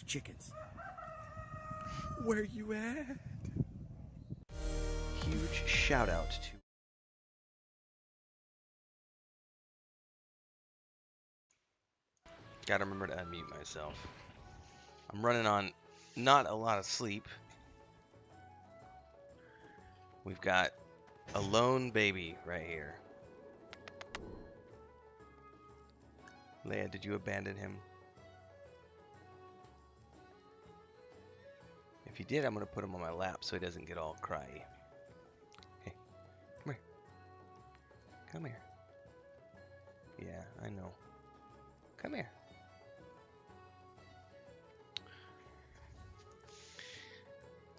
Chickens. Where you at? Huge shout out to gotta remember to unmute myself. I'm running on not a lot of sleep. We've got a lone baby right here. Leia, did you abandon him? If you did, I'm going to put him on my lap so he doesn't get all cryy. Hey, come here. Come here. Yeah, I know. Come here.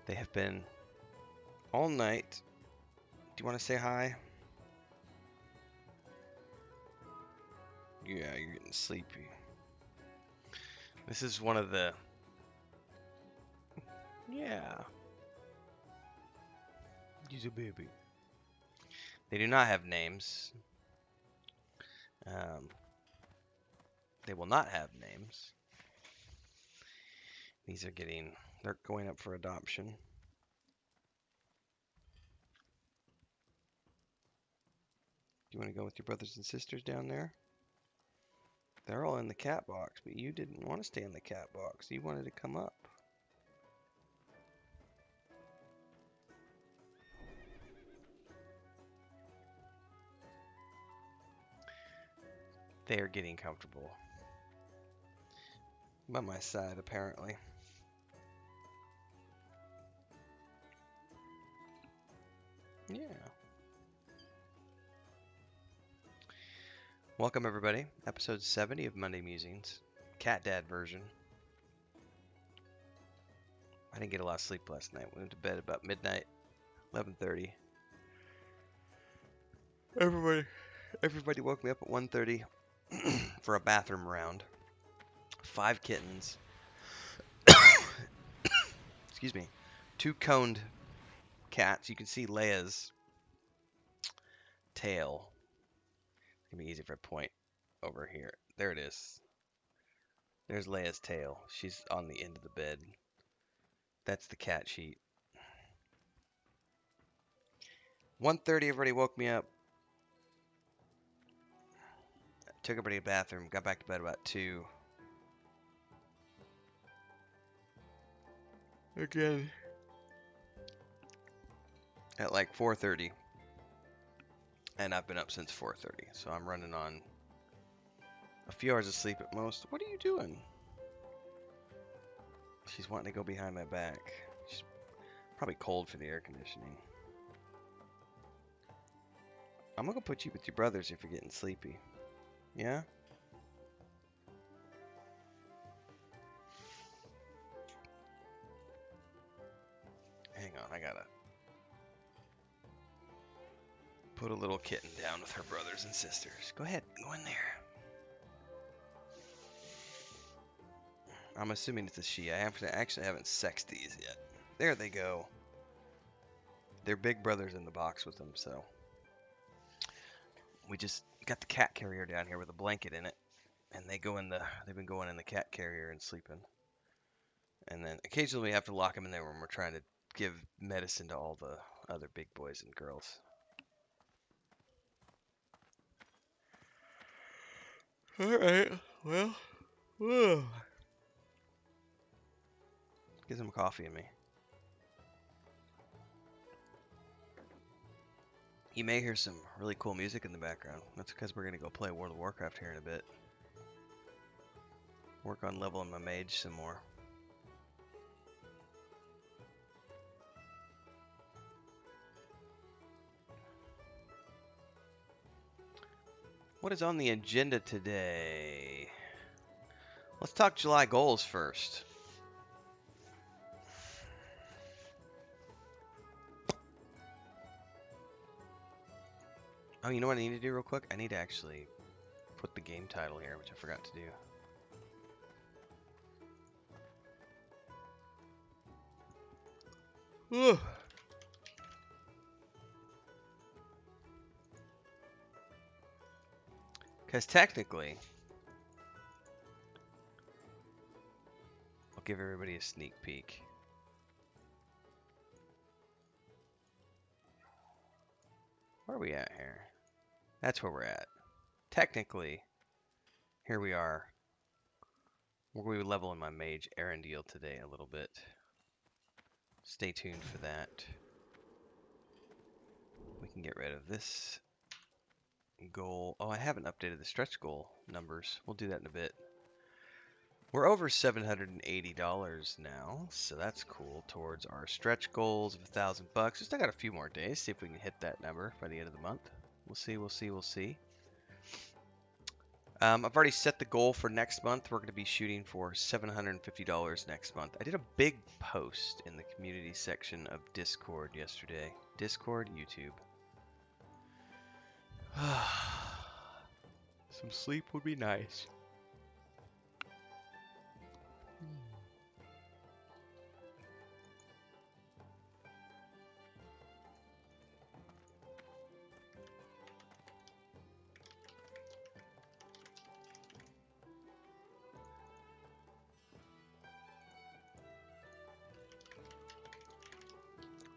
They have been all night. Do you want to say hi? Yeah, you're getting sleepy. This is one of the... Yeah. He's a baby. They do not have names. They will not have names. These are getting... They're going up for adoption. Do you want to go with your brothers and sisters down there? They're all in the cat box, but you didn't want to stay in the cat box. You wanted to come up. They are getting comfortable. By my side, apparently. Yeah. Welcome, everybody. Episode 70 of Monday Musings. Cat Dad version. I didn't get a lot of sleep last night. We went to bed about midnight, 11:30. Everybody woke me up at 1:30 for a bathroom round. 5 kittens. Excuse me. 2 coned cats. You can see Leia's tail. It's gonna be easy if I point over here. There it is. There's Leia's tail. She's on the end of the bed. That's the cat sheet. 1:30, everybody woke me up. Took everybody to the bathroom. Got back to bed about 2. Again. At like 4:30. And I've been up since 4:30. So I'm running on a few hours of sleep at most. What are you doing? She's wanting to go behind my back. She's probably cold for the air conditioning. I'm gonna go put you with your brothers if you're getting sleepy. Yeah? Hang on, I gotta... Put a little kitten down with her brothers and sisters. Go ahead, go in there. I'm assuming it's a she. I actually haven't sexed these yet. There they go. Their big brother's in the box with them, so we just got the cat carrier down here with a blanket in it, and they've been going in the cat carrier and sleeping. And then occasionally we have to lock them in there when we're trying to give medicine to all the other big boys and girls. Alright, well, whoa. Get some coffee in me. You may hear some really cool music in the background. That's because we're going to go play World of Warcraft here in a bit. Work on leveling my mage some more. What is on the agenda today? Let's talk July goals first. Oh, you know what I need to do real quick? I need to actually put the game title here, which I forgot to do. Whew. Because technically, I'll give everybody a sneak peek. Where are we at here? That's where we're at. Technically, here we are. We're going to be leveling my mage Arendelle today a little bit. Stay tuned for that. We can get rid of this goal. Oh, I haven't updated the stretch goal numbers. We'll do that in a bit. We're over $780 now, so that's cool towards our stretch goals of $1,000. We still got a few more days. See if we can hit that number by the end of the month. We'll see, we'll see, we'll see. I've already set the goal for next month. We're going to be shooting for $750 next month. I did a big post in the community section of Discord yesterday. Discord, YouTube. Some sleep would be nice.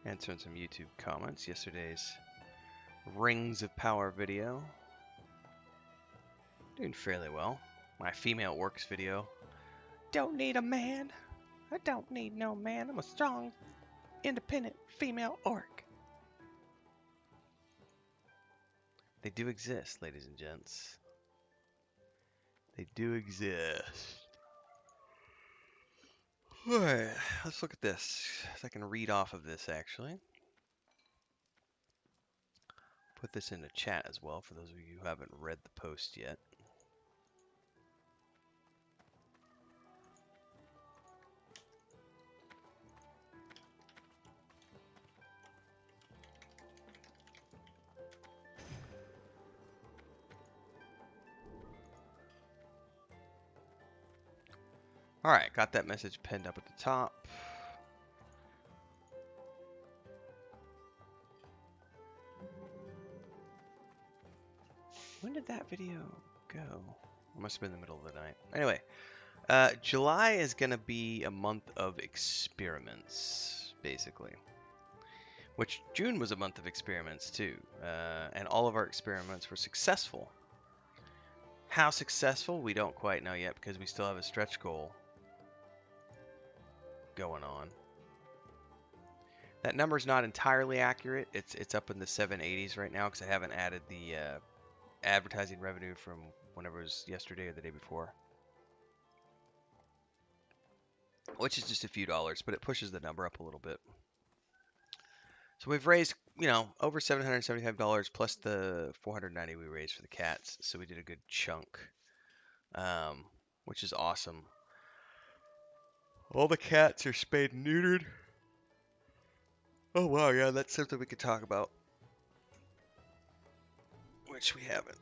Answering some YouTube comments. Yesterday's Rings of Power video. Doing fairly well. My female orcs video. Don't need a man. I don't need no man. I'm a strong, independent female orc. They do exist, ladies and gents. They do exist. Alright, let's look at this. If I can read off of this, actually. Put this in the chat as well for those of you who haven't read the post yet. Alright, got that message pinned up at the top. When did that video go? It must have been the middle of the night. Anyway, July is going to be a month of experiments, basically. Which June was a month of experiments too. And all of our experiments were successful. How successful? We don't quite know yet because we still have a stretch goal going on. That number is not entirely accurate. It's up in the 780s right now because I haven't added the advertising revenue from whenever it was yesterday or the day before. Which is just a few dollars, but it pushes the number up a little bit. So we've raised, you know, over $775 plus the $490 we raised for the cats. So we did a good chunk, which is awesome. All the cats are spayed and neutered. Oh wow, yeah, that's something we could talk about. which we haven't.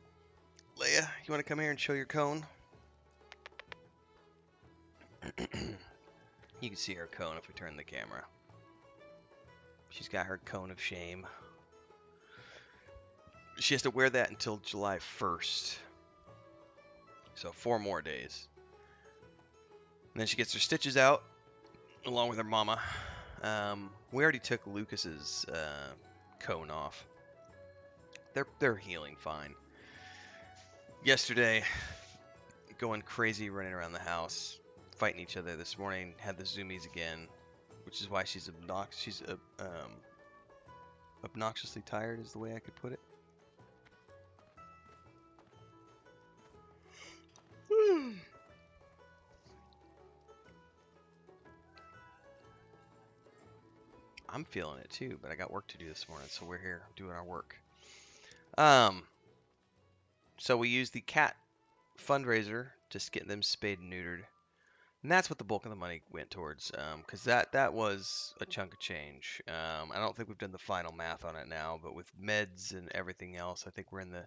Leia, you want to come here and show your cone? You can see her cone if we turn the camera. She's got her cone of shame. She has to wear that until July 1st. So 4 more days. And then she gets her stitches out, along with her mama. We already took Lucas's cone off. They're healing fine. Yesterday, going crazy, running around the house, fighting each other. This morning, had the zoomies again, which is why she's obnoxiously tired, is the way I could put it. I'm feeling it too, but I got work to do this morning, so we're here doing our work. So we used the cat fundraiser, just getting them spayed and neutered. And that's what the bulk of the money went towards, because that was a chunk of change. I don't think we've done the final math on it now, but with meds and everything else, I think we're in the,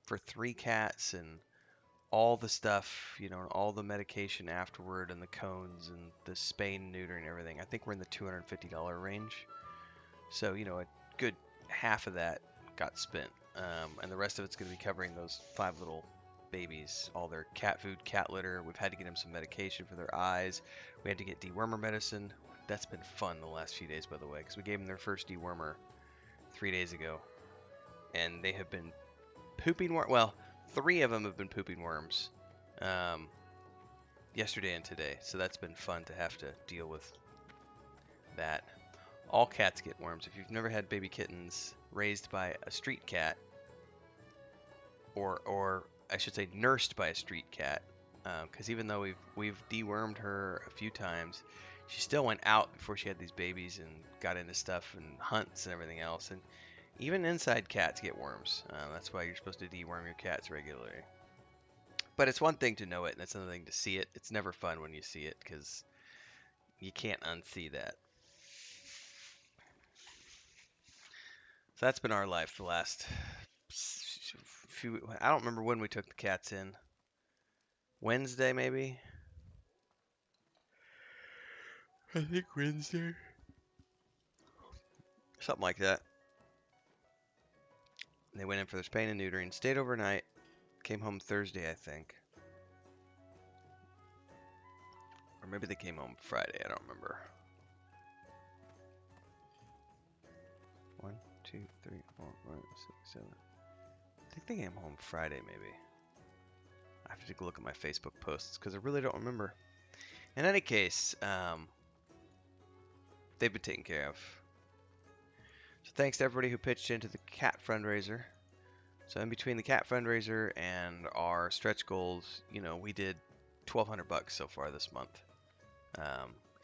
for 3 cats and all the stuff, all the medication afterward and the cones and the spay and neuter and everything, I think we're in the $250 range. So, a good half of that got spent. And the rest of it's going to be covering those 5 little babies, all their cat food, cat litter. We've had to get them some medication for their eyes. We had to get dewormer medicine. That's been fun the last few days, by the way, because we gave them their first dewormer 3 days ago. And they have been pooping worms. Well, 3 of them have been pooping worms yesterday and today. So that's been fun to have to deal with that. All cats get worms. If you've never had baby kittens raised by a street cat, or I should say nursed by a street cat, because even though we've dewormed her a few times, she still went out before she had these babies and got into stuff and hunts and everything else. And even inside cats get worms. That's why you're supposed to deworm your cats regularly. But it's one thing to know it, and it's another thing to see it. It's never fun when you see it, because you can't unsee that. So that's been our life the last few. I don't remember when we took the cats in. Wednesday, maybe? I think Wednesday. Something like that. And they went in for their spaying and neutering, stayed overnight, came home Thursday, I think. Or maybe they came home Friday, I don't remember. 1, 2, 3, 4, 5, 6, 7. I think they came home Friday, maybe. I have to take a look at my Facebook posts because I really don't remember. In any case, they've been taken care of. So thanks to everybody who pitched into the cat fundraiser. So in between the cat fundraiser and our stretch goals, we did $1,200 so far this month,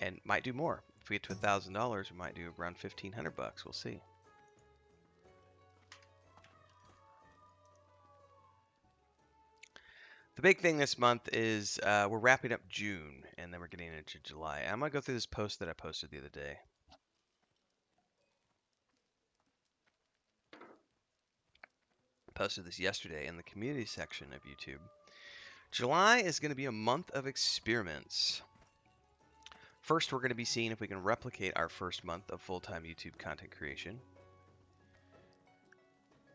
and might do more. If we get to $1,000, we might do around $1,500. We'll see. The big thing this month is we're wrapping up June, and then we're getting into July. I'm going to go through this post that I posted the other day. I posted this yesterday in the community section of YouTube. July is going to be a month of experiments. First, we're going to be seeing if we can replicate our first month of full-time YouTube content creation.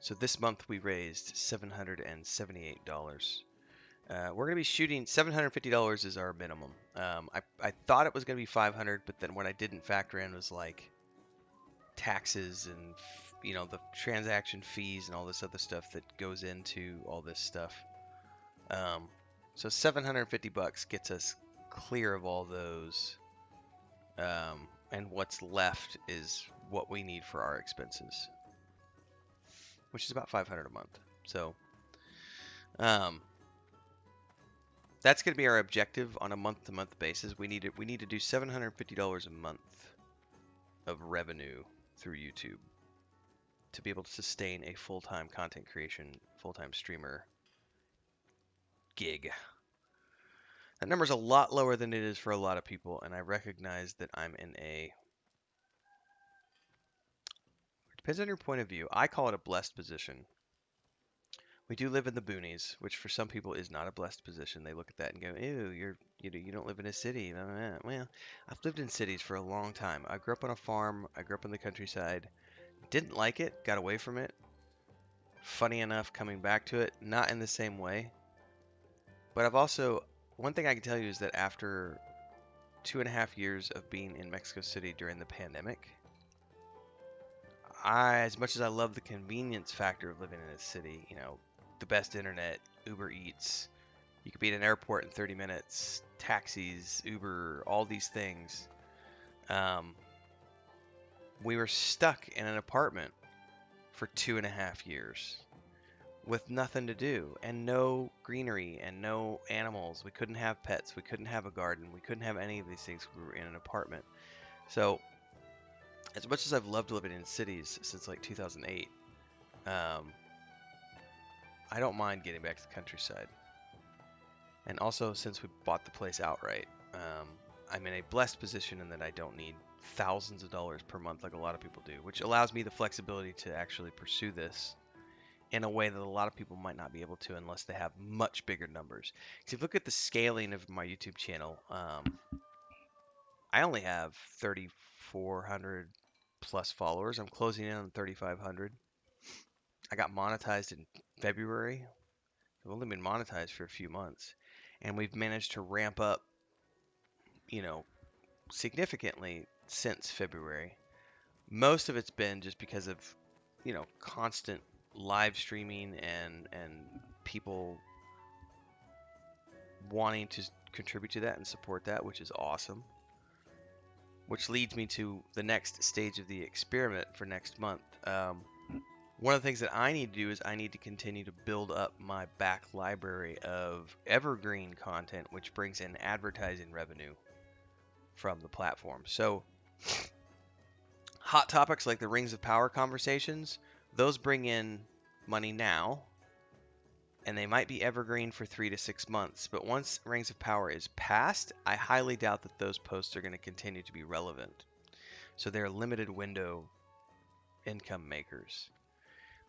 So this month we raised $778. We're going to be shooting $750 is our minimum. I thought it was going to be $500, but then what I didn't factor in was like taxes and the transaction fees and all this other stuff that goes into all this stuff. So $750 gets us clear of all those, and what's left is what we need for our expenses, which is about $500 a month. So that's going to be our objective on a month-to-month basis. We need to do $750 a month of revenue through YouTube to be able to sustain a full-time content creation, full-time streamer gig. That number's a lot lower than it is for a lot of people, and I recognize that I'm in a, Depends on your point of view. I call it a blessed position. We do live in the boonies, which for some people is not a blessed position. They look at that and go, "Ew, you don't live in a city." Well, I've lived in cities for a long time. I grew up on a farm. I grew up in the countryside. Didn't like it. Got away from it. Funny enough, coming back to it, not in the same way. But I've also, one thing I can tell you is that after 2.5 years of being in Mexico City during the pandemic, as much as I love the convenience factor of living in a city, the best internet, Uber Eats, you could be at an airport in 30 minutes, taxis, Uber, all these things. We were stuck in an apartment for 2.5 years with nothing to do and no greenery and no animals. We couldn't have pets. We couldn't have a garden. We couldn't have any of these things. We were in an apartment. So, as much as I've loved living in cities since like 2008, I don't mind getting back to the countryside. And also, since we bought the place outright, I'm in a blessed position in that I don't need thousands of dollars per month like a lot of people do, which allows me the flexibility to actually pursue this in a way that a lot of people might not be able to unless they have much bigger numbers. Because if you look at the scaling of my YouTube channel, I only have 3,400 plus followers. I'm closing in on 3,500. I got monetized in February. I've only been monetized for a few months, and we've managed to ramp up, significantly since February. Most of it's been just because of, constant live streaming and people wanting to contribute to that and support that, which is awesome. Which leads me to the next stage of the experiment for next month. One of the things that I need to do is I need to continue to build up my back library of evergreen content, which brings in advertising revenue from the platform. So, hot topics like the Rings of Power conversations, those bring in money now, and they might be evergreen for 3 to 6 months. But once Rings of Power is passed, I highly doubt that those posts are going to continue to be relevant. So they're limited window income makers.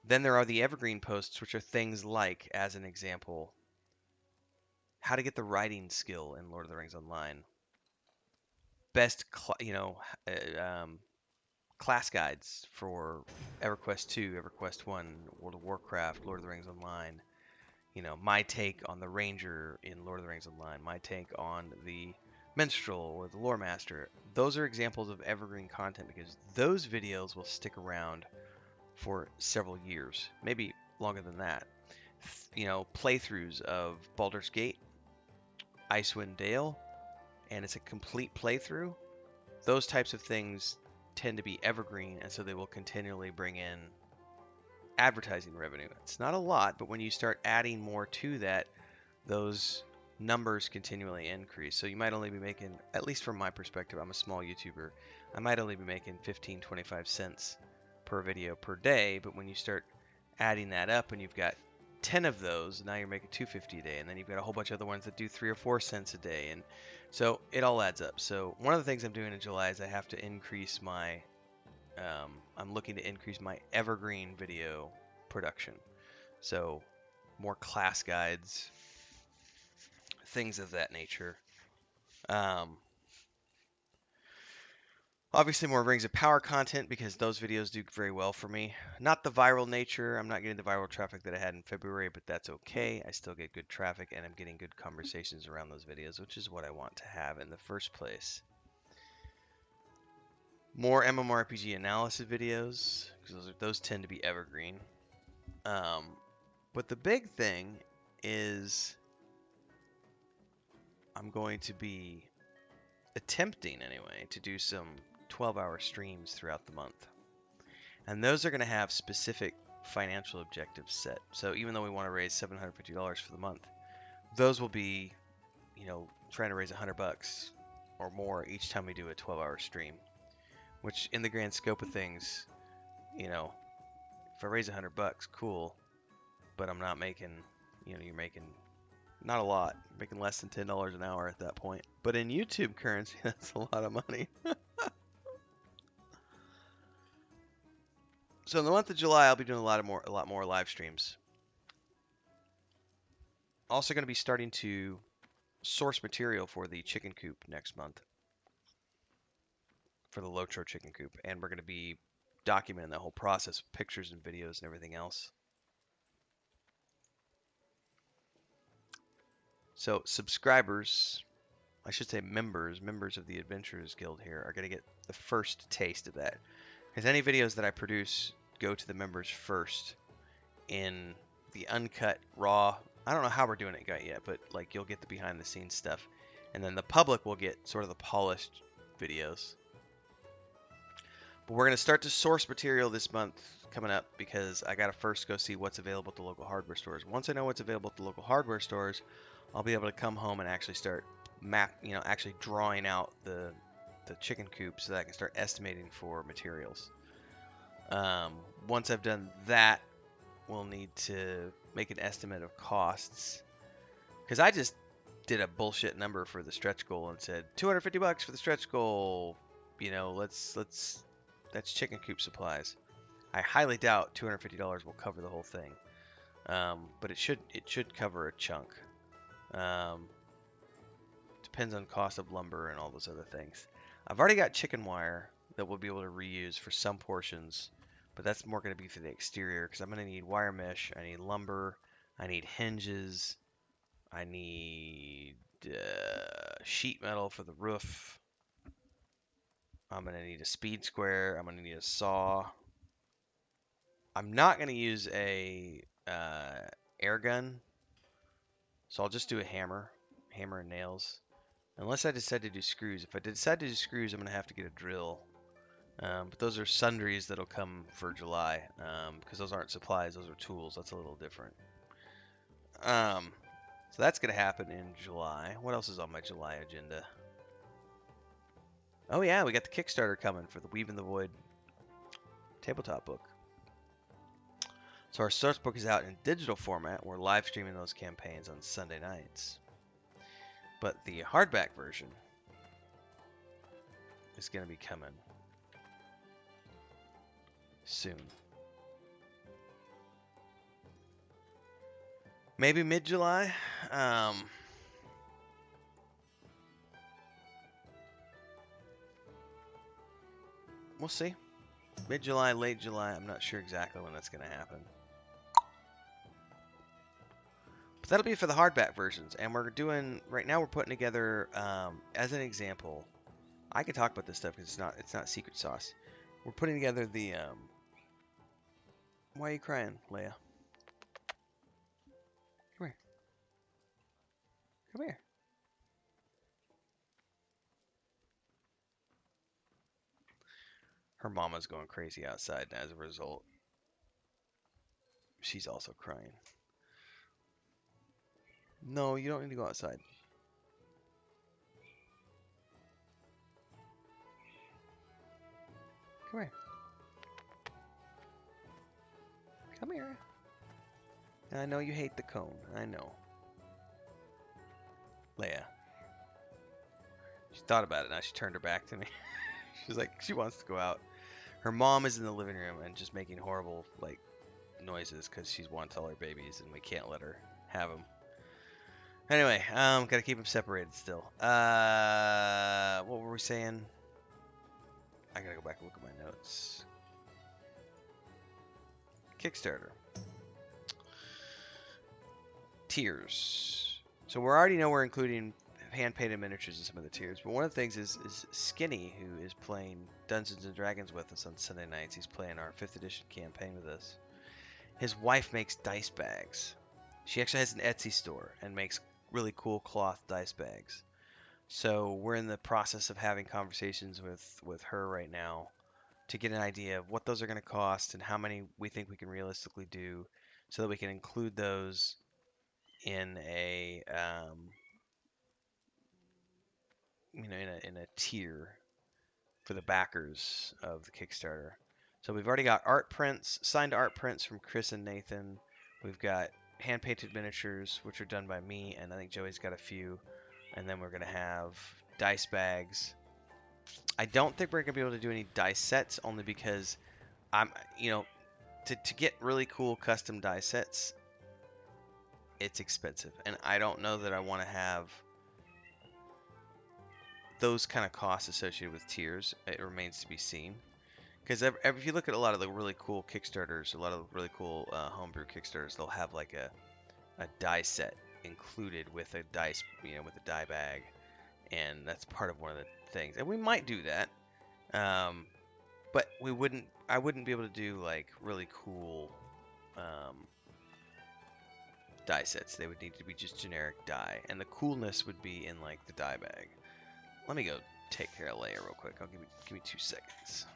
Then there are the evergreen posts, which are things like, as an example, how to get the writing skill in Lord of the Rings Online. Best, class guides for EverQuest 2, EverQuest 1, World of Warcraft, Lord of the Rings Online. My take on the Ranger in Lord of the Rings Online, my take on the Minstrel or the Lore Master. Those are examples of evergreen content because those videos will stick around for several years, maybe longer than that. Playthroughs of Baldur's Gate, Icewind Dale, and it's a complete playthrough. Those types of things tend to be evergreen, and so they will continually bring in advertising revenue. It's not a lot, but when you start adding more to that, those numbers continually increase. So you might only be making, at least from my perspective, I'm a small YouTuber, I might only be making 15, 25 cents per video per day, but when you start adding that up and you've got 10 of those, now you're making $2.50 a day, and then you've got a whole bunch of other ones that do 3 or 4 cents a day, and so it all adds up. So one of the things I'm doing in July is I have to increase my I'm looking to increase my evergreen video production. So more class guides, things of that nature. Obviously more Rings of Power content because those videos do very well for me. Not the viral nature. I'm not getting the viral traffic that I had in February, but that's okay. I still get good traffic and I'm getting good conversations around those videos, which is what I want to have in the first place. More MMORPG analysis videos, because those tend to be evergreen. But the big thing is I'm going to be attempting, anyway, to do some 12-hour streams throughout the month. And those are going to have specific financial objectives set. So even though we want to raise $750 for the month, those will be, trying to raise $100 or more each time we do a 12-hour stream. Which, in the grand scope of things, if I raise $100, cool. But I'm not making, you're making not a lot. You're making less than $10 an hour at that point. But in YouTube currency, that's a lot of money. So in the month of July, I'll be doing a lot more live streams. Also going to be starting to source material for the chicken coop next month, for the Lotro chicken coop, and we're going to be documenting the whole process with pictures and videos and everything else. So subscribers, I should say members of the Adventurers Guild here are going to get the first taste of that. Because any videos that I produce go to the members first in the uncut, raw. I don't know how we're doing it yet, but like you'll get the behind the scenes stuff. And then the public will get sort of the polished videos. But we're going to start to source material this month coming up because I got to first go see what's available at the local hardware stores. Once I know what's available at the local hardware stores, I'll be able to come home and actually start actually drawing out the chicken coop so that I can start estimating for materials. Once I've done that, we'll need to make an estimate of costs. Because I just did a bullshit number for the stretch goal and said $250 for the stretch goal. You know, that's chicken coop supplies. I highly doubt $250 will cover the whole thing, but it should cover a chunk. Depends on cost of lumber and all those other things. I've already got chicken wire that we'll be able to reuse for some portions, but that's more going to be for the exterior because I'm going to need wire mesh, I need lumber, I need hinges, I need sheet metal for the roof. I'm going to need a speed square. I'm going to need a saw. I'm not going to use a air gun, so I'll just do a hammer and nails. Unless I decide to do screws. If I decide to do screws, I'm going to have to get a drill. But those are sundries that'll come for July, because those aren't supplies, those are tools. That's a little different. So that's going to happen in July. What else is on my July agenda? Oh yeah, we got the Kickstarter coming for the Weave in the Void tabletop book. So our source book is out in digital format. We're live streaming those campaigns on Sunday nights. But the hardback version is going to be coming soon. Maybe mid-July. We'll see. Mid-July, late July. I'm not sure exactly when that's going to happen. But that'll be for the hardback versions. And we're doing, right now we're putting together, as an example, I can talk about this stuff because it's not secret sauce. We're putting together the, why are you crying, Leia? Come here. Come here. Her mama's going crazy outside, and as a result, she's also crying. No, you don't need to go outside. Come here. Come here. I know you hate the cone. I know. Leia. She thought about it. Now she turned her back to me. She's like, she wants to go out. Her mom is in the living room and just making horrible, like, noises because she wants all her babies and we can't let her have them. Anyway, gotta keep them separated still. What were we saying? I gotta go back and look at my notes. Kickstarter. Tiers. So we already know we're including hand-painted miniatures in some of the tiers, but one of the things is Skinny, who is playing Dungeons and Dragons with us on Sunday nights. He's playing our 5th edition campaign with us. His wife makes dice bags. She actually has an Etsy store and makes really cool cloth dice bags. So we're in the process of having conversations with her right now to get an idea of what those are going to cost and how many we think we can realistically do so that we can include those in a in a tier for the backers of the Kickstarter. So we've already got art prints, signed art prints from Chris and Nathan. We've got hand painted miniatures, which are done by me, and I think Joey's got a few. And then we're gonna have dice bags. I don't think we're gonna be able to do any dice sets, only because to get really cool custom die sets, it's expensive, and I don't know that I want to have those kind of costs associated with tiers. It remains to be seen. Because if you look at a lot of the really cool Kickstarters, a lot of the really cool homebrew Kickstarters, they'll have like a die set included with a dice, with a die bag, and that's part of one of the things. And we might do that, but we wouldn't. I wouldn't be able to do like really cool die sets. They would need to be just generic die, and the coolness would be in like the die bag. Let me go take care of Leia real quick. I'll give me 2 seconds.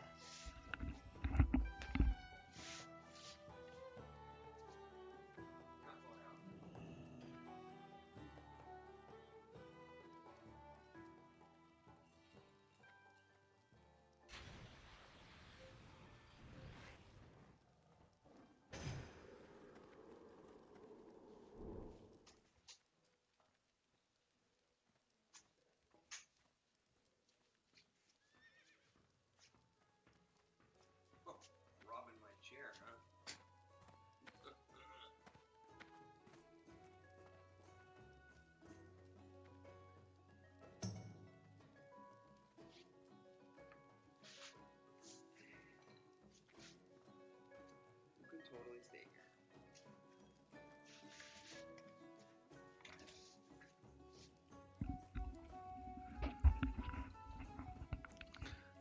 Robbing my chair, huh? You can totally stay here.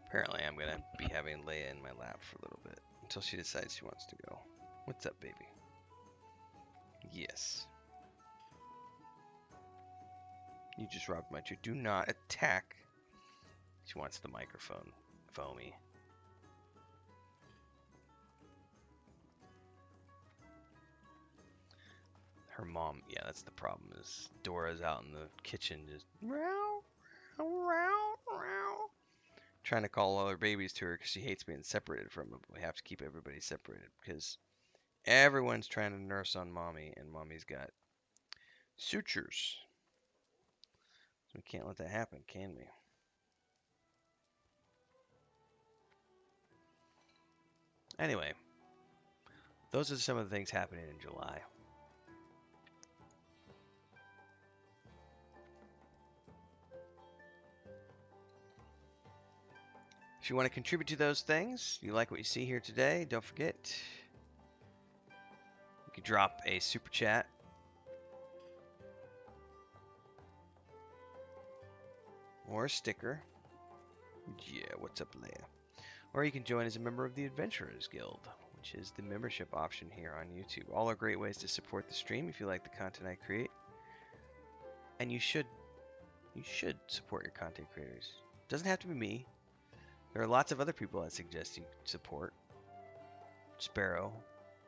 Apparently, I'm gonna be having Leia in my lap for a little bit until she decides she wants to go. What's up, baby? Yes. You just robbed my chair. Do not attack. She wants the microphone. Foamy. Her mom, yeah, that's the problem, is Dora's out in the kitchen just meow, meow, meow, trying to call all her babies to her because she hates being separated from them. We have to keep everybody separated because everyone's trying to nurse on mommy, and mommy's got sutures. So we can't let that happen, can we? Anyway, those are some of the things happening in July. If you want to contribute to those things, you like what you see here today, don't forget, you can drop a super chat or a sticker. Yeah, what's up, Leia? Or you can join as a member of the Adventurers Guild, which is the membership option here on YouTube. All are great ways to support the stream if you like the content I create. And you should support your content creators. It doesn't have to be me. There are lots of other people I suggest you support. Sparrow,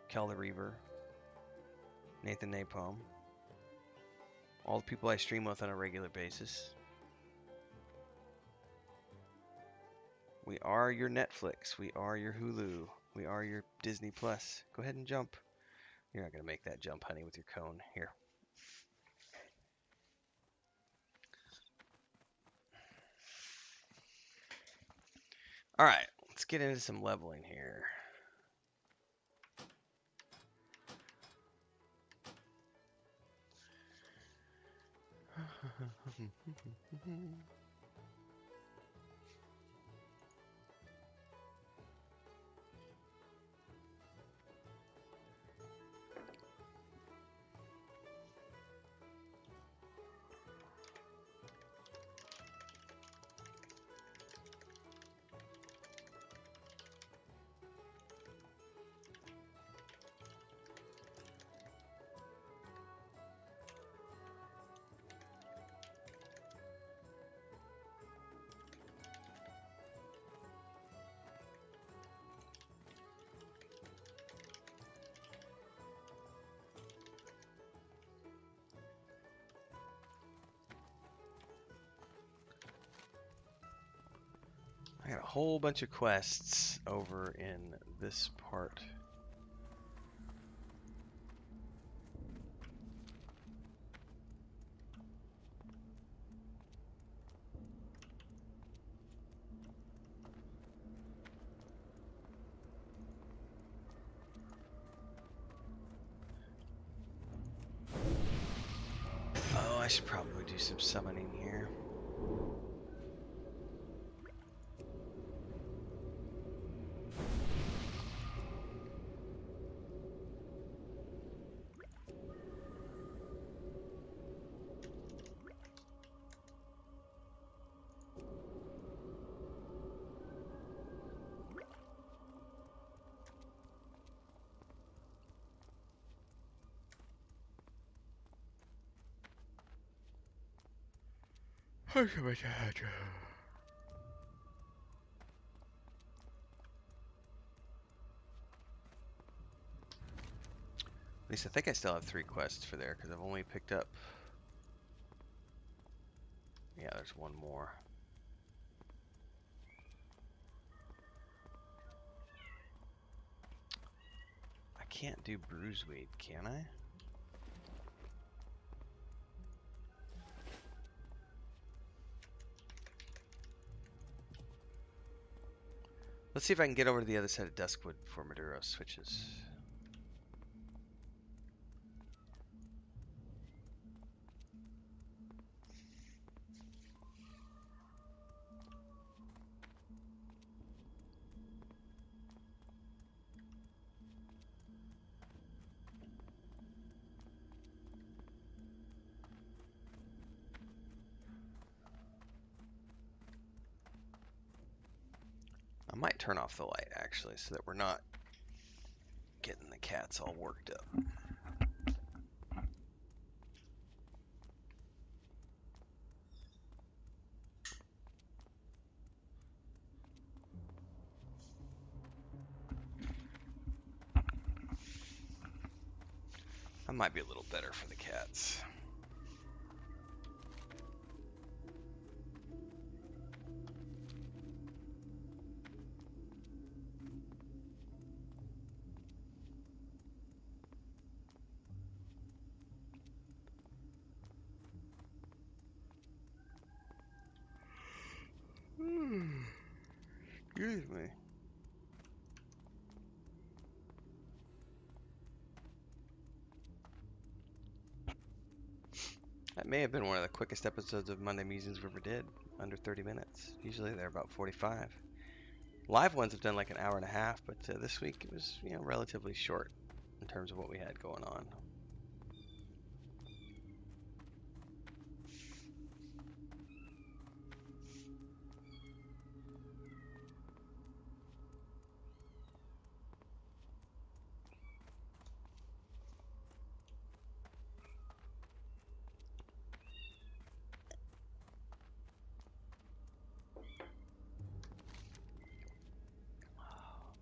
Kel the Reaver, Nathan Napalm. All the people I stream with on a regular basis. We are your Netflix. We are your Hulu. We are your Disney Plus. Go ahead and jump. You're not going to make that jump, honey, with your cone. Here. All right, let's get into some leveling here. I got a whole bunch of quests over in this part. should probably do some summoning here. At least I think I still have 3 quests for there because I've only picked up. Yeah, there's one more. I can't do Bruiseweed, can I? Let's see if I can get over to the other side of Duskwood before Maduro switches. I might turn off the light actually so that we're not getting the cats all worked up. That might be a little better for the cats. Excuse me. That may have been one of the quickest episodes of Monday Musings we ever did. Under 30 minutes. Usually they're about 45. Live ones have done like an hour and a half, but this week it was, relatively short in terms of what we had going on.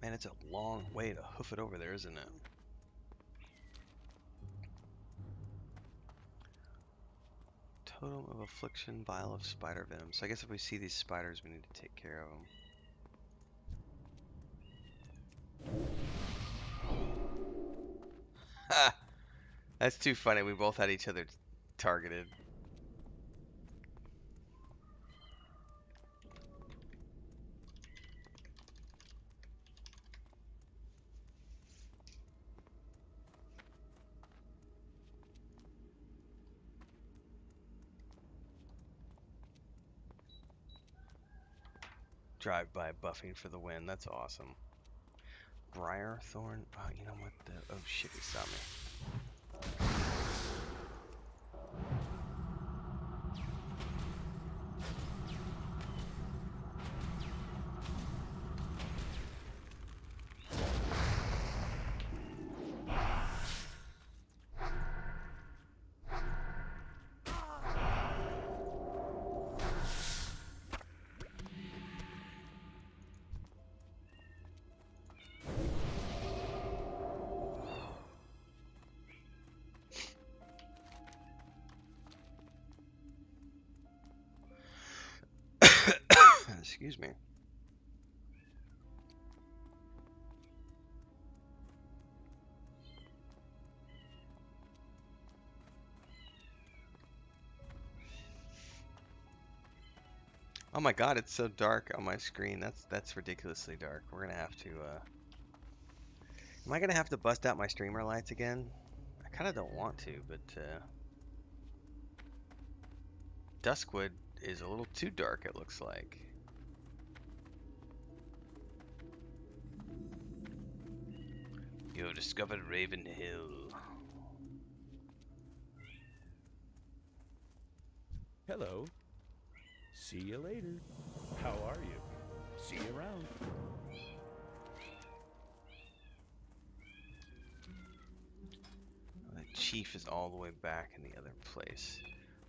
Man, it's a long way to hoof it over there, isn't it? Totem of Affliction, Vial of Spider Venom. So I guess if we see these spiders, we need to take care of them. Ha! That's too funny. We both had each other targeted. Drive-by buffing for the win. That's awesome. Briarthorn. Oh, you know what? Oh shit, he saw me. Excuse me. Oh my god, it's so dark on my screen. That's ridiculously dark. We're gonna have to am I gonna have to bust out my streamer lights again? I kinda don't want to, but Duskwood is a little too dark, it looks like. You have discovered Raven Hill. Hello. See you later. How are you? See you around. The chief is all the way back in the other place.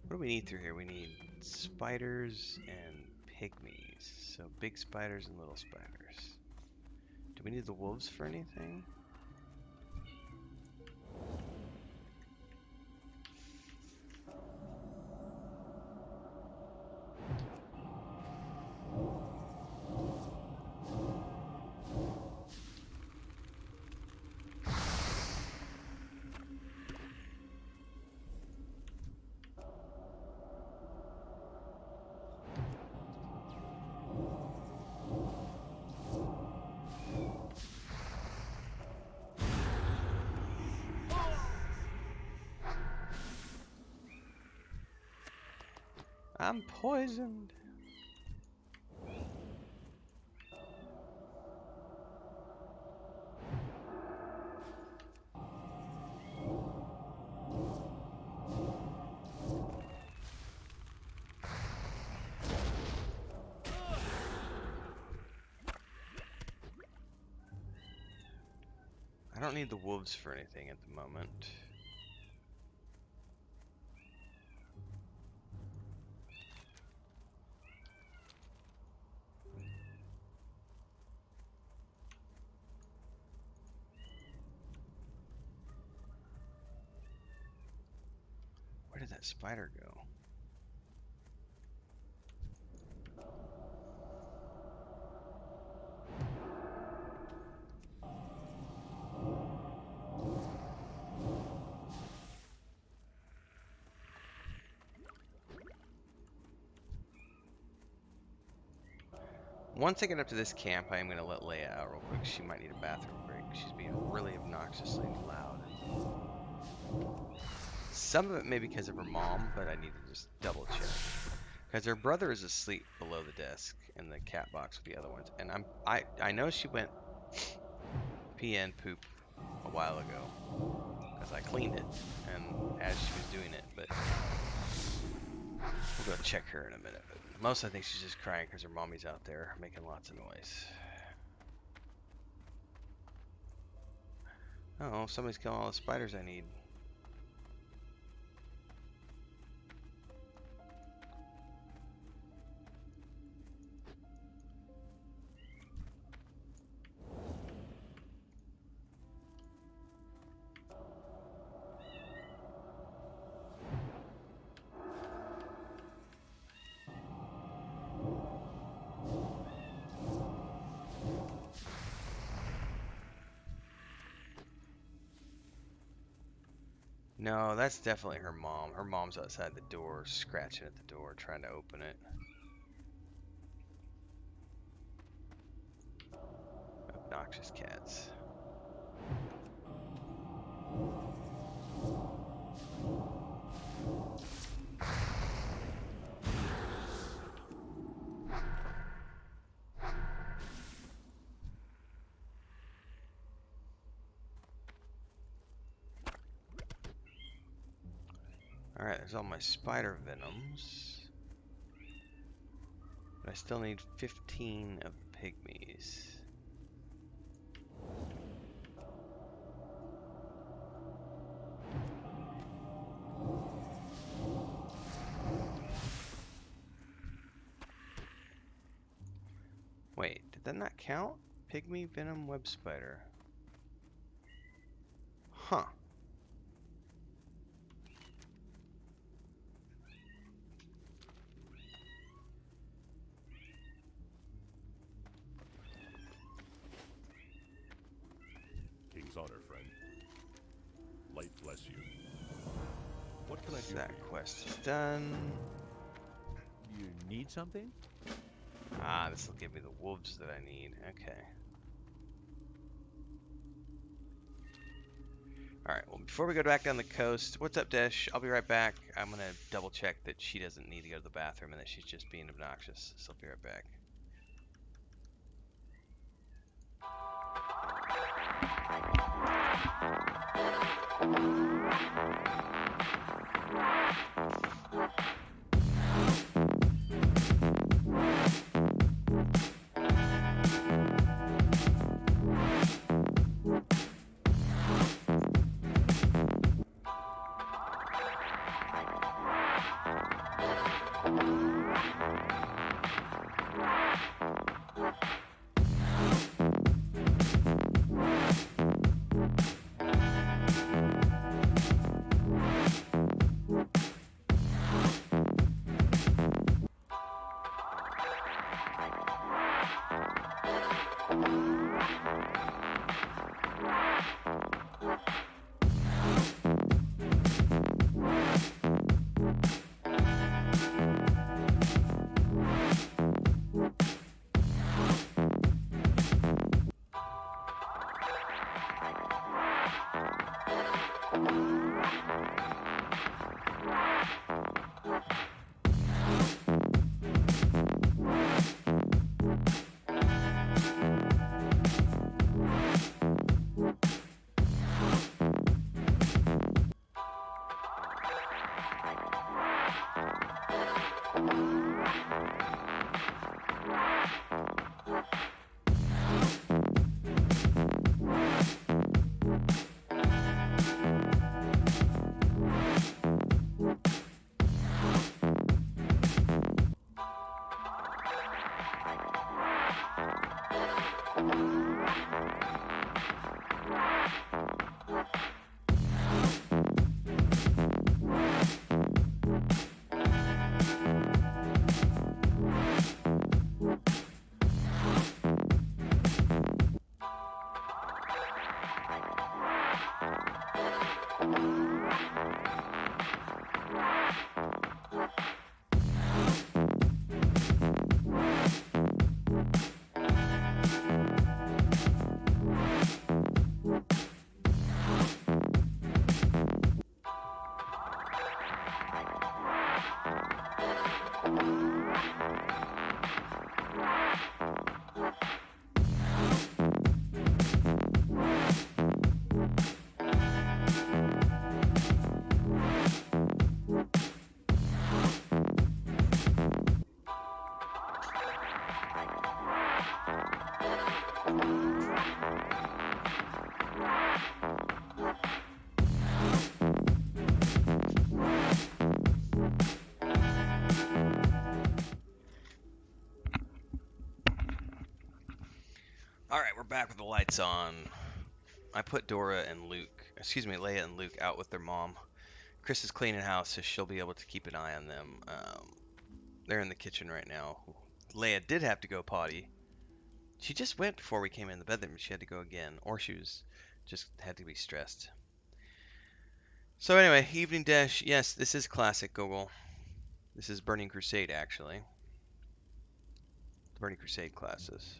What do we need through here? We need spiders and pygmies. So big spiders and little spiders. Do we need the wolves for anything? I'm poisoned. I don't need the wolves for anything at the moment. Where did that spider go? Once I get up to this camp, I am going to let Leia out real quick. She might need a bathroom break. She's being really obnoxiously loud. Some of it may be because of her mom, but I need to just double check. Because her brother is asleep below the desk in the cat box with the other ones. And I know she went pee and poop a while ago. Because I cleaned it and as she was doing it, but we'll go check her in a minute. But most I think she's just crying because her mommy's out there making lots of noise. Oh, somebody's killing all the spiders I need. No, that's definitely her mom. Her mom's outside the door, scratching at the door, trying to open it. Obnoxious cats. Alright, there's all my spider venoms. But I still need 15 of the pygmies. Wait, did that not count? Pygmy venom web spider. Huh. King's honor, friend. Light bless you. What can I do? That quest is done. You need something? Ah, this will give me the wolves that I need. Okay. Alright, well, before we go back down the coast, what's up, Desh? I'll be right back. I'm going to double check that she doesn't need to go to the bathroom and that she's just being obnoxious. So I'll be right back. Alright, we're back with the lights on. I put Leia and Luke out with their mom. Chris is cleaning house, so she'll be able to keep an eye on them. They're in the kitchen right now. Leia did have to go potty. She just went before we came in the bedroom. She had to go again, or she was just had to be stressed. So anyway, Evening Dash. Yes, this is classic Google. This is Burning Crusade, actually. The Burning Crusade classes.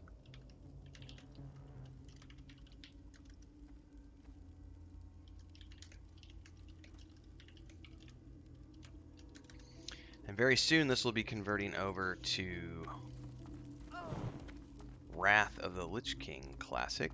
And very soon this will be converting over to Wrath of the Lich King Classic.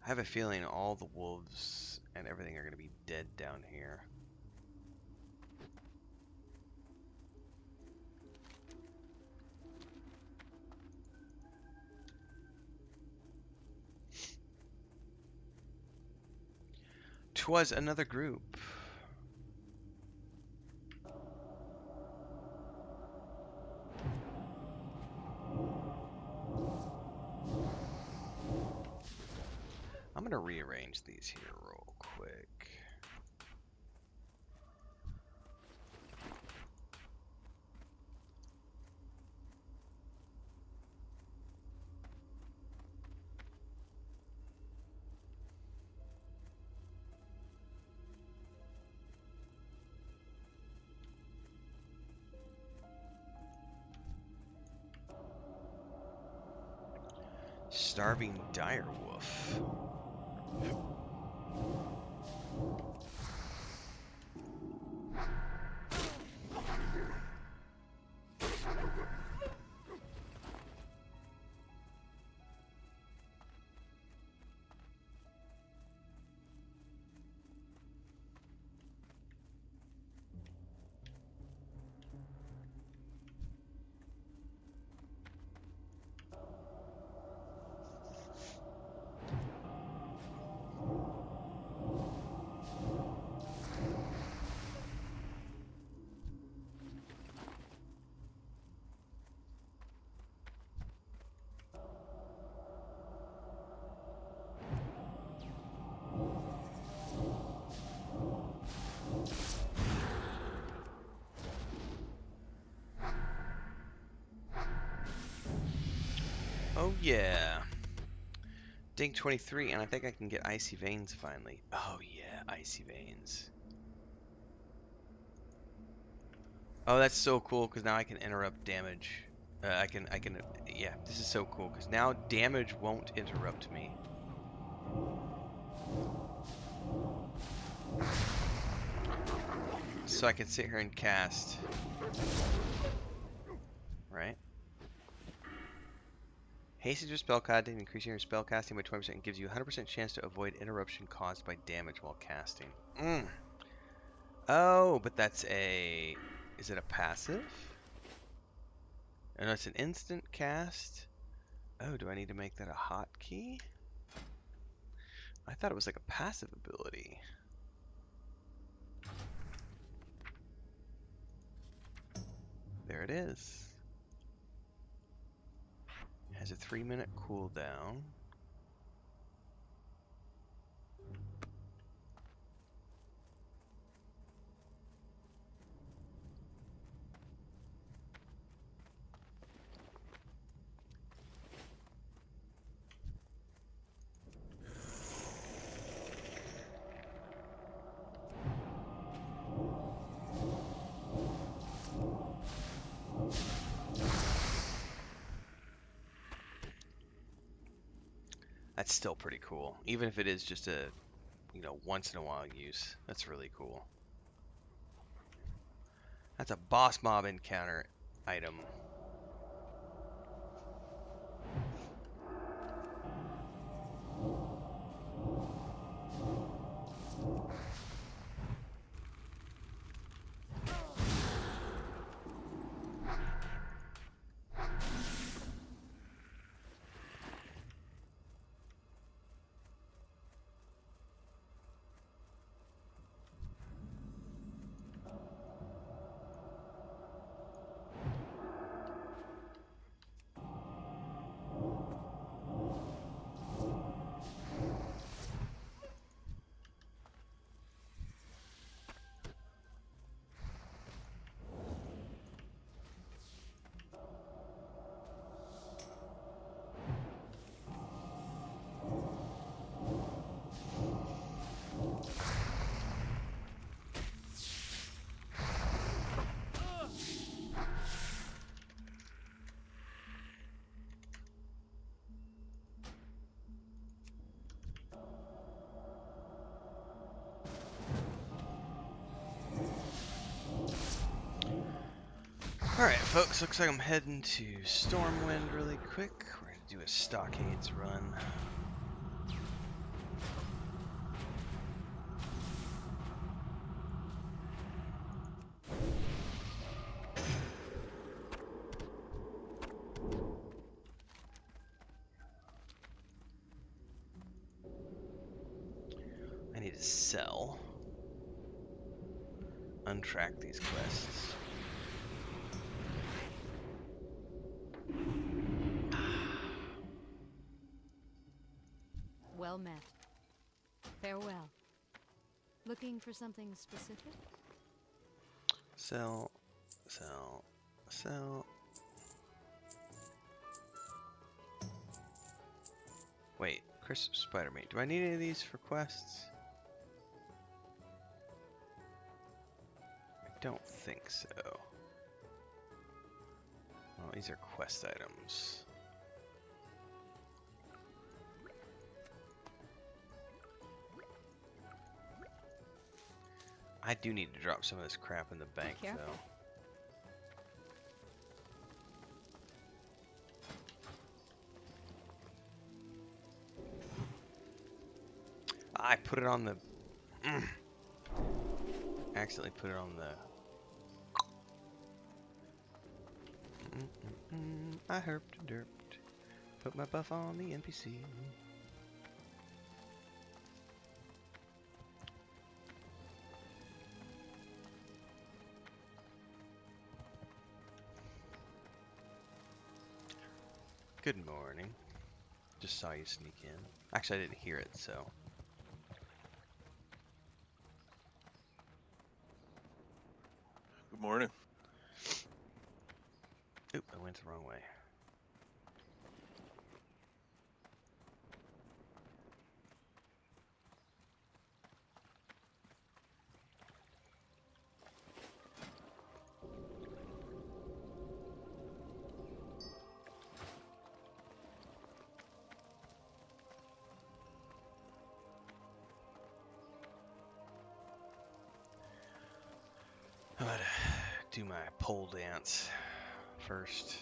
I have a feeling all the wolves and everything are going to be dead down here. Twas another group. I'm going to rearrange these here real quick. Starving direwolf. Oh yeah. Dig 23, and I think I can get Icy Veins finally. Oh yeah, Icy Veins. Oh, that's so cool, because now I can interrupt damage. Yeah, this is so cool, because now damage won't interrupt me. So I can sit here and cast. Right? Hasten your spell casting, increasing your spell casting by 20% and gives you a 100% chance to avoid interruption caused by damage while casting. Oh, but that's a... Is it a passive? Oh, no, it's an instant cast. Oh, do I need to make that a hotkey? I thought it was like a passive ability. There it is. Has a 3-minute cooldown. That's still pretty cool. Even if it is just a, once in a while use. That's really cool. That's a boss mob encounter item. Alright, folks, looks like I'm heading to Stormwind really quick. We're going to do a Stockades run. I need to sell. Untrack these quests. Well met. Farewell. Looking for something specific? Sell, sell, sell. Wait, Chris Spider-Man. Do I need any of these for quests? I don't think so. Well, these are quest items. I do need to drop some of this crap in the bank, Careful. though. I put it on the... accidentally put it on the... I herped and derped. Put my buff on the NPC. Good morning. Just saw you sneak in. Actually, I didn't hear it, so... Good morning. Oop, I went the wrong way. I'm gonna do my pole dance first.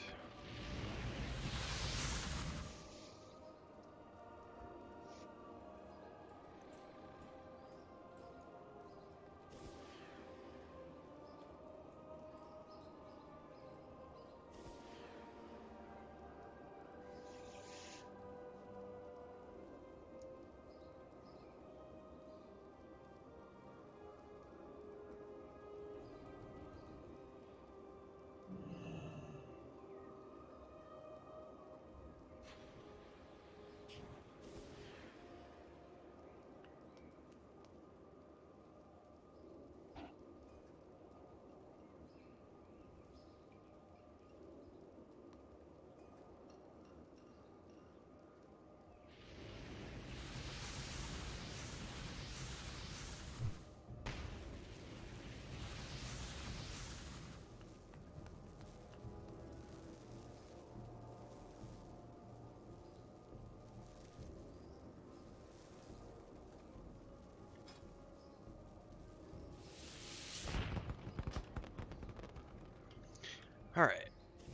Alright,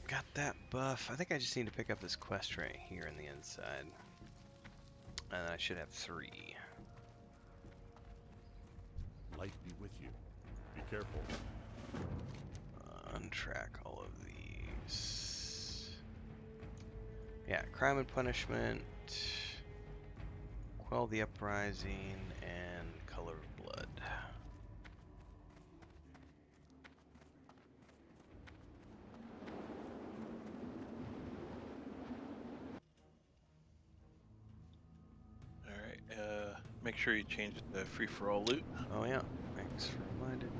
got that buff. I think I just need to pick up this quest right here on the inside. And I should have 3. Light be with you. Be careful. Untrack all of these. Yeah, crime and punishment, quell the uprising, and color of blood. Alright, make sure you change it to free-for-all loot. Oh yeah, thanks for reminding me.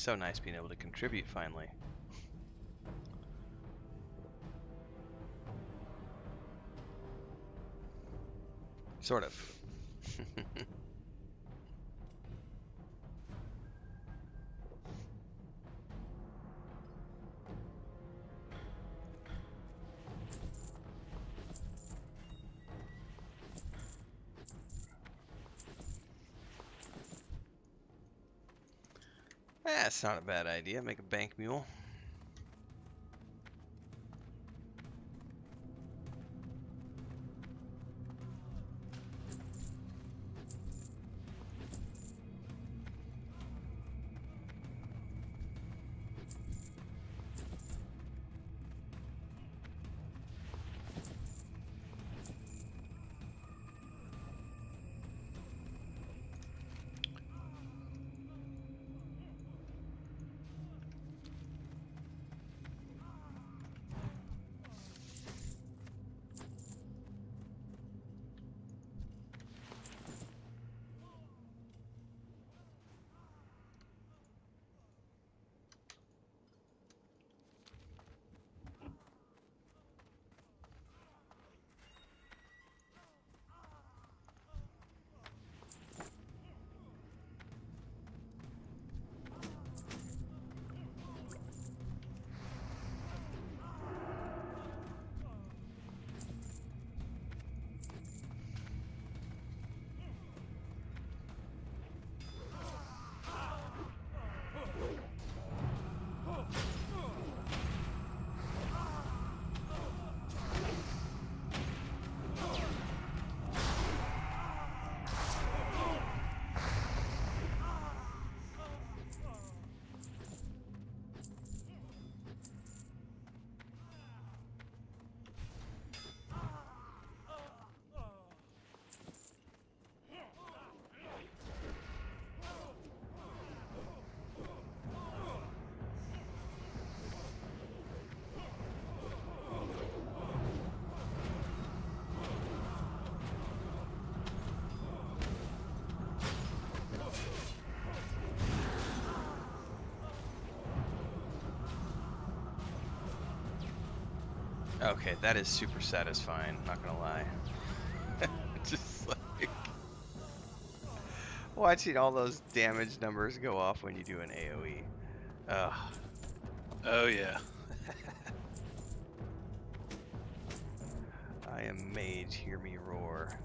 so nice being able to contribute finally. Sort of. That's not a bad idea. Make a bank mule. Okay, that is super satisfying, not gonna lie. Just like watching all those damage numbers go off when you do an AoE. Ugh. Oh yeah. I am mage, hear me roar.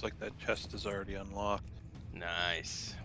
Looks like that chest is already unlocked. Nice.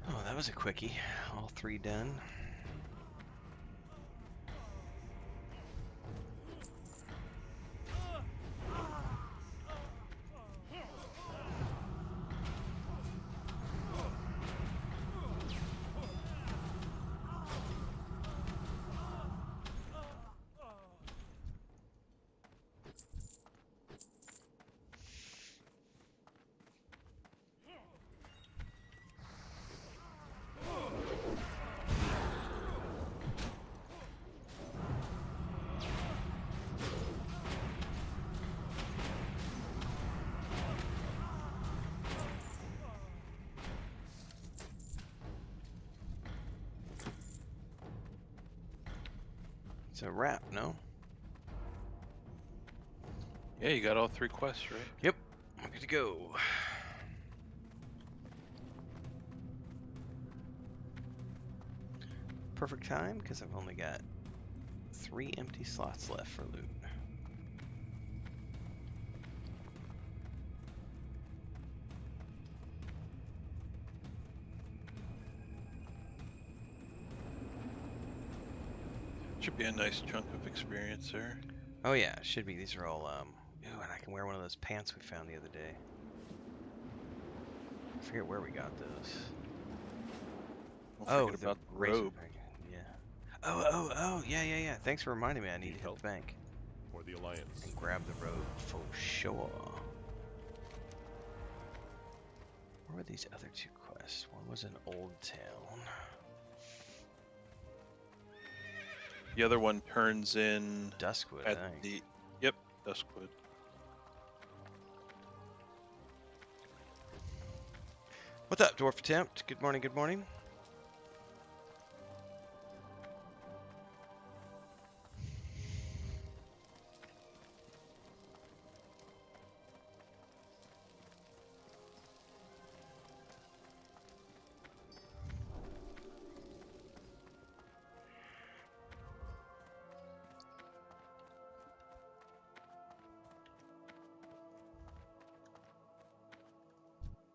Oh, that was a quickie. All 3 done. It's a wrap, no? Yeah, you got all 3 quests, right? Yep. I'm good to go. Perfect time, because I've only got 3 empty slots left for loot. Should be a nice chunk of experience there. Oh yeah, it should be. These are all, ooh, and I can wear one of those pants we found the other day. I forget where we got those. Don't forget about the razor robe. pack. Yeah. Oh, yeah. Thanks for reminding me I need to hit the bank For the Alliance. and grab the robe for sure. Where were these other 2 quests? One was in Old Town. The other one turns in Duskwood, at I think. the... Yep, Duskwood. What's up, Dwarf Attempt? Good morning, good morning.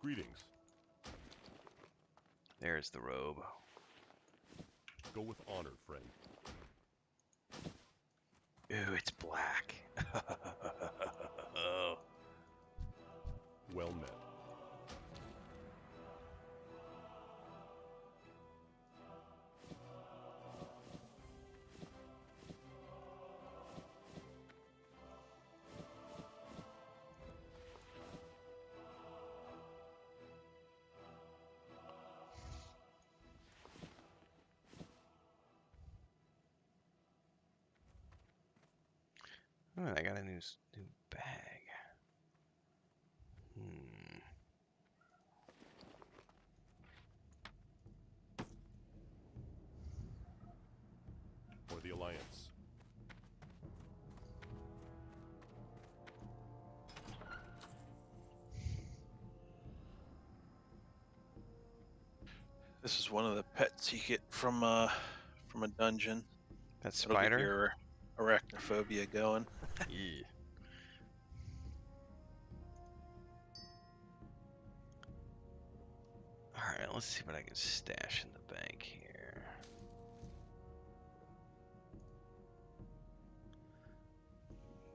Greetings. There's the robe. Go with honor, friend. Ooh, it's black. Oh. Well met. Oh, I got a new bag. Hmm. For the Alliance. This is one of the pets you get from a dungeon. That It'll get spider? your arachnophobia going. Yeah. Alright, let's see what I can stash in the bank here.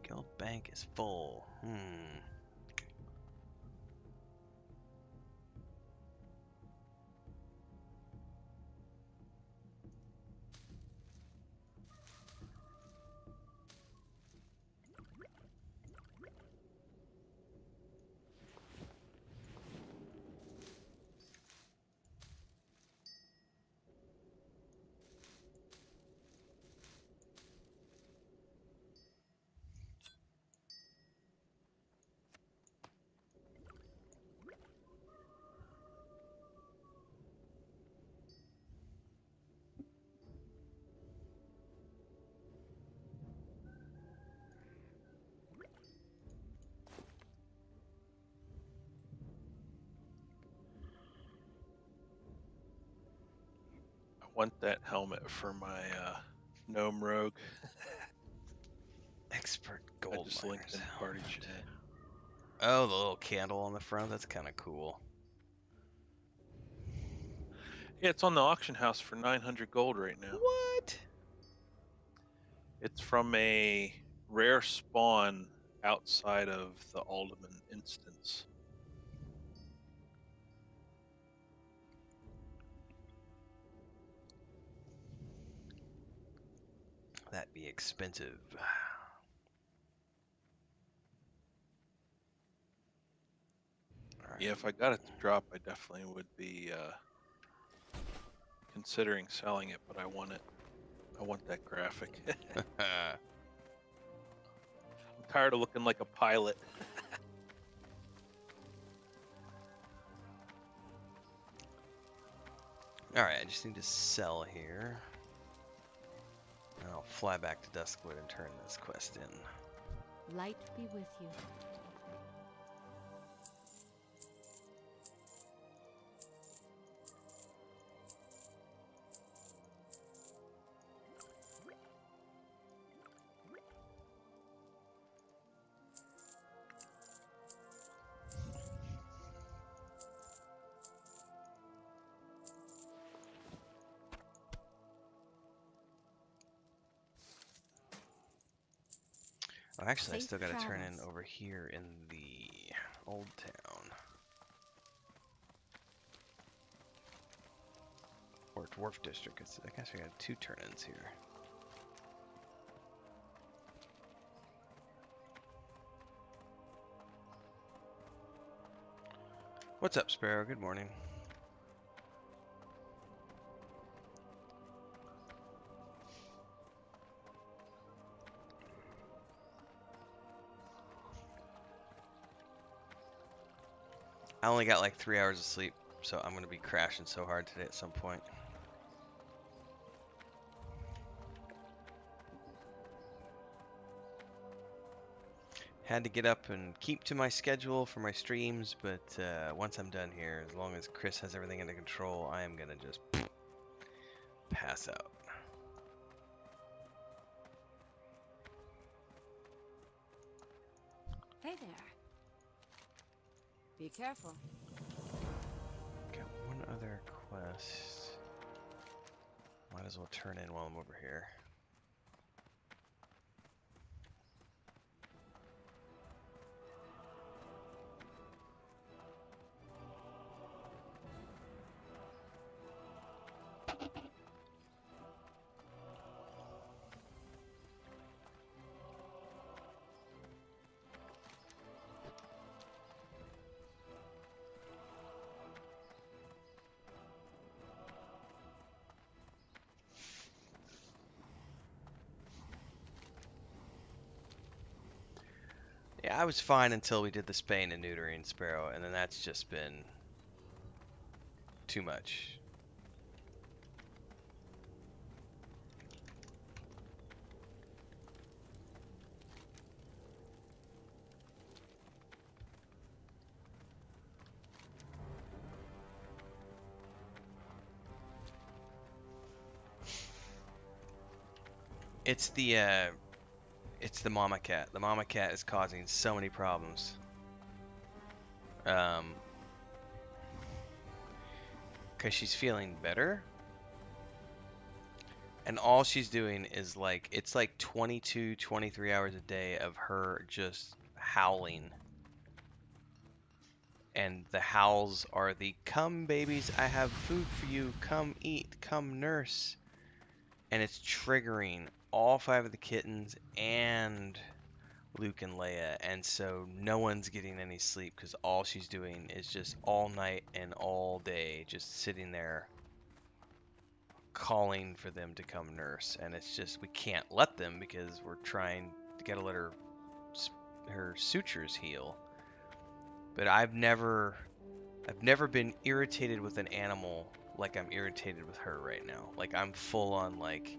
Guild bank is full. want that helmet for my gnome rogue. Expert I gold just linked miners in party helmet. chat. Oh, the little candle on the front. That's kind of cool. Yeah, it's on the auction house for 900 gold right now. What? It's from a rare spawn outside of the Alderman instance. That'd be expensive. All Yeah, if I got it to drop, I definitely would be considering selling it, but I want it. I want that graphic. I'm right. tired of looking like a pilot. All right, I just need to sell here. And I'll fly back to Duskwood and turn this quest in. Light be with you. Oh, actually, I Safe still got to turn in travels. over here in the old town. Or Dwarf District. I guess we got 2 turn-ins here. What's up, Sparrow? Good morning. I only got like 3 hours of sleep, so I'm going to be crashing so hard today at some point. Had to get up and keep to my schedule for my streams, but once I'm done here, as long as Chris has everything under control, I am going to just pass out. Hey there. Be careful. Got one other quest. Might as well turn in while I'm over here. Yeah, I was fine until we did the spaying and neutering, Sparrow, and then that's just been too much. It's the mama cat. The mama cat is causing so many problems. Because she's feeling better. And all she's doing is like, it's like 22, 23 hours a day of her just howling. And the howls are the, come babies, I have food for you, come eat, come nurse. And it's triggering all 5 of the kittens and Luke and Leia, and so no one's getting any sleep because all she's doing is just all night and all day just sitting there calling for them to come nurse. And it's just, we can't let them because we're trying to get to let her sutures heal. But I've never been irritated with an animal like I'm irritated with her right now. Like, I'm full on, like,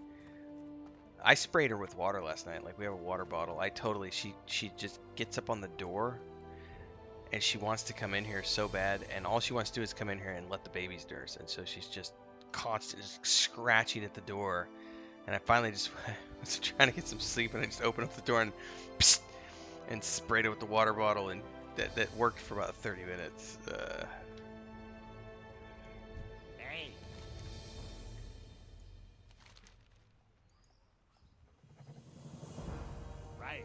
I sprayed her with water last night. Like, we have a water bottle. She just gets up on the door and she wants to come in here so bad, and all she wants to do is come in here and let the babies nurse. And so she's just constant just scratching at the door. And I finally just was trying to get some sleep, and I just opened up the door and psst, and sprayed it with the water bottle, and that worked for about 30 minutes. Hey. Right.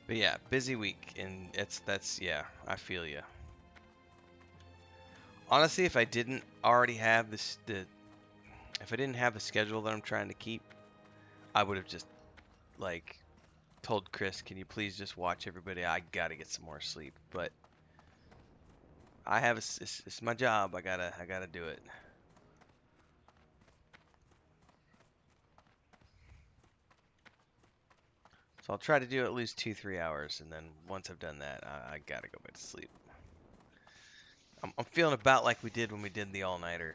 But yeah, busy week, and that's yeah, I feel you. Honestly, if I didn't already have if I didn't have the schedule that I'm trying to keep, I would have just like told Chris, "Can you please just watch everybody? I gotta get some more sleep." But I have it's my job. I gotta do it. So I'll try to do at least 2-3 hours, and then once I've done that, I gotta go back to sleep. I'm feeling about like we did when we did the all-nighter,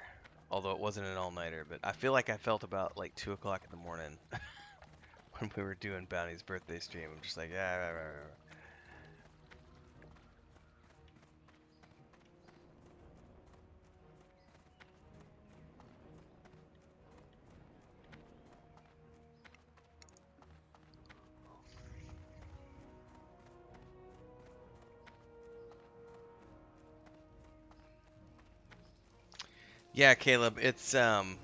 although it wasn't an all-nighter, but I feel like I felt about like 2 o'clock in the morning when we were doing Bounty's birthday stream. I'm just like, ah. Yeah, Caleb, it's the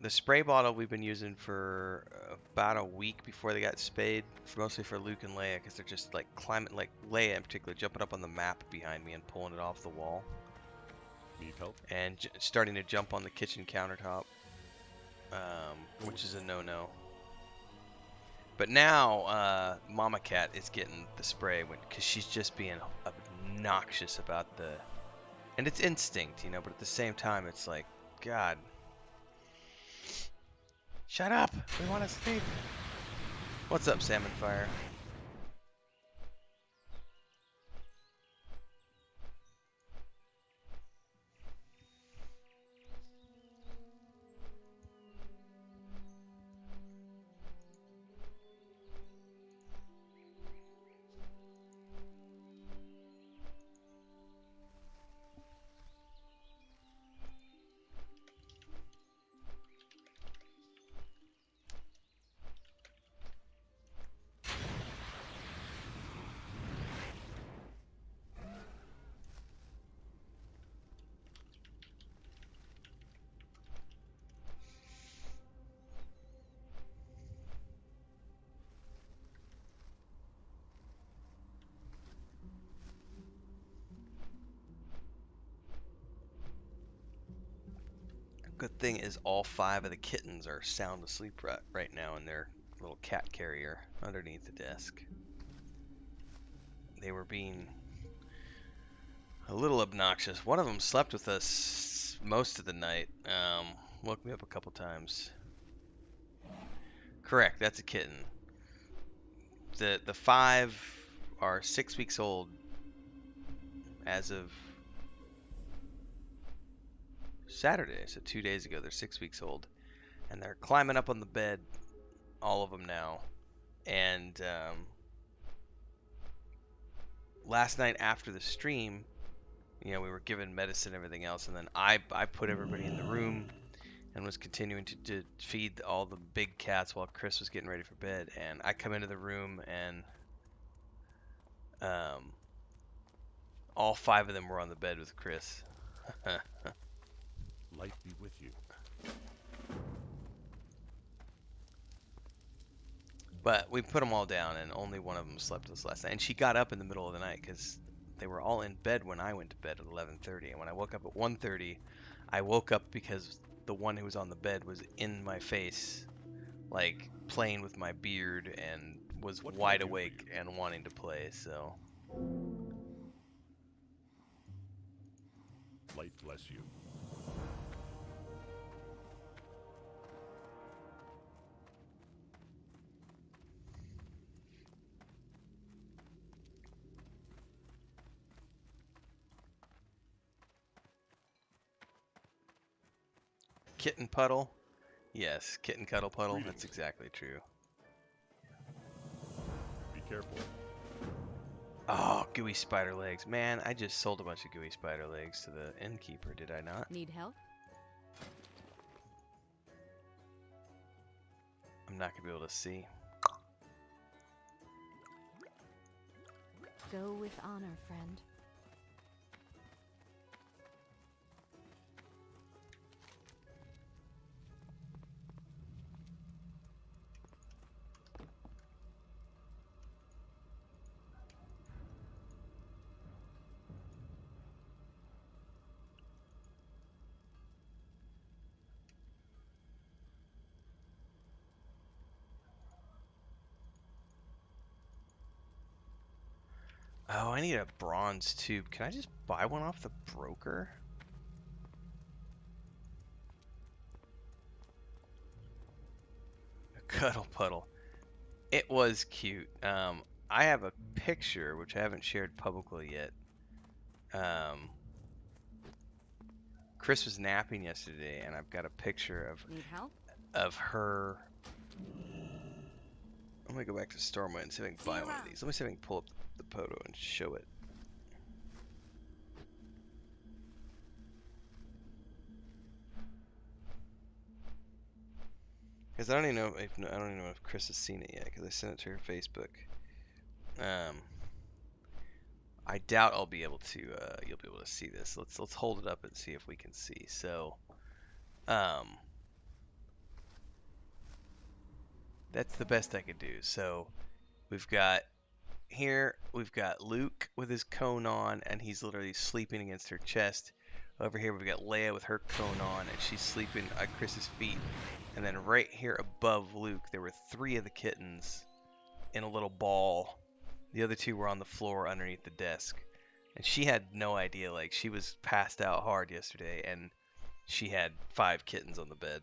spray bottle we've been using for about a week before they got spayed, mostly for Luke and Leia, because they're just like climbing, like Leia in particular, jumping up on the map behind me and pulling it off the wall. Need help? And starting to jump on the kitchen countertop, which is a no-no. But now, Mama Cat is getting the spray because she's just being obnoxious about the... And it's instinct, you know, but at the same time, it's like, God. Shut up! We want to sleep! What's up, Salmon Fire? Good thing is all 5 of the kittens are sound asleep right now in their little cat carrier underneath the desk. They were being a little obnoxious. One of them slept with us most of the night. Woke me up a couple times. Correct, that's a kitten. The 5 are 6 weeks old as of Saturday, so 2 days ago. They're 6 weeks old, and they're climbing up on the bed, all of them now. And last night after the stream, you know, we were given medicine and everything else, and then I put everybody in the room and was continuing to feed all the big cats while Chris was getting ready for bed. And I come into the room, and all 5 of them were on the bed with Chris. Light be with you. But we put them all down, and only one of them slept with us last night. And she got up in the middle of the night because they were all in bed when I went to bed at 11:30. And when I woke up at 1:30, I woke up because the one who was on the bed was in my face, like playing with my beard, and was What can I wide do for awake you? and wanting to play. So Light bless you. Kitten puddle. Yes, kitten cuddle puddle. Greetings. That's exactly true. Be careful. Oh, gooey spider legs. Man, I just sold a bunch of gooey spider legs to the innkeeper, did I not? Need help? I'm not going to be able to see. Go with honor, friend. Oh, I need a bronze tube. Can I just buy one off the broker? A cuddle puddle. It was cute. I have a picture, which I haven't shared publicly yet. Chris was napping yesterday, and I've got a picture Need help? of her. I'm gonna go back to Stormwind and see if I can buy one of these. Let me see if I can pull up the photo and show it. Because I don't even know if Chris has seen it yet. Because I sent it to her Facebook. I doubt I'll be able to. You'll be able to see this. Let's hold it up and see if we can see. So, that's the best I could do. So, we've got Luke with his cone on, and he's literally sleeping against her chest. Over here, we've got Leia with her cone on, and she's sleeping at Chris's feet. And then right here above Luke, there were 3 of the kittens in a little ball. The other 2 were on the floor underneath the desk. And she had no idea. Like, she was passed out hard yesterday, and she had 5 kittens on the bed.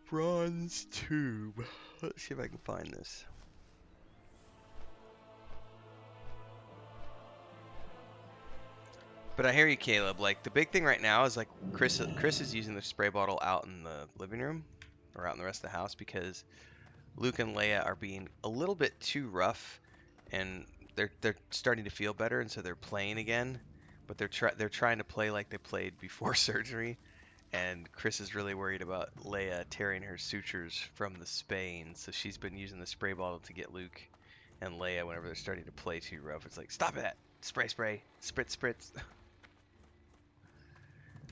Bronze tube. Let's see if I can find this. But I hear you, Caleb. Like, the big thing right now is, like, Chris is using the spray bottle out in the living room or out in the rest of the house because Luke and Leia are being a little bit too rough, and they're starting to feel better, and so they're playing again. But they're trying to play like they played before surgery, and Chris is really worried about Leia tearing her sutures from the spane, so she's been using the spray bottle to get Luke and Leia whenever they're starting to play too rough. It's like, stop it! Spray, spritz, spritz.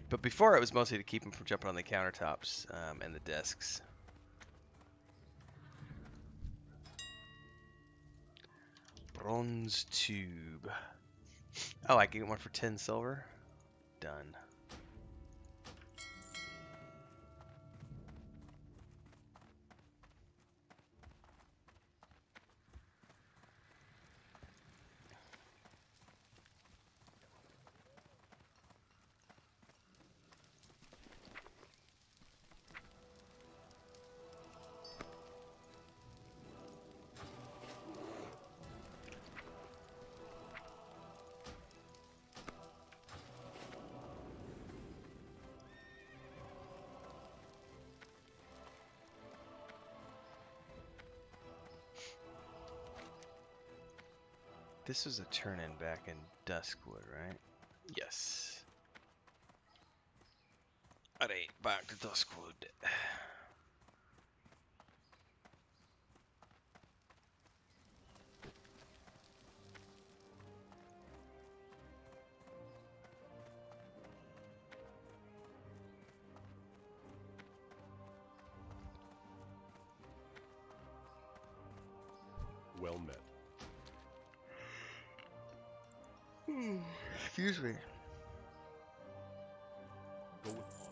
But before it was mostly to keep them from jumping on the countertops and the desks. Bronze tube. Oh, I can get one for 10 silver. Done. This was a turn-in back in Duskwood, right? Yes. Alright, back to Duskwood. Well met. Excuse me. Go with honor.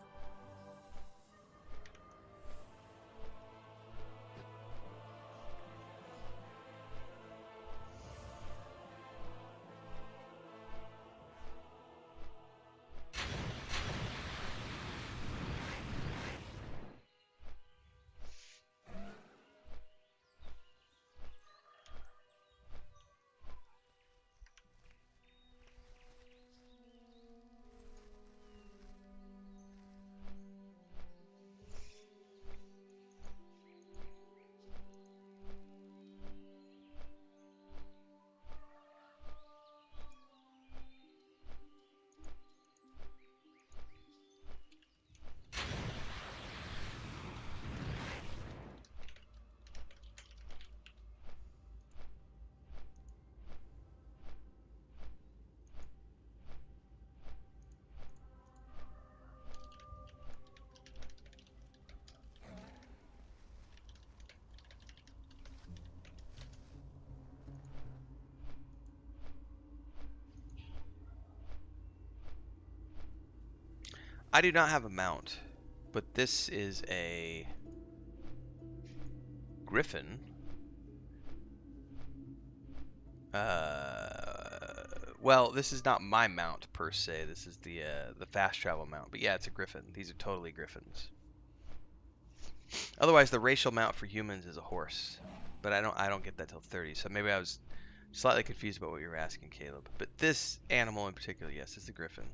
I do not have a mount, but this is a griffin. Well, this is not my mount per se. This is the fast travel mount. But yeah, it's a griffin. These are totally griffins. Otherwise, the racial mount for humans is a horse, but I don't get that till 30. So maybe I was slightly confused about what you were asking, Caleb. But this animal in particular, yes, is the griffin.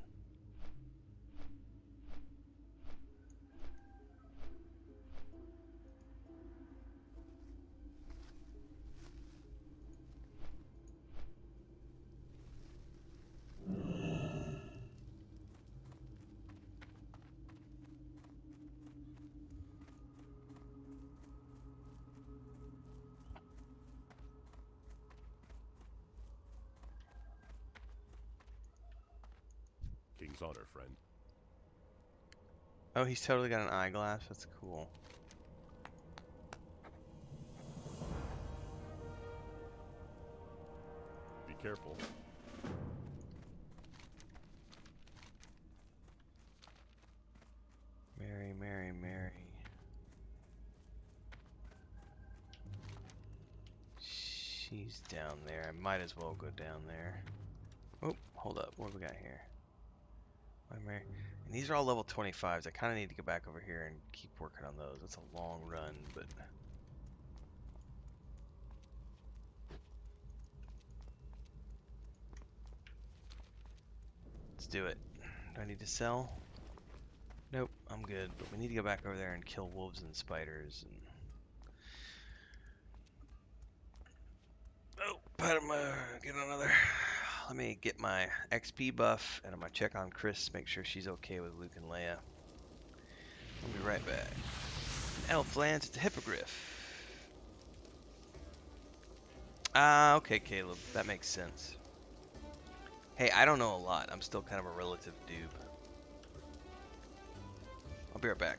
King's honor, friend. Oh, he's totally got an eyeglass. That's cool. Be careful. Mary, Mary, Mary. She's down there. I might as well go down there. Oh, hold up. What do we got here? Mary. And these are all level 25s. I kind of need to go back over here and keep working on those. It's a long run, but... Let's do it. Do I need to sell? Nope, I'm good. But we need to go back over there and kill wolves and spiders. And... Oh, get another. Let me get my XP buff, and I'm gonna check on Chris, make sure she's okay with Luke and Leia. I'll be right back. Elf Lance, it's a hippogriff. Ah, okay, Caleb, that makes sense. Hey, I don't know a lot. I'm still kind of a relative doob. I'll be right back.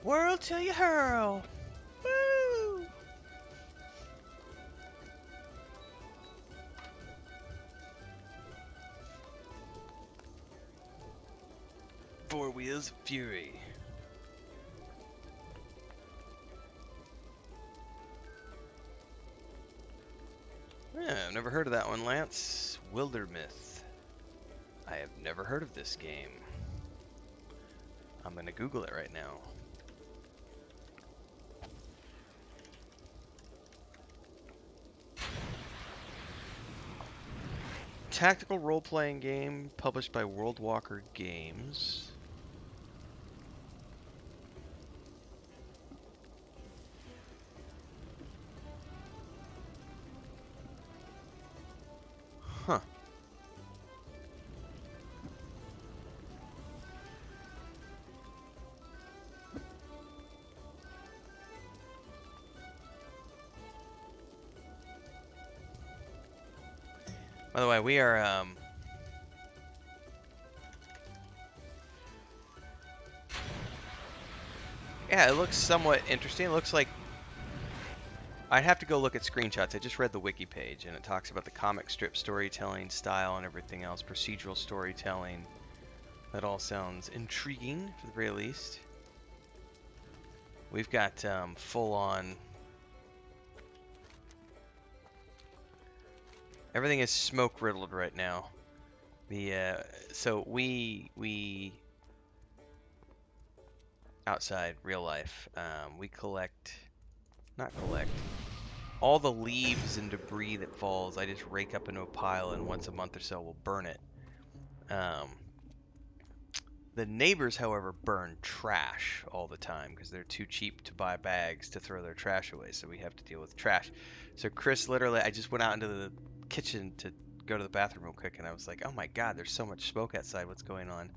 World till you hurl. Woo! Four Wheels of Fury. Yeah, I've never heard of that one, Lance. Wildermyth. I have never heard of this game. I'm gonna Google it right now. Tactical role-playing game published by World Walker Games. Huh. By the way, we are yeah, it looks somewhat interesting. It looks like I'd have to go look at screenshots. I just read the wiki page and it talks about the comic strip storytelling style and everything else, procedural storytelling. That all sounds intriguing for the very least. We've got full on. Everything is smoke riddled right now. So we outside real life, we not collect all the leaves and debris that falls. I just rake up into a pile, and once a month or so we'll burn it. The neighbors, however, burn trash all the time because they're too cheap to buy bags to throw their trash away, so we have to deal with trash. So Chris, literally, I just went out into the kitchen to go to the bathroom real quick, and I was like, oh my god, there's so much smoke outside, what's going on?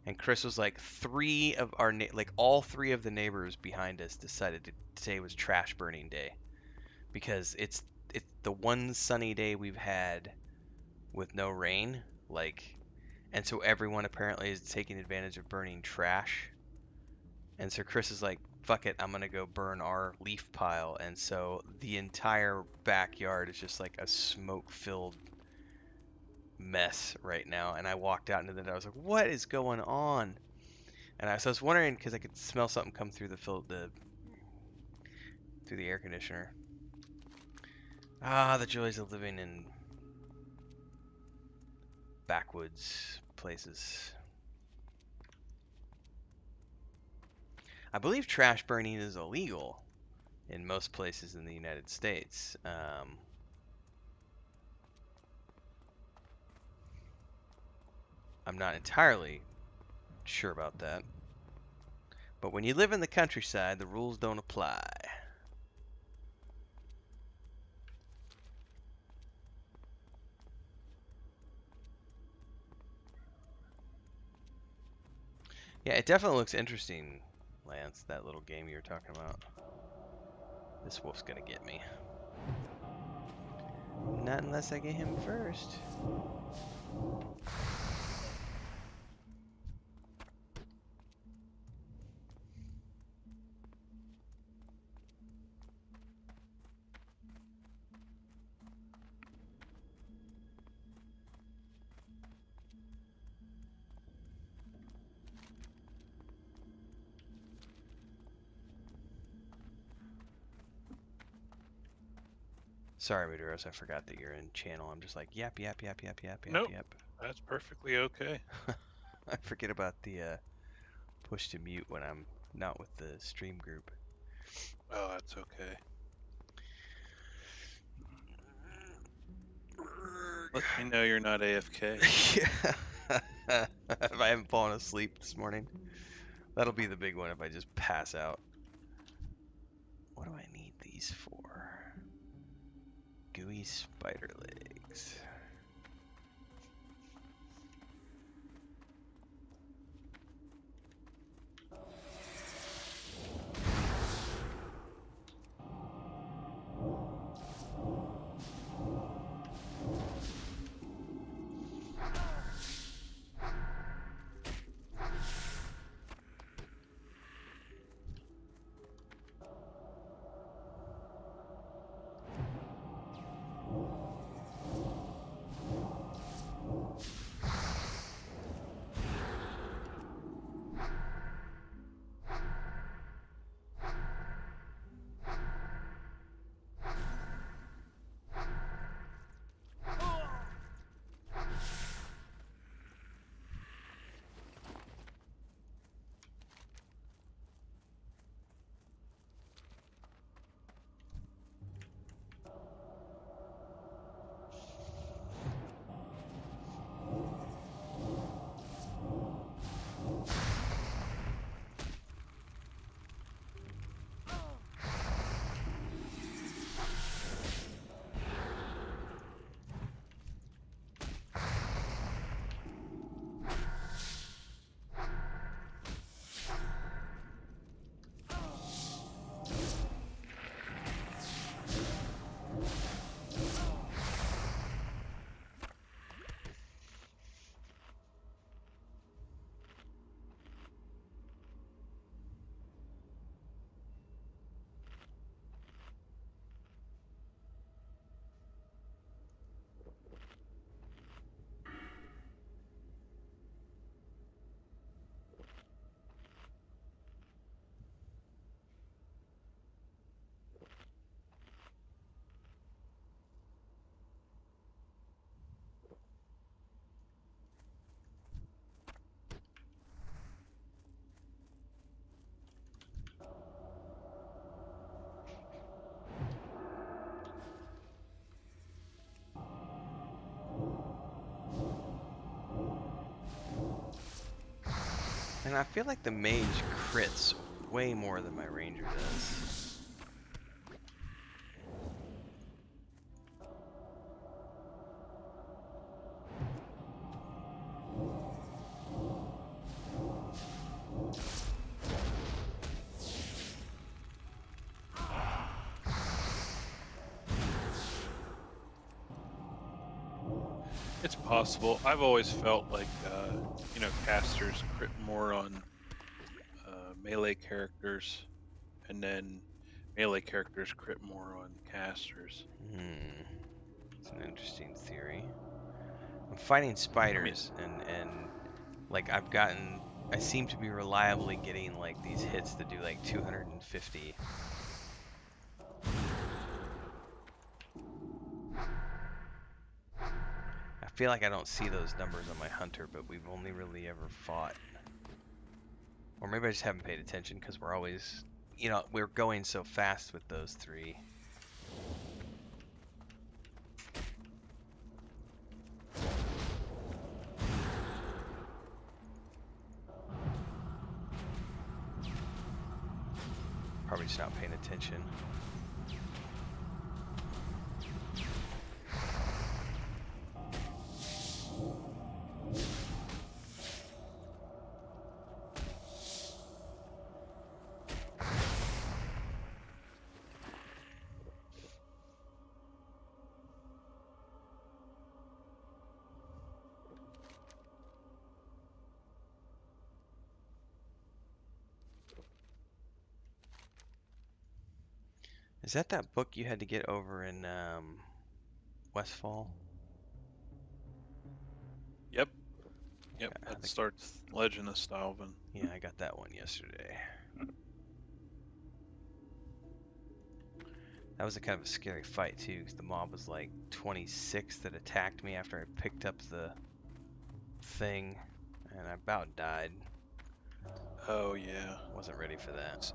And Chris was like, all three of the neighbors behind us decided today was trash burning day, because it's the one sunny day we've had with no rain, and so everyone apparently is taking advantage of burning trash. And so Chris is like, fuck it, I'm gonna go burn our leaf pile. And so the entire backyard is just like a smoke-filled mess right now. And I walked out into the, I was like, what is going on? And I was wondering, because I could smell something come through through the air conditioner. Ah, the joys of living in backwoods places. I believe trash burning is illegal in most places in the United States. I'm not entirely sure about that. But when you live in the countryside, the rules don't apply. Yeah, it definitely looks interesting, Lance, that little game you were talking about. This wolf's gonna get me. Not unless I get him first. Sorry, Maduros, I forgot that you're in channel. I'm just like, yap. Nope. That's perfectly okay. I forget about the push to mute when I'm not with the stream group. Oh, that's okay. Let me know you're not AFK. Yeah. If I haven't fallen asleep this morning, that'll be the big one if I just pass out. What do I need these for? Gooey spider legs. And I feel like the mage crits way more than my ranger does. It's possible. I've always felt like, casters crit more on melee characters, and then melee characters crit more on casters. Hmm. It's an interesting theory. I'm fighting spiders, and like I seem to be reliably getting like these hits that do like 250. I feel like I don't see those numbers on my hunter, but we've only really ever fought. Or maybe I just haven't paid attention because we're always, we're going so fast with those three. Probably just not paying attention. Is that book you had to get over in Westfall? Yep. Yeah, That starts Legend of Stalvin. Yeah, I got that one yesterday. That was a kind of a scary fight too, because the mob was like 26 that attacked me after I picked up the thing, and I about died. Oh yeah. Wasn't ready for that.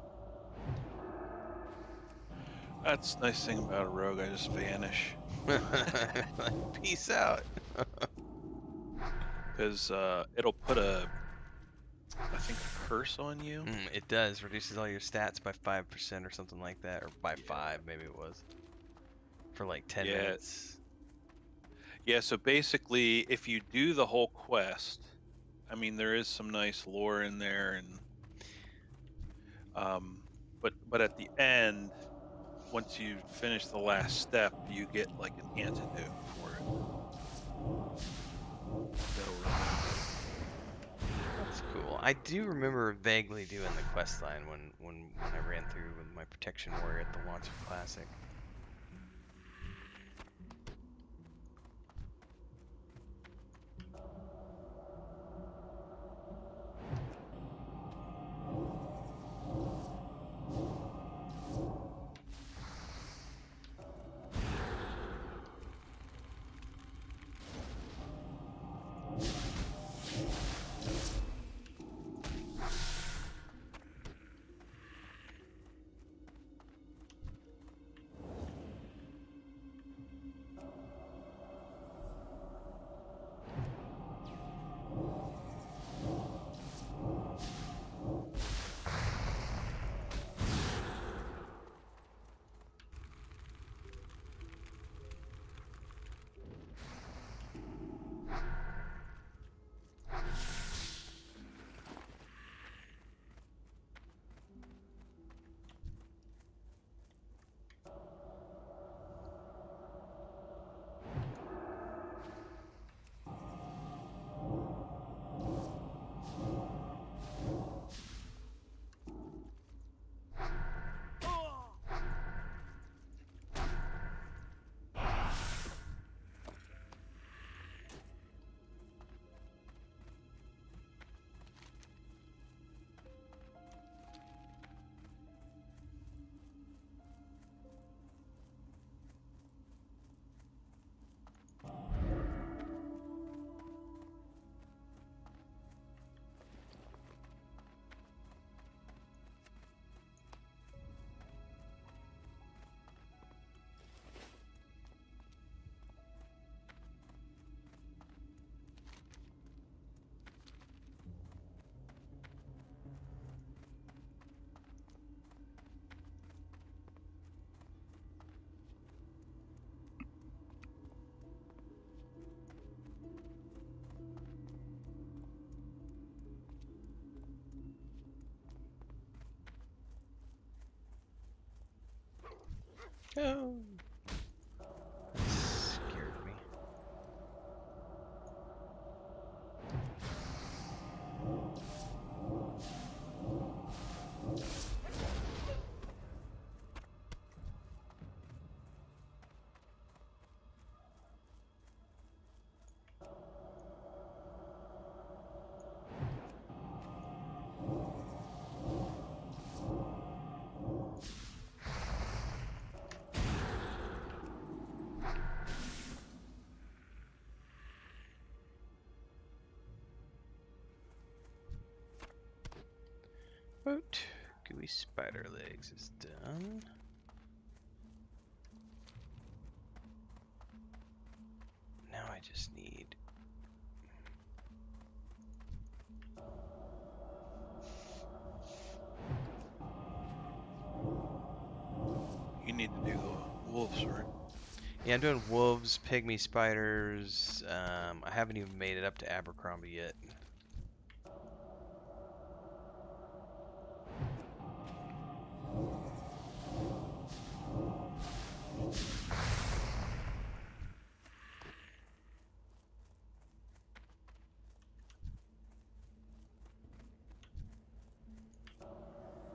That's the nice thing about a rogue. I just vanish. Peace out. Because it'll put I think a curse on you. It does. Reduces all your stats by 5% or something like that, or by 5 maybe it was. For like 10 minutes. Yeah, so basically if you do the whole quest, I mean there is some nice lore in there, and but at the end, once you finish the last step, you get like an antidote for it. That'll remove it. That's cool. I do remember vaguely doing the quest line when I ran through with my protection warrior at the launch of Classic. Oh. That scared me. Boot. Gooey spider legs is done. Now I just need. You need to do the wolves, right? Yeah, I'm doing wolves, pygmy spiders. I haven't even made it up to Abercrombie yet.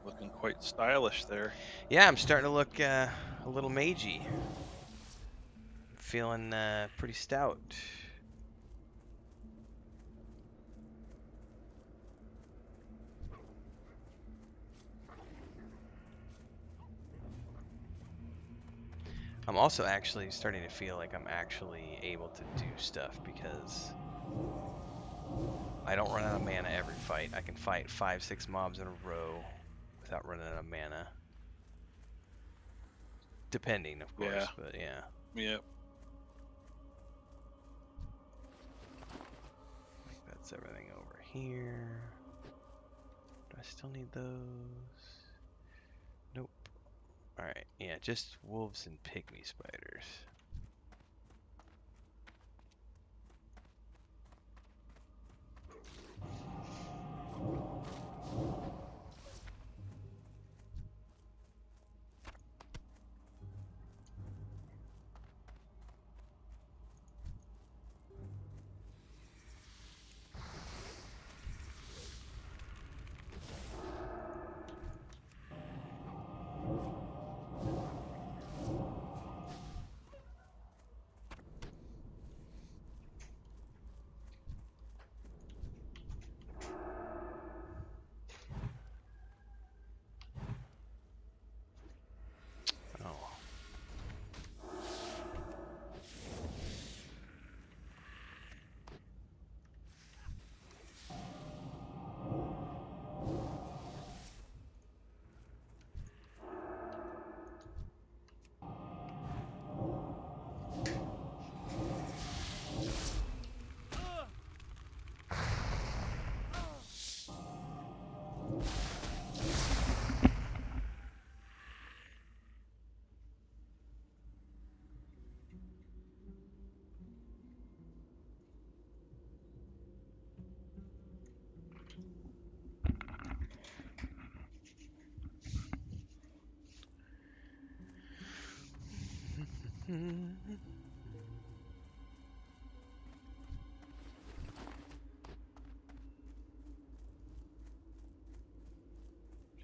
Looking quite stylish there. Yeah, I'm starting to look a little magey. Feeling pretty stout. I'm also actually starting to feel like I'm actually able to do stuff because I don't run out of mana every fight. I can fight 5-6 mobs in a row without running out of mana. Depending, of course, Yeah. but yeah. Yep. That's everything over here. Do I still need those? Nope. Alright, yeah, just wolves and pygmy spiders. Oh.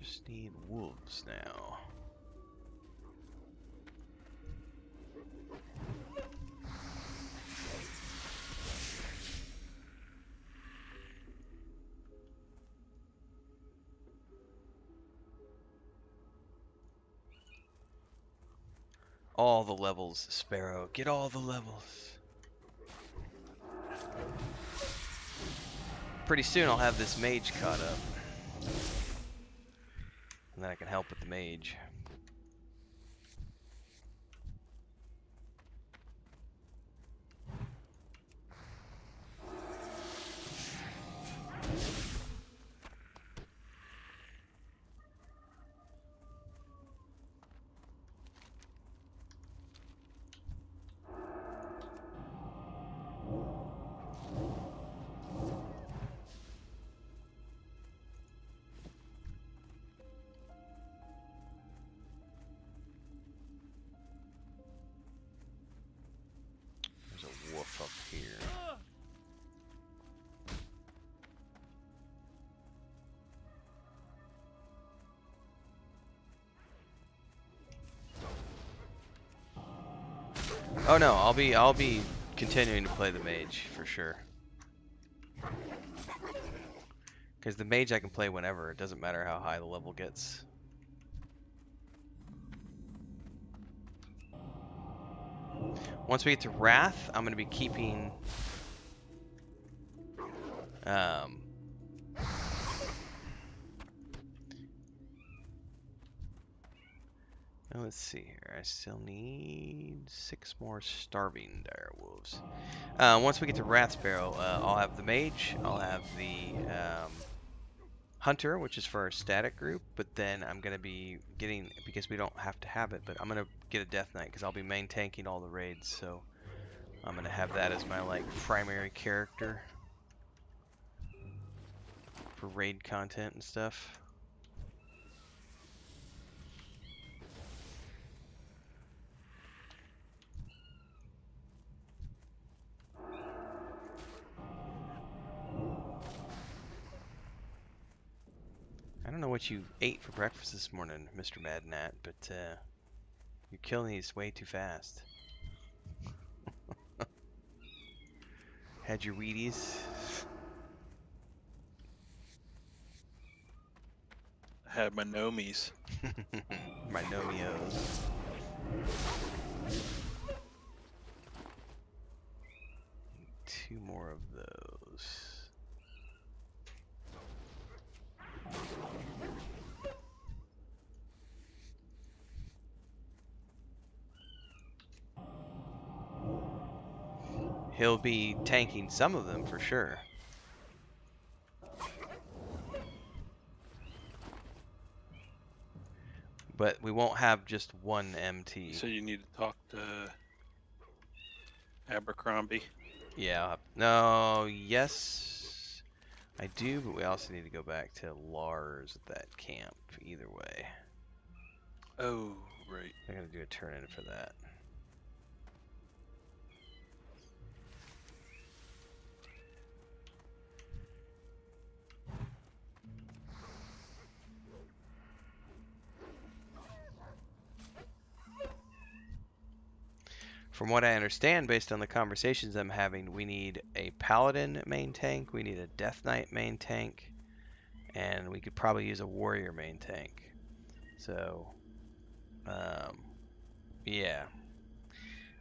Just need wolves now. All the levels, Sparrow. Get all the levels. Pretty soon I'll have this mage caught up. And then I can help with the mage. Oh no, I'll be continuing to play the mage for sure. Because the mage I can play whenever. It doesn't matter how high the level gets. Once we get to Wrath, I'm going to be keeping... now let's see here. I still need 6 more Starving Dire Wolves. Once we get to Wrath Sparrow, I'll have the mage. I'll have the Hunter, which is for our static group. But then I'm going to be getting... because we don't have to have it, but I'm going to get a Death Knight because I'll be main tanking all the raids. So I'm going to have that as my like primary character for raid content and stuff. I don't know what you ate for breakfast this morning, Mr. Mad Nat, but you're killing these way too fast. Had your Wheaties? I had my Nomies. My Nomios. Two more of those. He'll be tanking some of them for sure. But we won't have just one MT. So you need to talk to Abercrombie. Yeah. No, yes, I do, but we also need to go back to Lars at that camp either way. Oh, right. I'm going to do a turn in for that. From what I understand, based on the conversations I'm having, we need a Paladin main tank, we need a Death Knight main tank, and we could probably use a Warrior main tank. So, yeah.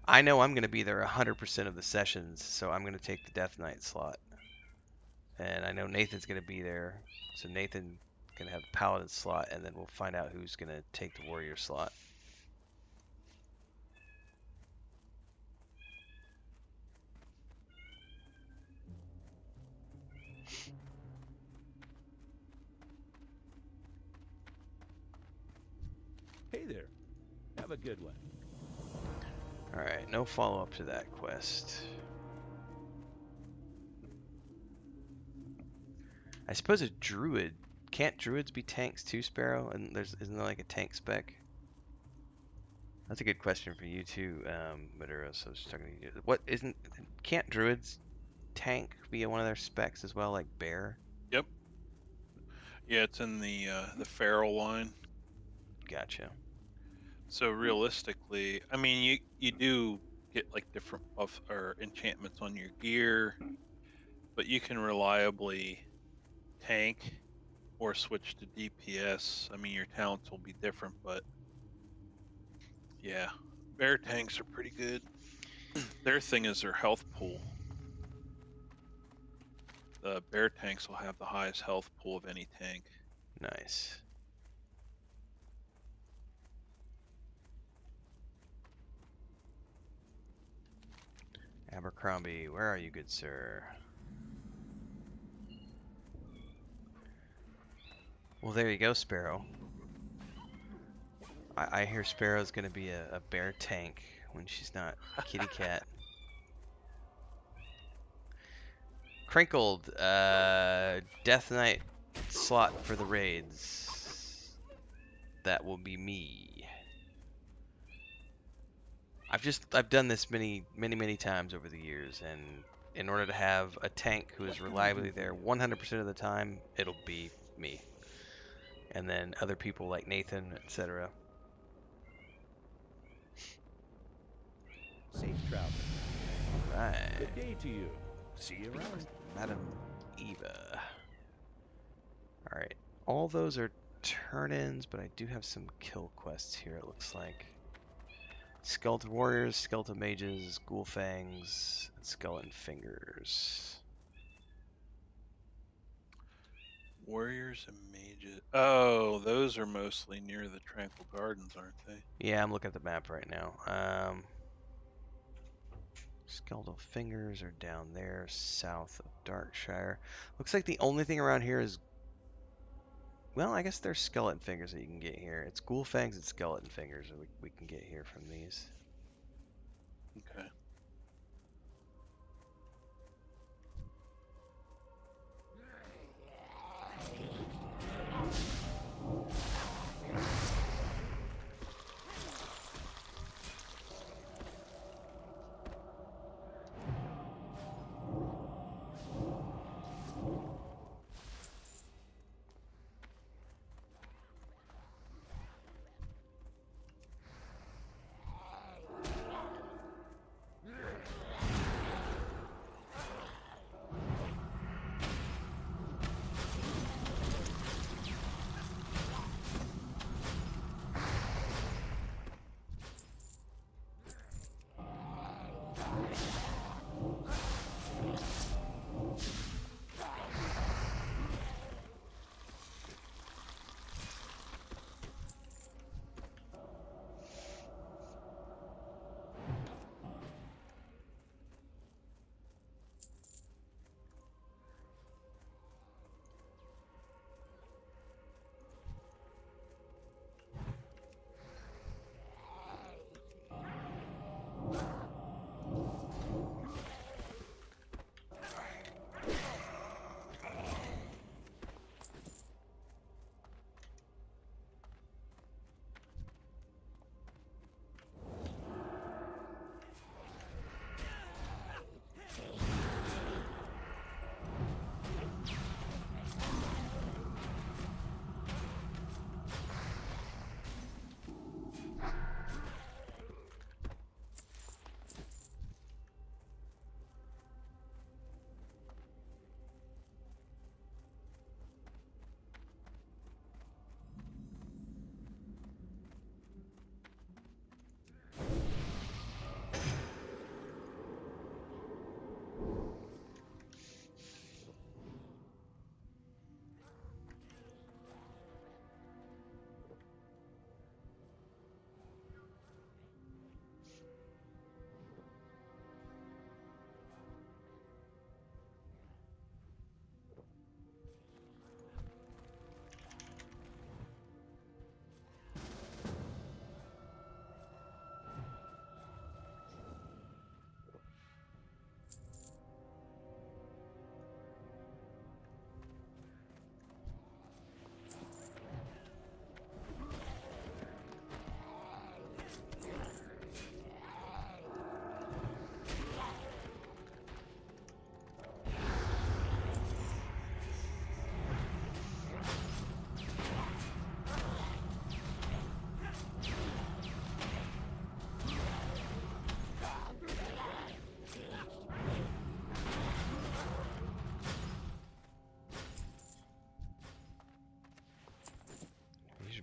I know I'm going to be there 100% of the sessions, so I'm going to take the Death Knight slot. And I know Nathan's going to be there, so Nathan's going to have the Paladin slot, and then we'll find out who's going to take the Warrior slot. Hey there. Have a good one. Alright, no follow-up to that quest. I suppose a druid... Can't druids be tanks too, Sparrow? And isn't there like a tank spec? That's a good question for you too, Maduros. I was just talking to you. Can't druids tank via one of their specs as well, like bear? Yep. Yeah, it's in the feral line. Gotcha. So realistically, I mean, you do get like different buff or enchantments on your gear, but you can reliably tank or switch to DPS. I mean, your talents will be different, but yeah, bear tanks are pretty good. Their thing is their health pool. The bear tanks will have the highest health pool of any tank. Nice. Abercrombie, where are you, good sir? Well, there you go, Sparrow. I hear Sparrow's gonna be a bear tank when she's not a kitty cat. Crinkled, Death Knight slot for the raids. That will be me. I've done this many times over the years, and in order to have a tank who is reliably there 100% of the time, it'll be me. And then other people like Nathan, etc. Safe travel. Right. Good day to you. See you around. Madam Eva. Alright. All those are turn-ins, but I do have some kill quests here, it looks like. Skeleton Warriors, Skeleton Mages, Ghoul Fangs, and Skeleton Fingers. Warriors and mages. Oh, those are mostly near the Tranquil Gardens, aren't they? Yeah, I'm looking at the map right now. Skeletal Fingers are down there, south of Darkshire. Looks like the only thing around here is... Well, I guess there's Skeleton Fingers that you can get here. It's Ghoul Fangs and Skeleton Fingers that we can get here from these. Okay.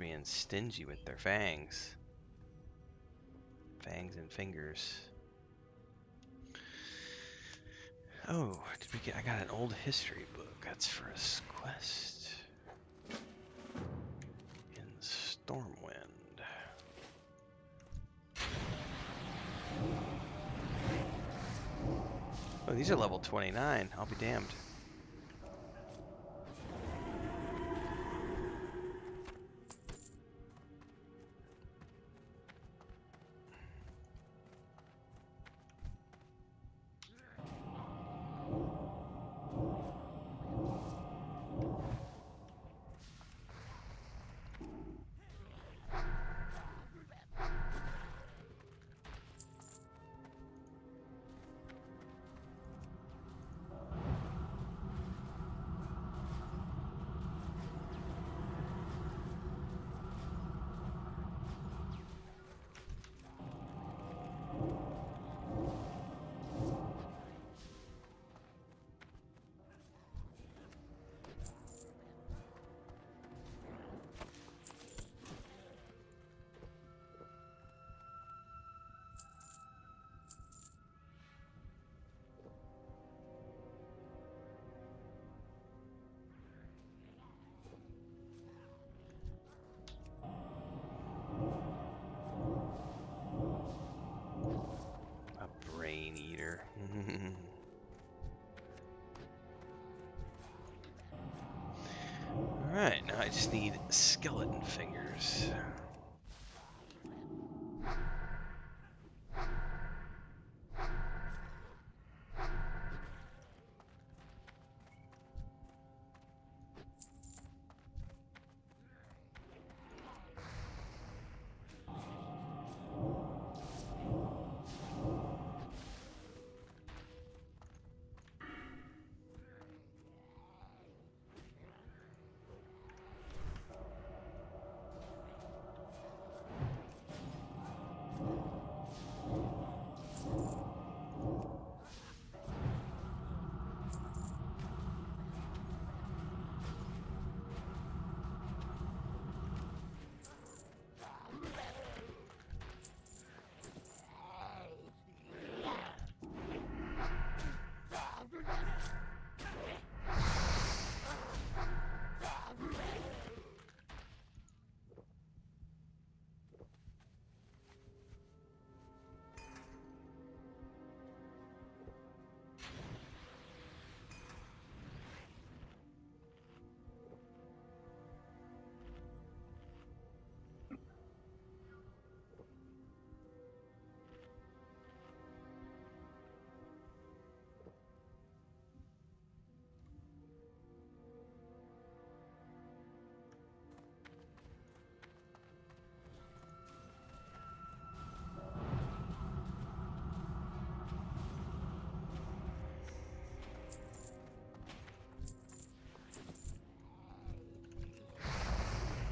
They're being stingy with their fangs. Fangs and fingers. Oh, did we get? I got an old history book. That's for a quest in Stormwind. Oh, these are level 29. I'll be damned. just need skeleton fingers.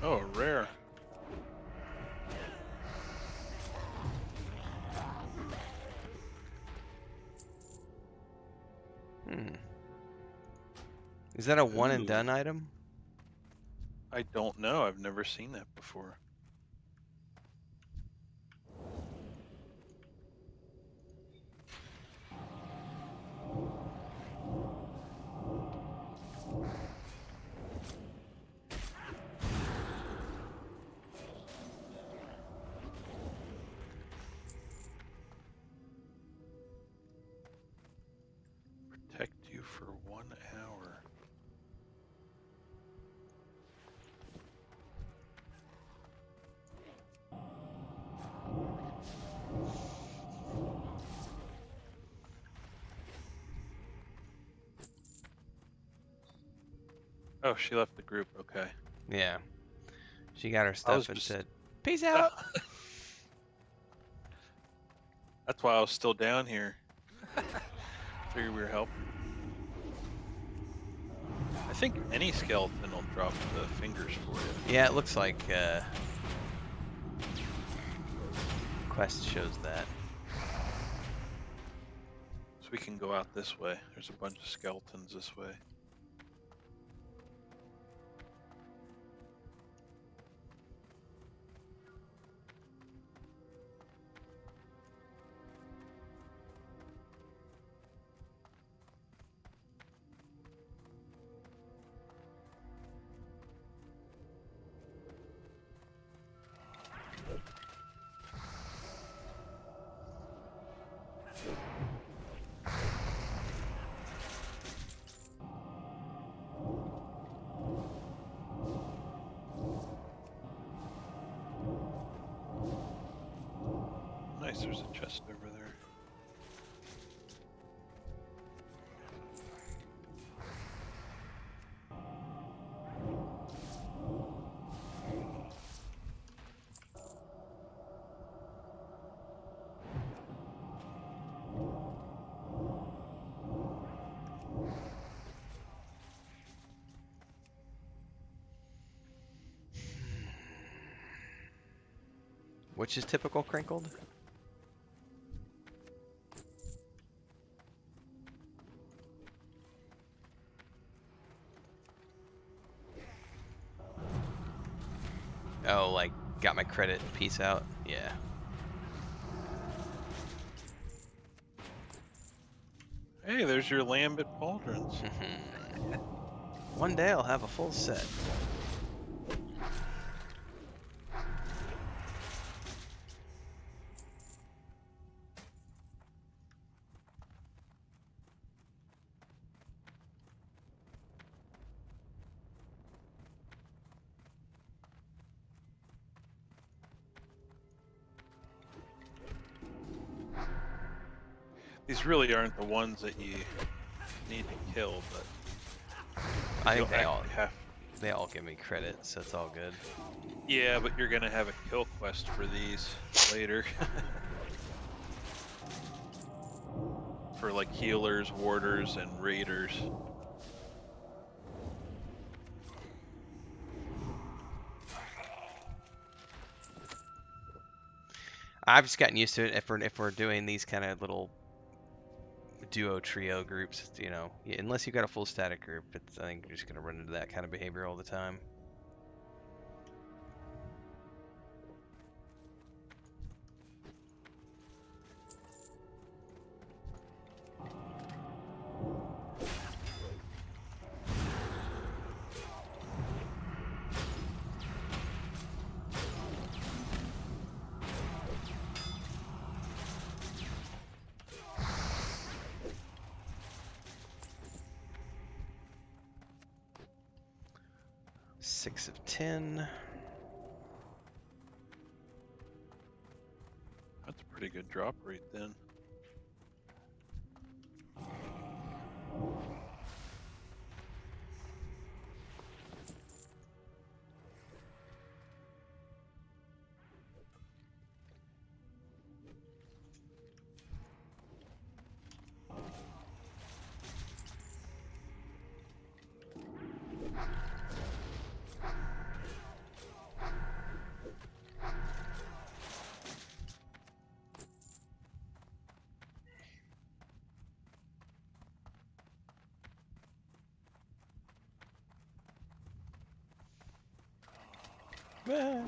Oh, rare. Is that a one and Ooh. done item? I don't know. I've never seen that before. Protect you for 1 hour. Oh, she left the group. Okay. Yeah. She got her was stuff and just- said, "Peace out." That's why I was still down here. Figured we were helping. I think any skeleton will drop the fingers for you. Yeah, it looks like quest shows that. So we can go out this way. There's a bunch of skeletons this way. Nice, there's a chest over there. Which is typical crinkled? Oh, like got my credit, peace out. Yeah. Hey, there's your Lambent Pauldrons. One day I'll have a full set. These really aren't the ones that you need to kill, but I you'll think they all actually have. they all give me credit, so it's all good. Yeah, but you're gonna have a kill quest for these later. For like healers, warders, and raiders. I've just gotten used to it. If we're doing these kind of little duo trio groups, you know, unless you've got a full static group, I think you're just gonna run into that kind of behavior all the time. Six of 10. That's a pretty good drop rate then. Ah.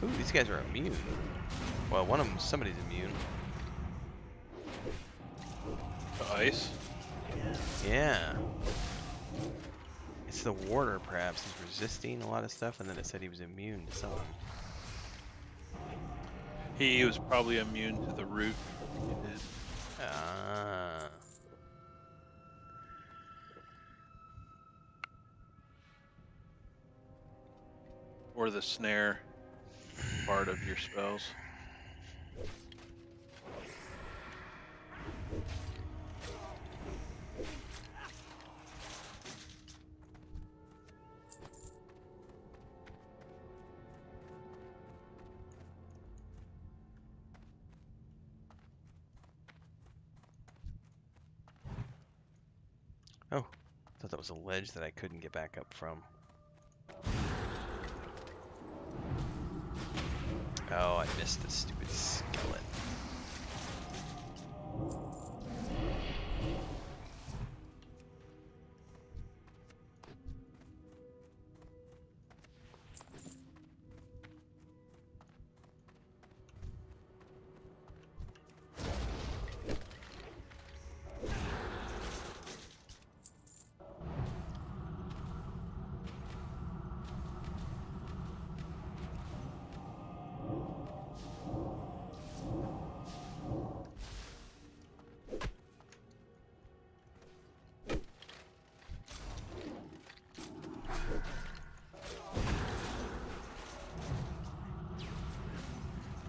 Ooh, these guys are immune. Well, one of them, somebody's immune. The ice. Yeah. It's the warder, perhaps. He's resisting a lot of stuff, and then it said he was immune to something. He was probably immune to the root. He did. Ah. Or the snare part of your spells. Oh, I thought that was a ledge that I couldn't get back up from. Oh, I missed the stupid skeleton.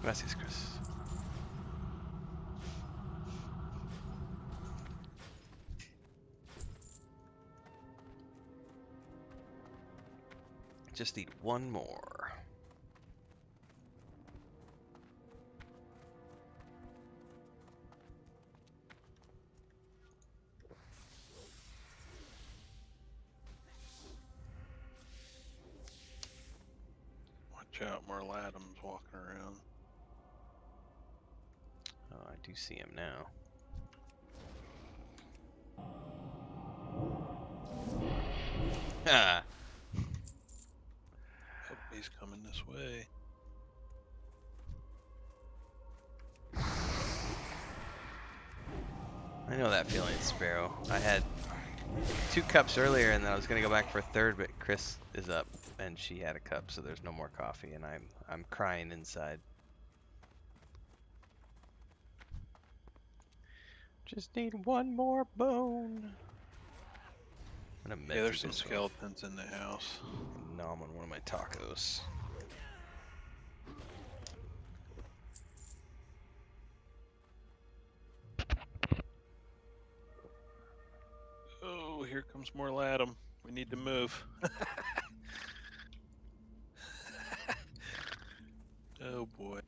Gracias, Chris. Just need one more. Watch out, Merle Adams walking around. Oh, I do see him now. Ah, Oh, he's coming this way. I know that feeling, Sparrow. I had 2 cups earlier, and then I was gonna go back for a third, but Chris is up, and she had a cup, so there's no more coffee, and I'm crying inside. Just need one more bone. I'm gonna med Yeah, there's through some this one. skeletons in the house. Nom on one of my tacos. Oh, here comes more Latham. We need to move. Oh boy.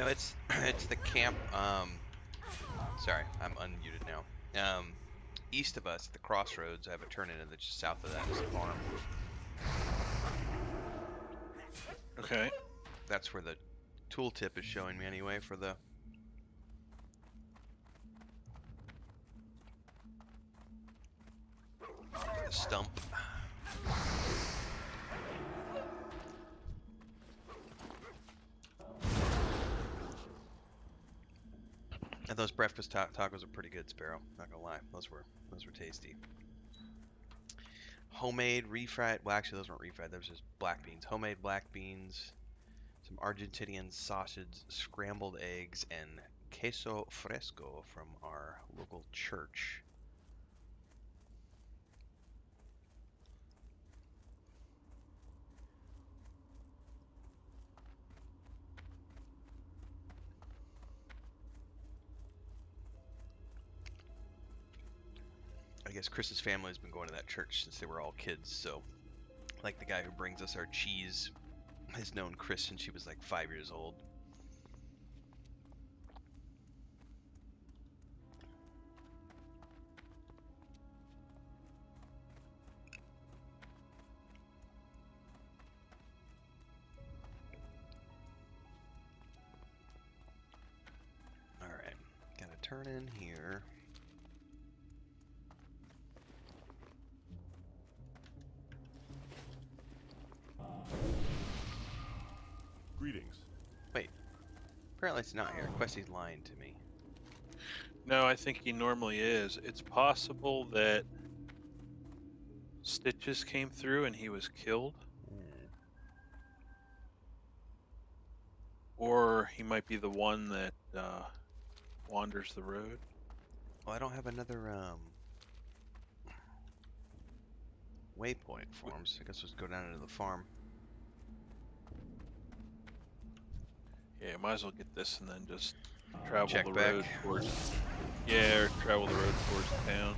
No, it's it's the camp. Sorry, I'm unmuted now. East of us, at the crossroads, I have a turn-in, and just south of that is a farm. Okay. That's where the tooltip is showing me anyway for the stump. And those breakfast tacos are pretty good, Sparrow. Not gonna lie, those were tasty. Homemade refried. Well, actually, those weren't refried. Those were just black beans. Homemade black beans, some Argentinian sausage, scrambled eggs, and queso fresco from our local church. I guess Chris's family has been going to that church since they were all kids, so like the guy who brings us our cheese has known Chris since she was like 5 years old. Alright, gotta turn in here. Greetings. Wait, apparently it's not here. Questy's lying to me. No, I think he normally is. It's possible that Stitches came through and he was killed. Or he might be the one that wanders the road. Well, I don't have another waypoint for him, so I guess we'll just go down into the farm. Yeah, might as well get this and then just travel Check the back. road towards. Yeah, or travel the road towards town.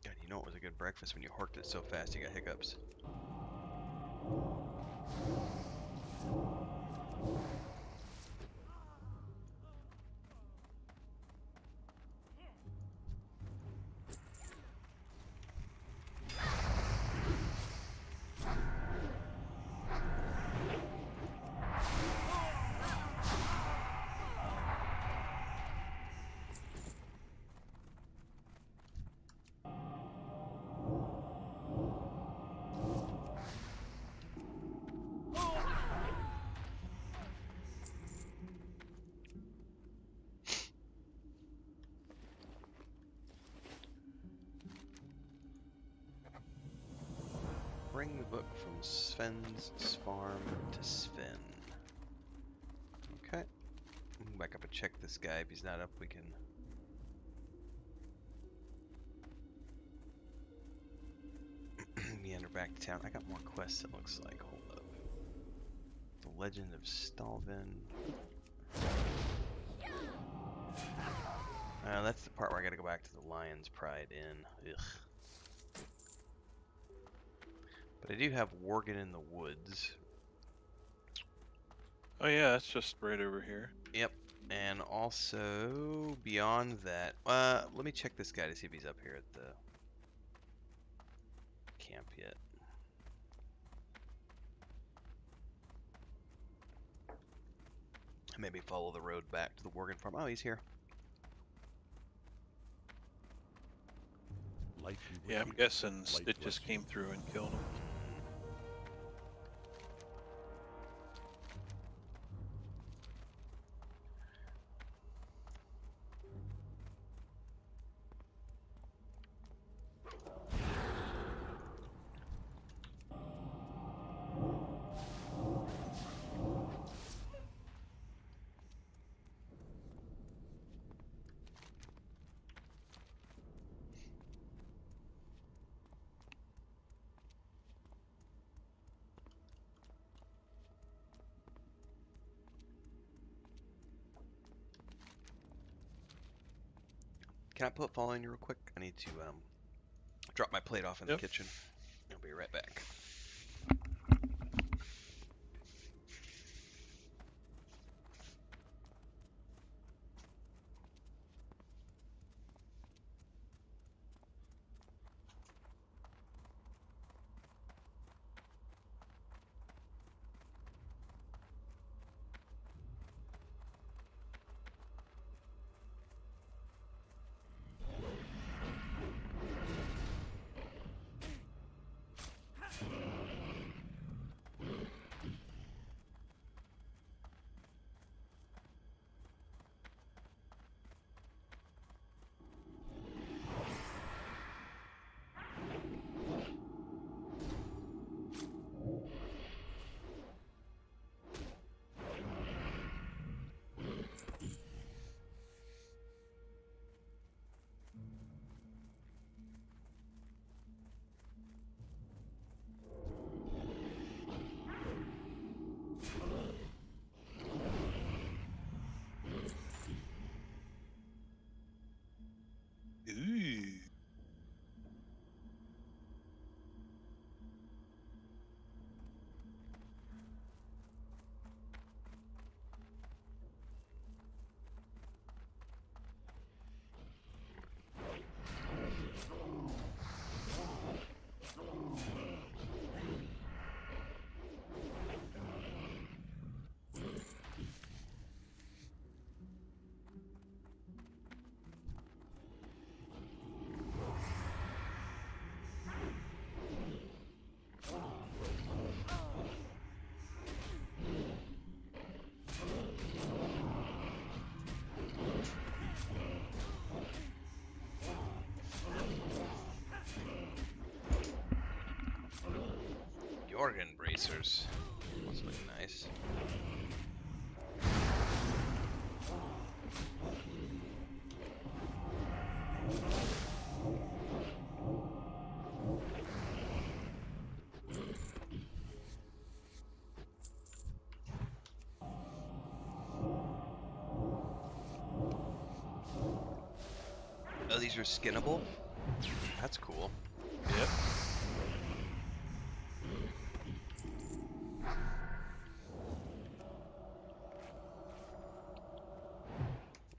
God, you know it was a good breakfast when you horked it so fast you got hiccups. Bring the book from Sven's farm to Sven. Okay. Back up and check this guy. If he's not up, we can... meander back to town. I got more quests, it looks like. Hold up. The Legend of Stalvin. That's the part where I gotta go back to the Lion's Pride Inn. Ugh. But I do have Worgen in the Woods. Oh yeah, that's just right over here. Yep. And also, beyond that, let me check this guy to see if he's up here at the camp yet. Maybe follow the road back to the Worgen farm. Oh, he's here. Light be with Yeah, I'm you. guessing Light Stitches bless you. came through and killed him. Can I put fall in real quick? I need to drop my plate off in the Yep. kitchen. I'll be right back. Ooh. Organ bracers. Those look nice. Oh, these are skinnable? That's cool. Yep.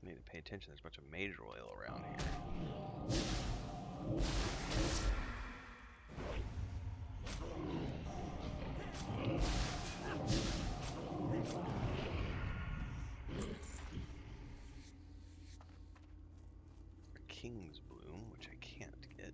Need to pay attention. There's a bunch of major oil around here. King's Bloom, which I can't get.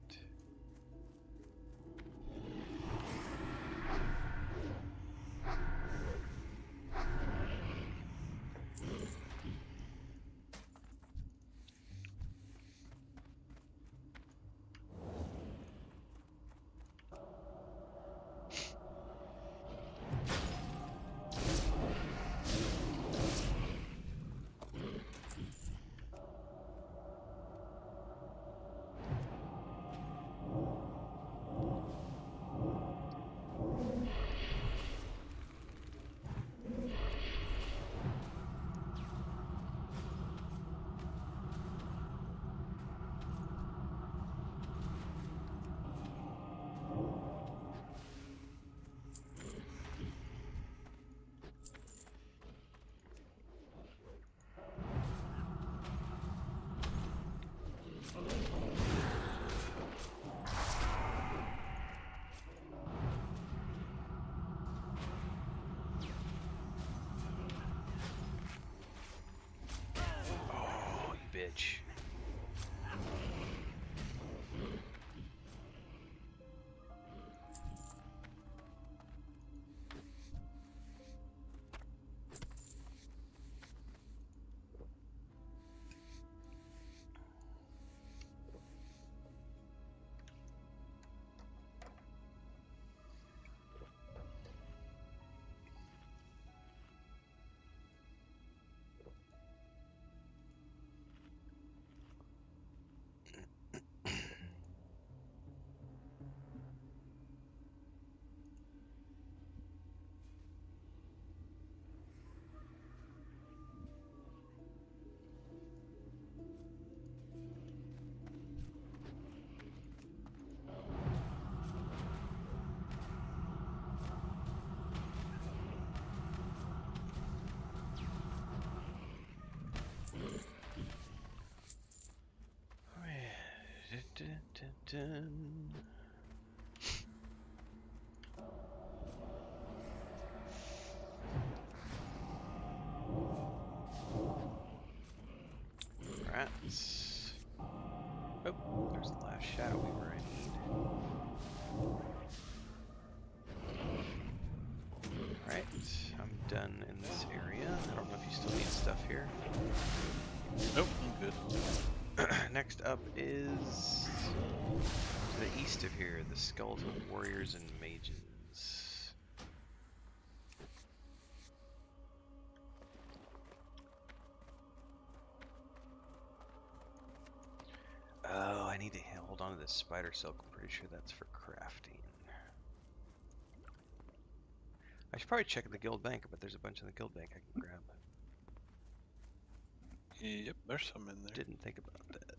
dun. Rats. Oh, there's the last shadow weaver I need. Alright, I'm done in this area. I don't know if you still need stuff here. Nope, I'm good. Next up is to the east of here, the skeletal warriors and mages. Oh, I need to hold on to this spider silk. I'm pretty sure that's for crafting. I should probably check the guild bank, but there's a bunch in the guild bank I can grab. Yep, there's some in there. Didn't think about that.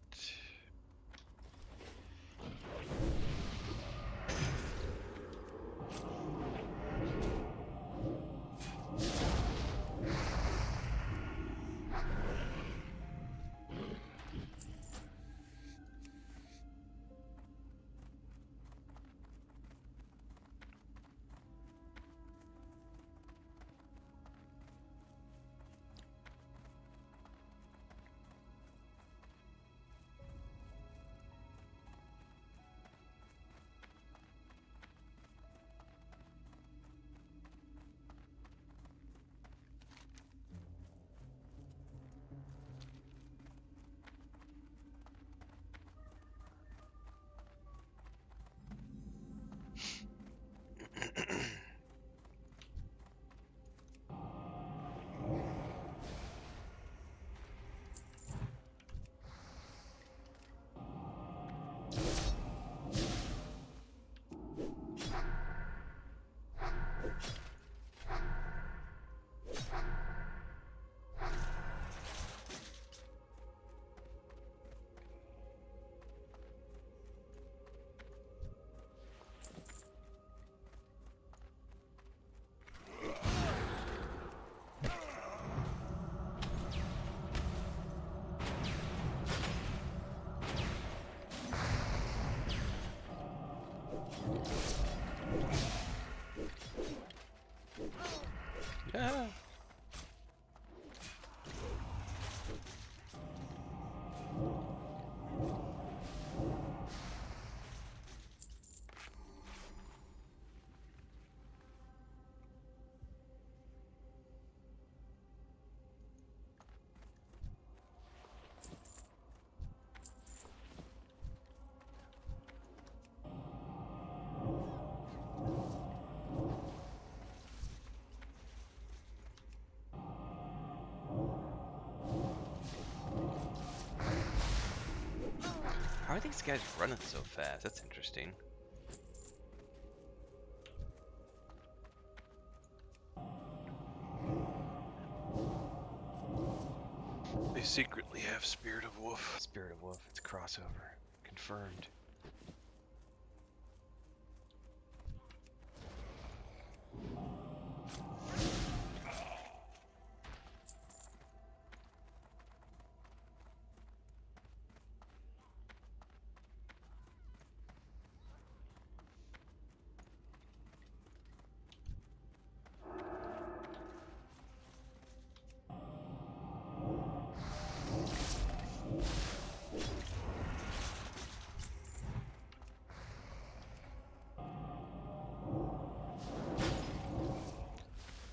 Yeah. How are these guys running so fast? That's interesting. They secretly have Spirit of Wolf. Spirit of Wolf, it's crossover. Confirmed.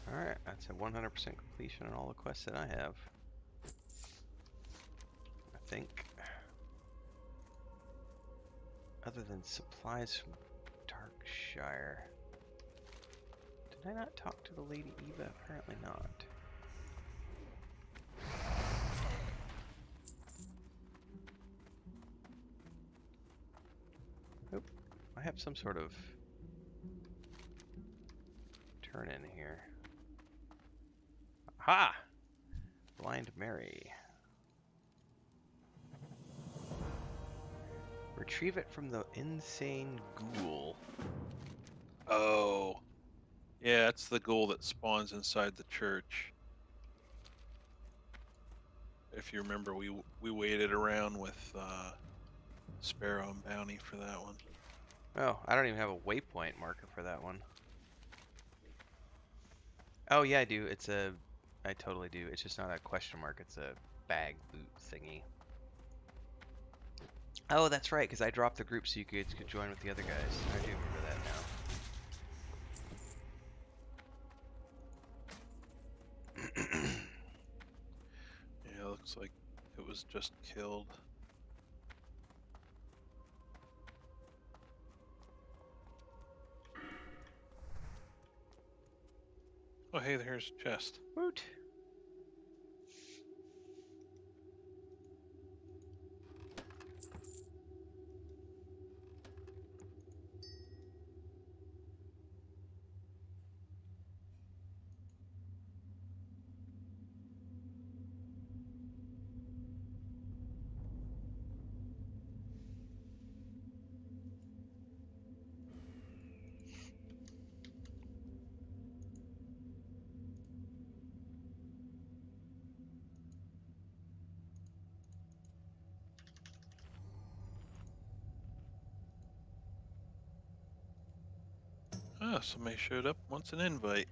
Alright, that's a 100% completion on all the quests that I have. I think. Other than supplies from Darkshire. Did I not talk to the Lady Eva? Apparently not. Nope. I have some sort of turn in here. Aha! Blind Mary. Retrieve it from the insane ghoul. Oh. Yeah, it's the ghoul that spawns inside the church. If you remember, we waited around with Sparrow and Bounty for that one. Oh, I don't even have a waypoint marker for that one. Oh yeah, I do. I totally do. It's just not a question mark. It's a bag boot thingy. Oh, that's right, because I dropped the group so you could join with the other guys. I do remember that now. Yeah, looks like it was just killed. Oh, hey, there's a chest. Woot. Oh, somebody showed up, wants an invite.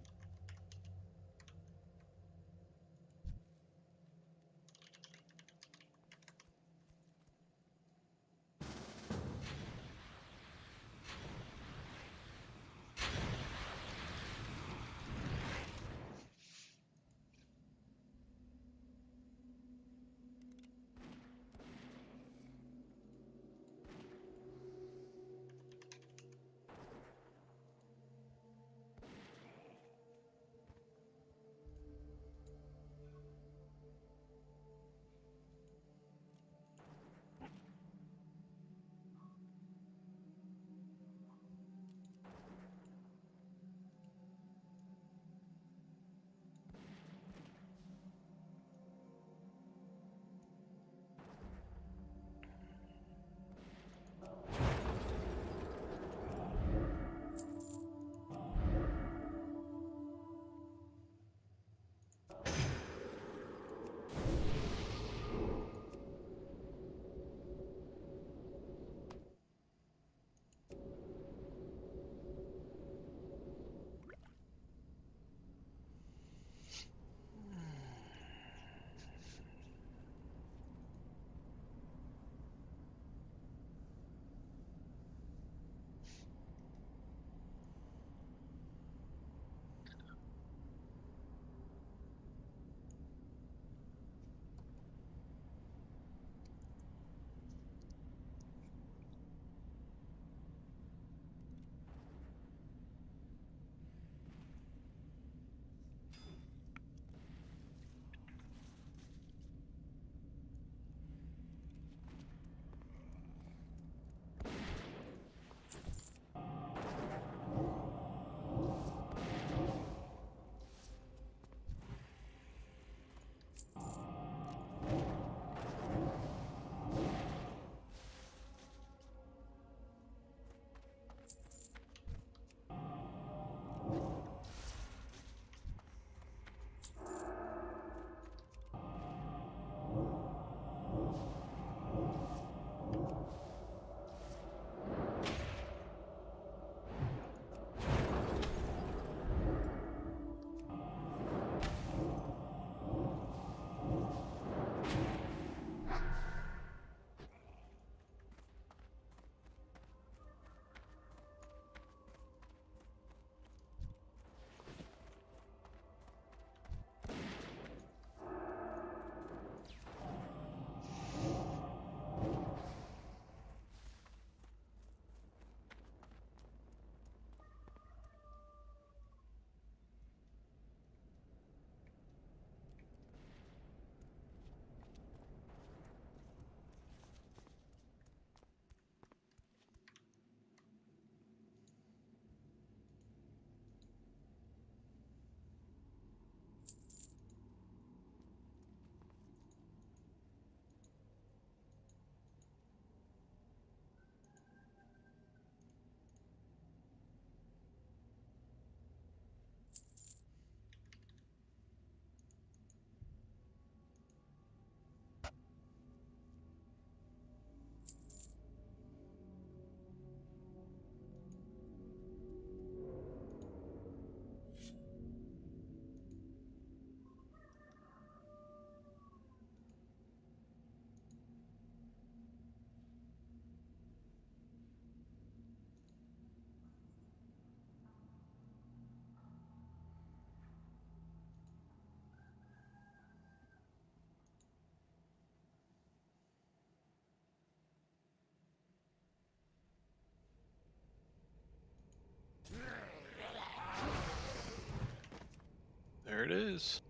There it is.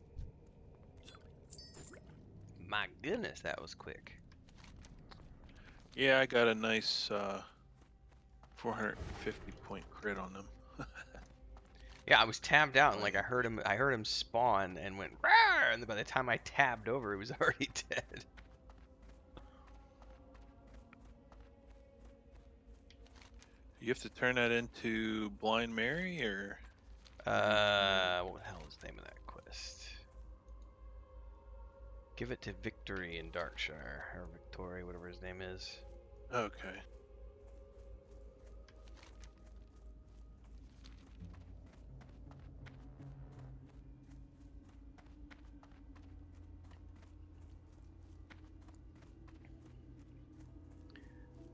My goodness, that was quick. Yeah, I got a nice 450 point crit on them. Yeah, I was tabbed out and like I heard him spawn and went rawr, and by the time I tabbed over, he was already dead. You have to turn that into Blind Mary, or What the hell is the name of that quest? Give it to Victory in Darkshire, or Victory, whatever his name is. okay.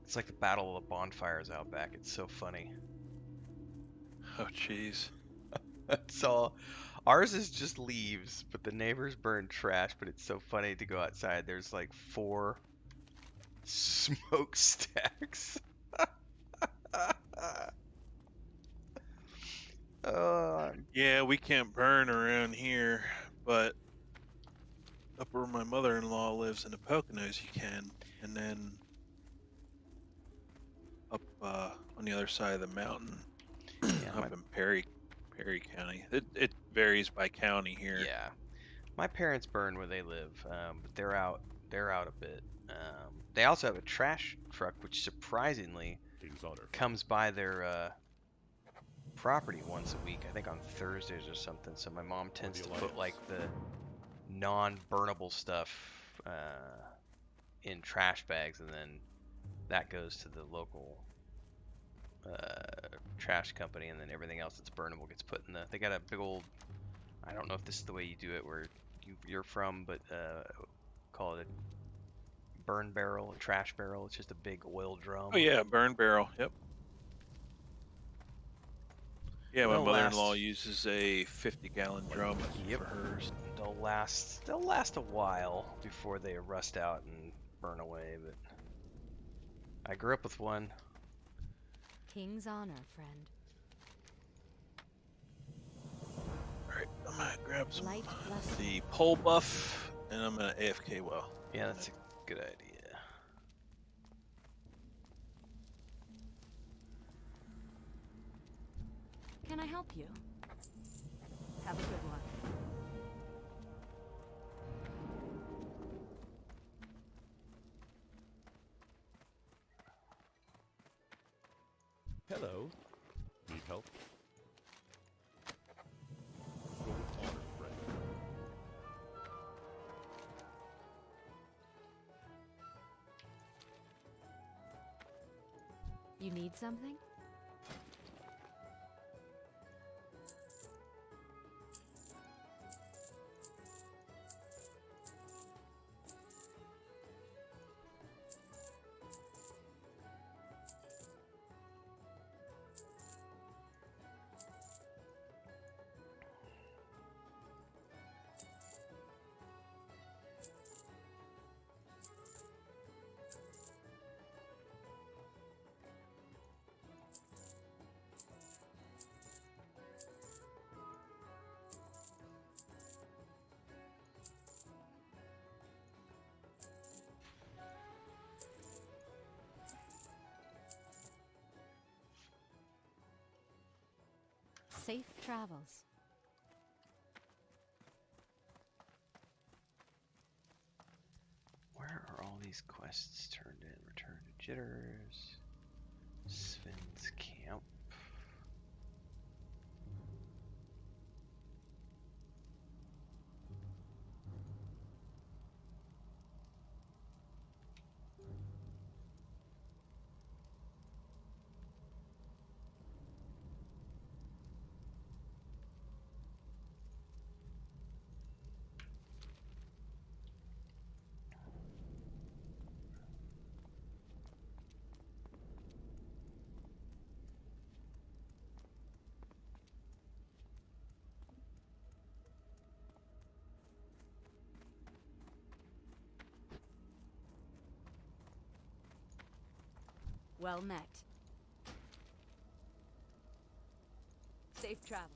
It's like the Battle of the Bonfires out back. It's so funny. Oh, jeez. That's all. Ours is just leaves, but the neighbors burn trash. But it's so funny to go outside. There's like 4 smokestacks. Oh, Yeah, we can't burn around here, but up where my mother-in-law lives in the Poconos, you can. And then up on the other side of the mountain, yeah, up in Perry County. It varies by county here. yeah. My parents burn where they live, but they're out. They're out a bit. They also have a trash truck, which surprisingly King's Honor. comes by their property once a week. I think on Thursdays or something. So my mom tends to put like the non-burnable stuff in trash bags, and then that goes to the local trash company, and then everything else that's burnable gets put in the. They got a big old. I don't know if this is the way you do it where you're from, but call it a burn barrel, a trash barrel. It's just a big oil drum. Oh yeah, burn barrel. Yep. Yeah, my They'll mother-in-law last- uses a 50-gallon drum for hers. They'll last a while before they rust out and burn away, but I grew up with one. King's honor, friend. Alright, I'm gonna grab some Light blessing. the pole buff, and I'm gonna AFK well. Yeah, that's a good idea. Can I help you? Have a good one. Hello. Need help? Go with honor, friend. You need something? Safe travels. Where are all these quests turned in? Return to Jitters. Sven's Camp. Well met. Safe travels.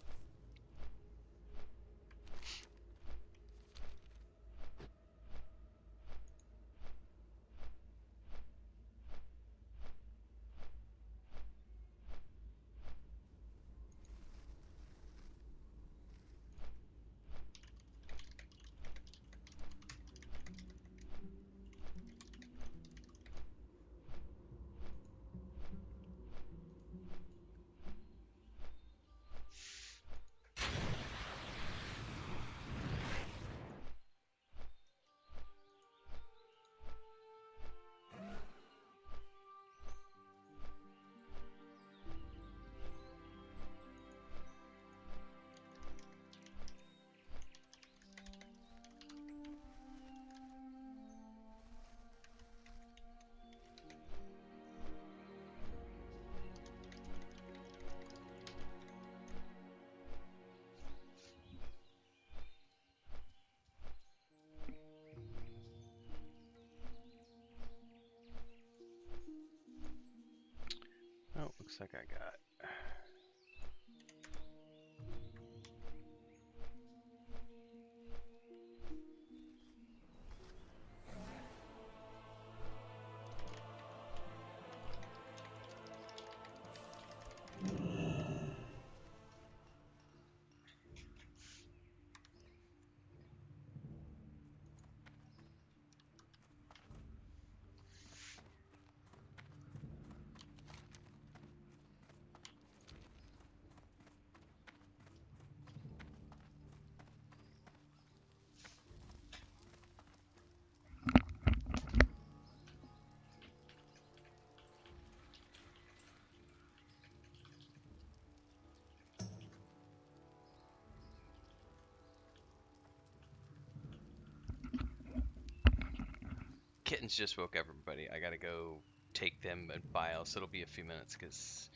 kittens just woke up, everybody. I gotta go take them at bio, so it'll be a few minutes because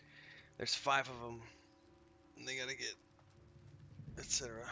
there's 5 of them and they gotta get etc.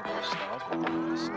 from the stop list.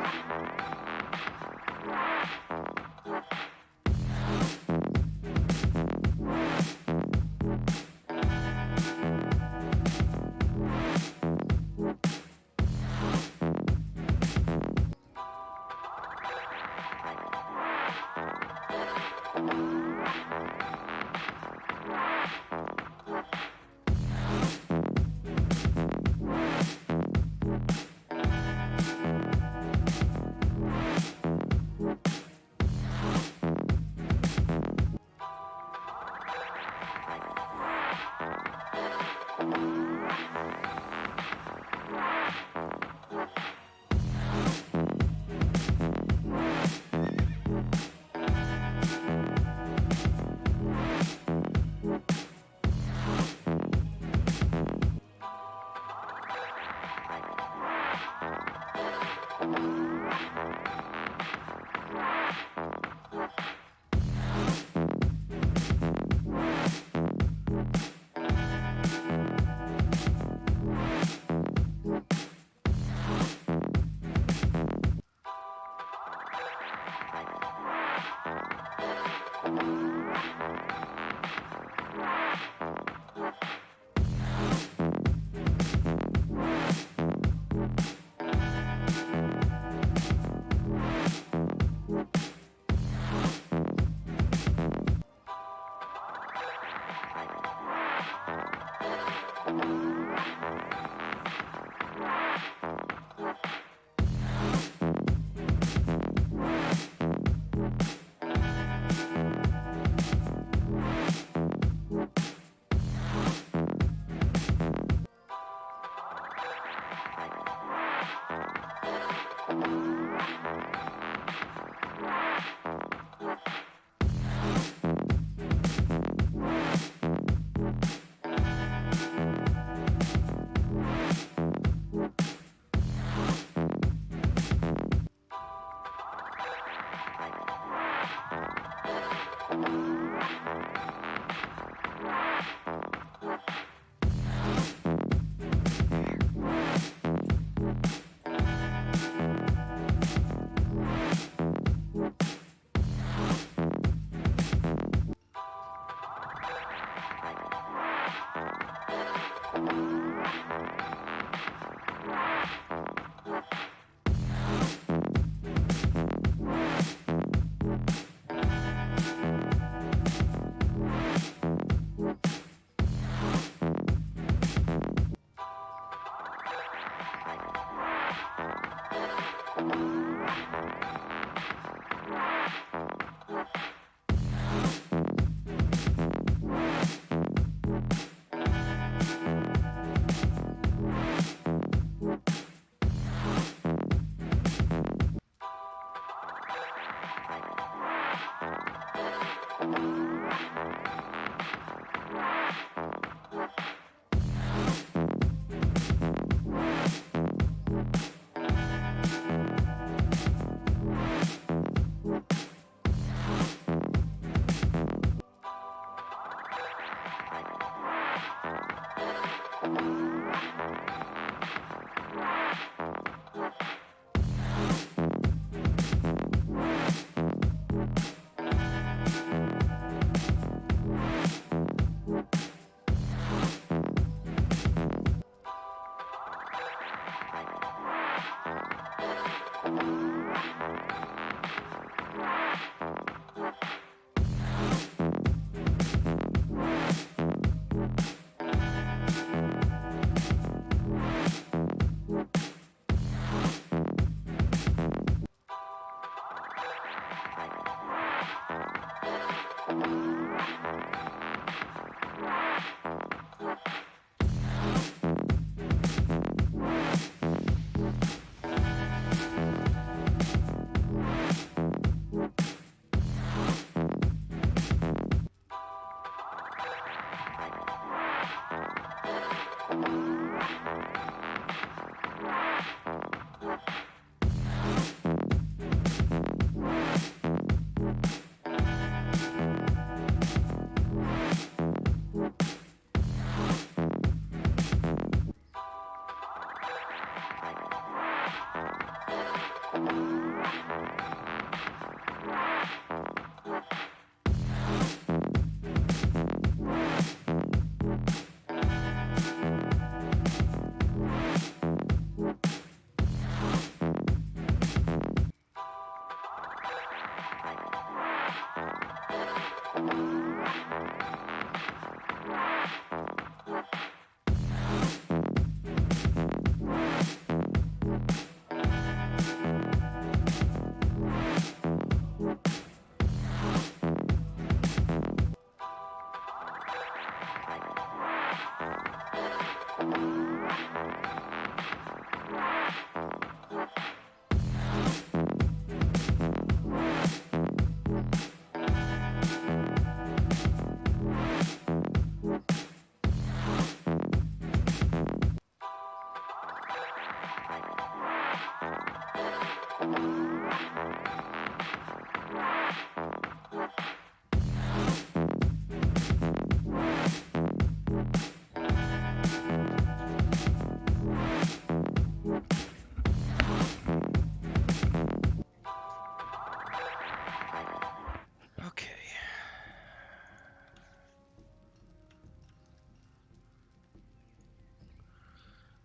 Okay.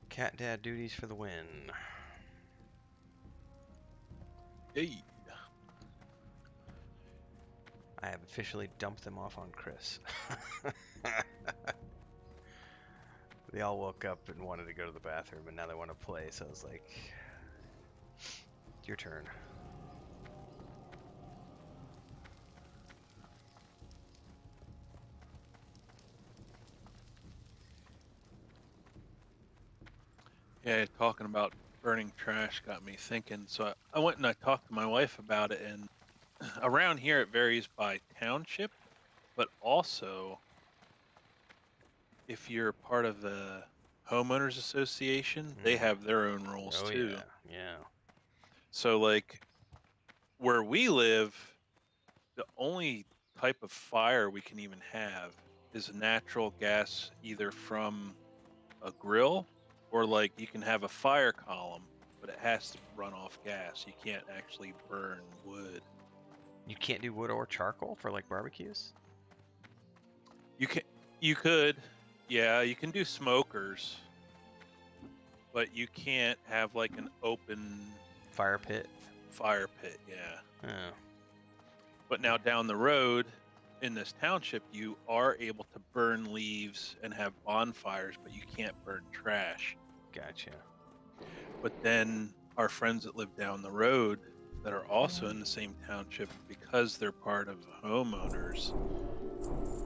Cat dad duties for the win. Hey. I have officially dumped them off on Chris. They all woke up and wanted to go to the bathroom, and now they want to play, so I was like, your turn. Yeah, talking about burning trash got me thinking. So I went and I talked to my wife about it, and around here it varies by township, but also if you're part of the homeowners association, they have their own rules Oh too. yeah, yeah. So like where we live, the only type of fire we can even have is natural gas, either from a grill or like you can have a fire column, but it has to run off gas. You can't actually burn wood. You can't do wood or charcoal for like barbecues? You can, you could, yeah, you can do smokers, but you can't have like an open Fire pit? fire pit, yeah. Oh. But now down the road in this township, you are able to burn leaves and have bonfires, but you can't burn trash. Gotcha. But then our friends that live down the road that are also in the same township, because they're part of the homeowners,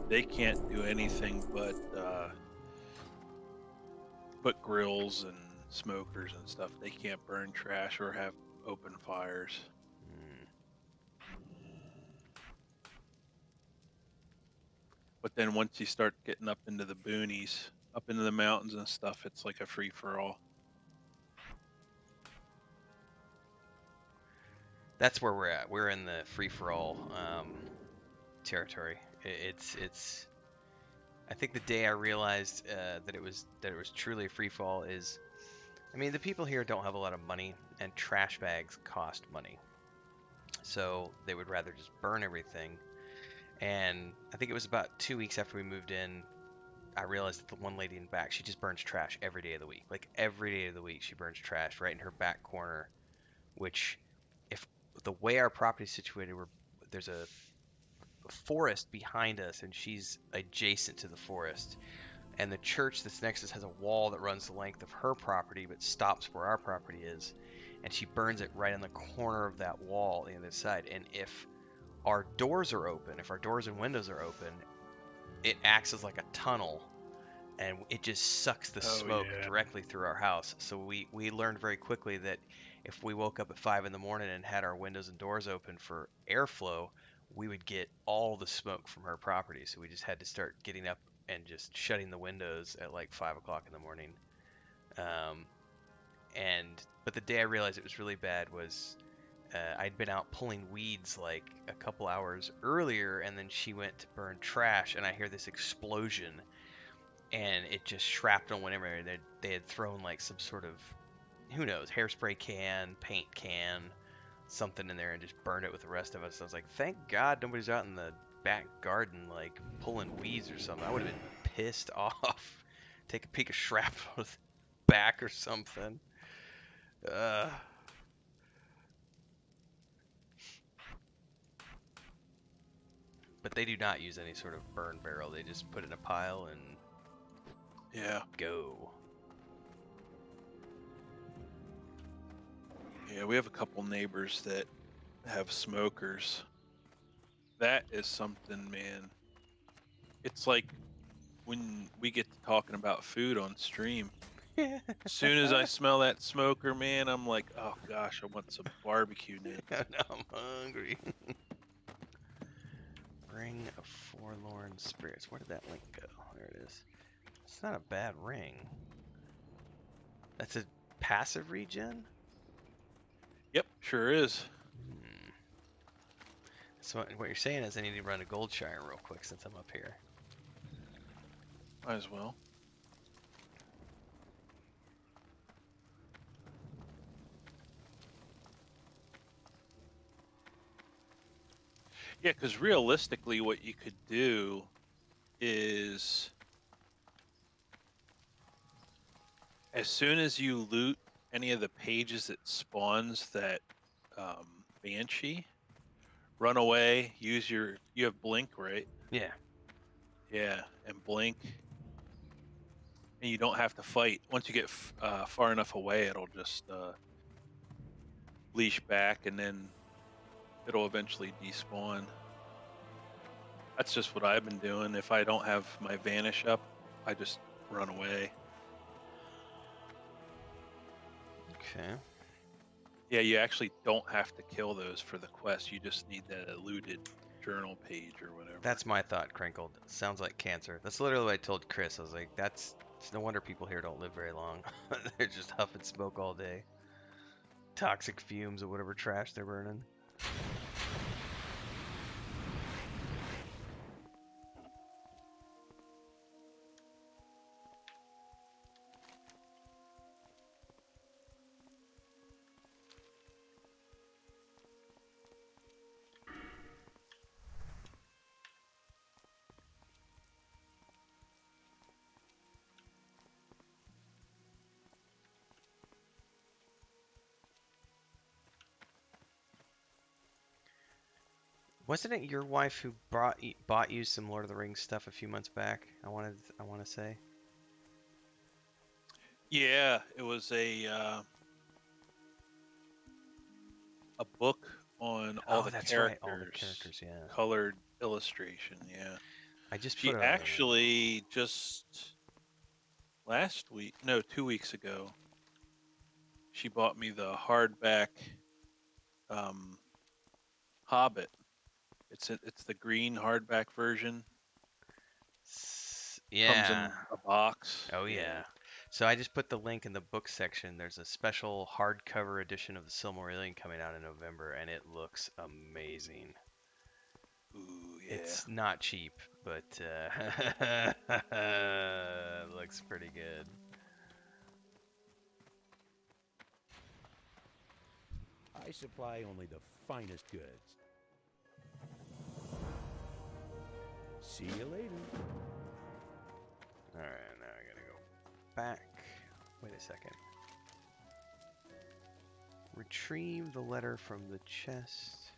they can't do anything but grills and smokers and stuff. They can't burn trash or have open fires. Mm. But then once you start getting up into the boonies, up into the mountains and stuff, it's like a free for all. That's where we're at. We're in the free-for-all territory. It's. I think the day I realized that it was truly a free fall is, I mean, the people here don't have a lot of money, and trash bags cost money, so they would rather just burn everything. And I think it was about 2 weeks after we moved in, I realized that the one lady in the back, she just burns trash every day of the week. Like every day of the week, she burns trash right in her back corner. Which, if the way our property is situated, there's a forest behind us, and she's adjacent to the forest. And the church that's next to us has a wall that runs the length of her property, but stops where our property is. And she burns it right in the corner of that wall on the other side. And if our doors are open, if our doors and windows are open, it acts as like a tunnel, and it just sucks the smoke directly through our house. So we learned very quickly that if we woke up at 5 in the morning and had our windows and doors open for airflow, we would get all the smoke from her property. So we just had to start getting up and just shutting the windows at like 5 o'clock in the morning. But the day I realized it was really bad was I'd been out pulling weeds like a couple hours earlier, and then she went to burn trash, and I hear this explosion, and it just shrapnel went everywhere. They had thrown like some sort of, who knows, hairspray can, paint can, something in there, and just burned it with the rest of us. I was like, thank God nobody's out in the back garden like pulling weeds or something. I would have been pissed off. Take a peek of shrapnel with back or something. But But they do not use any sort of burn barrel. They just put it in a pile and Yeah. go. Yeah, we have a couple neighbors that have smokers. That is something, man. It's like when we get to talking about food on stream. As soon as I smell that smoker, man, I'm like, oh gosh, I want some barbecue now. Now I'm hungry. Ring of Forlorn Spirits. Where did that link go? There it is. It's not a bad ring. That's a passive regen? Yep, sure is. Hmm. So what you're saying is I need to run a Goldshire real quick since I'm up here. Might as well. Yeah, because realistically, what you could do is as soon as you loot any of the pages that spawns that Banshee, run away, use you have Blink, right? Yeah. Yeah, and Blink, and you don't have to fight. Once you get far enough away, it'll just leash back, and then it'll eventually despawn. That's just what I've been doing. If I don't have my Vanish up, I just run away. Okay. Yeah, you actually don't have to kill those for the quest. You just need that looted journal page or whatever. That's my thought, Crinkled. Sounds like cancer. That's literally what I told Chris. I was like, it's no wonder people here don't live very long. They're just huffing smoke all day. Toxic fumes or whatever trash they're burning. Wasn't it your wife who bought you some Lord of the Rings stuff a few months back? I want to say. Yeah, it was a book on all the that's characters, right, all the characters. Yeah. colored illustration. Yeah, I just she put a. actually just last week, no, 2 weeks ago, she bought me the hardback Hobbit. It's the green hardback version. Comes in Yeah. a box. Oh yeah. So I just put the link in the book section. There's a special hardcover edition of the Silmarillion coming out in November, and it looks amazing. Ooh, yeah. It's not cheap, but it looks pretty good. I supply only the finest goods. See you later. Alright, now I gotta go back. Wait a second. Retrieve the letter from the chest.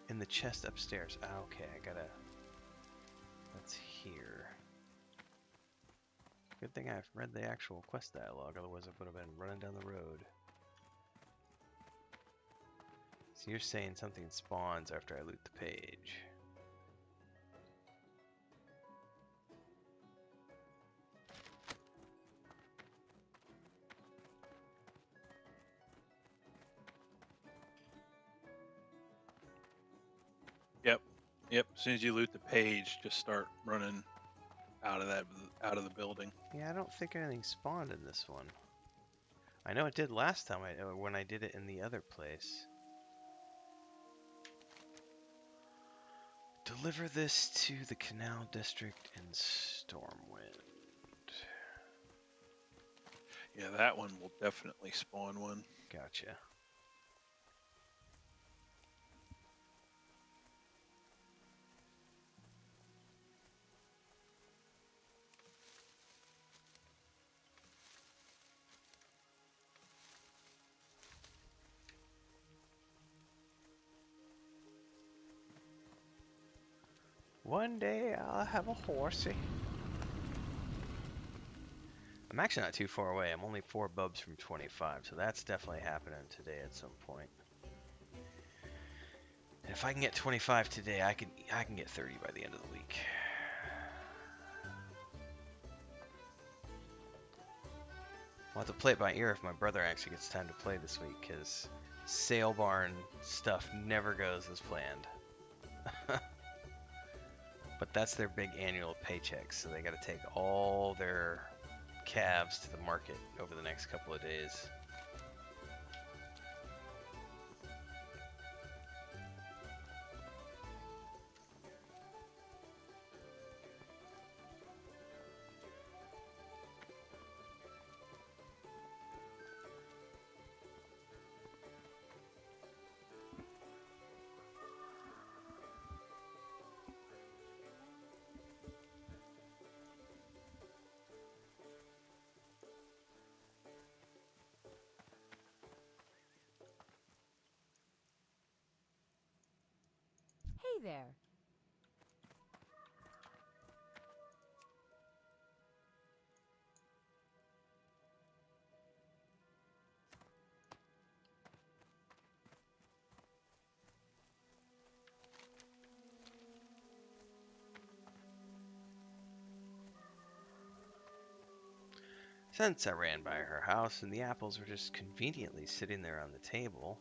In the chest upstairs. Ah, okay, I gotta... That's here. Good thing I've read the actual quest dialogue, otherwise I would have been running down the road. So you're saying something spawns after I loot the page. Yep. As soon as you loot the page, just start running out of the building. Yeah, I don't think anything spawned in this one. I know it did last time when I did it in the other place. Deliver this to the Canal District in Stormwind. Yeah, that one will definitely spawn one. Gotcha. One day I'll have a horsey. I'm actually not too far away. I'm only 4 bubs from 25, so that's definitely happening today at some point. And if I can get 25 today, I can get 30 by the end of the week. I'll have to play it by ear if my brother actually gets time to play this week, because sale barn stuff never goes as planned. But that's their big annual paycheck, so they got to take all their calves to the market over the next couple of days. Hey there. Since I ran by her house and the apples were just conveniently sitting there on the table.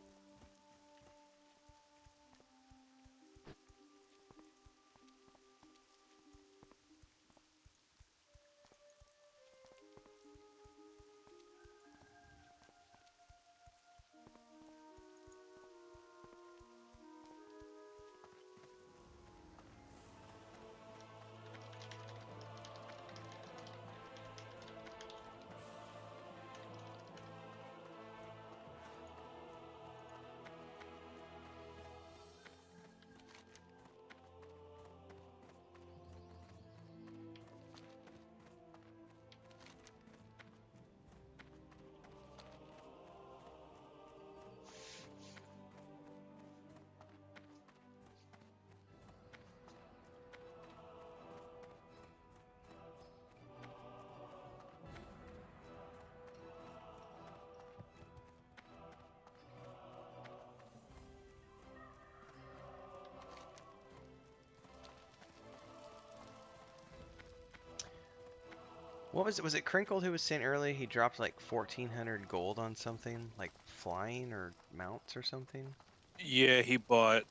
What was it? Was it Crinkled who was saying earlier he dropped like 1,400 gold on something, like flying or mounts or something? Yeah, he bought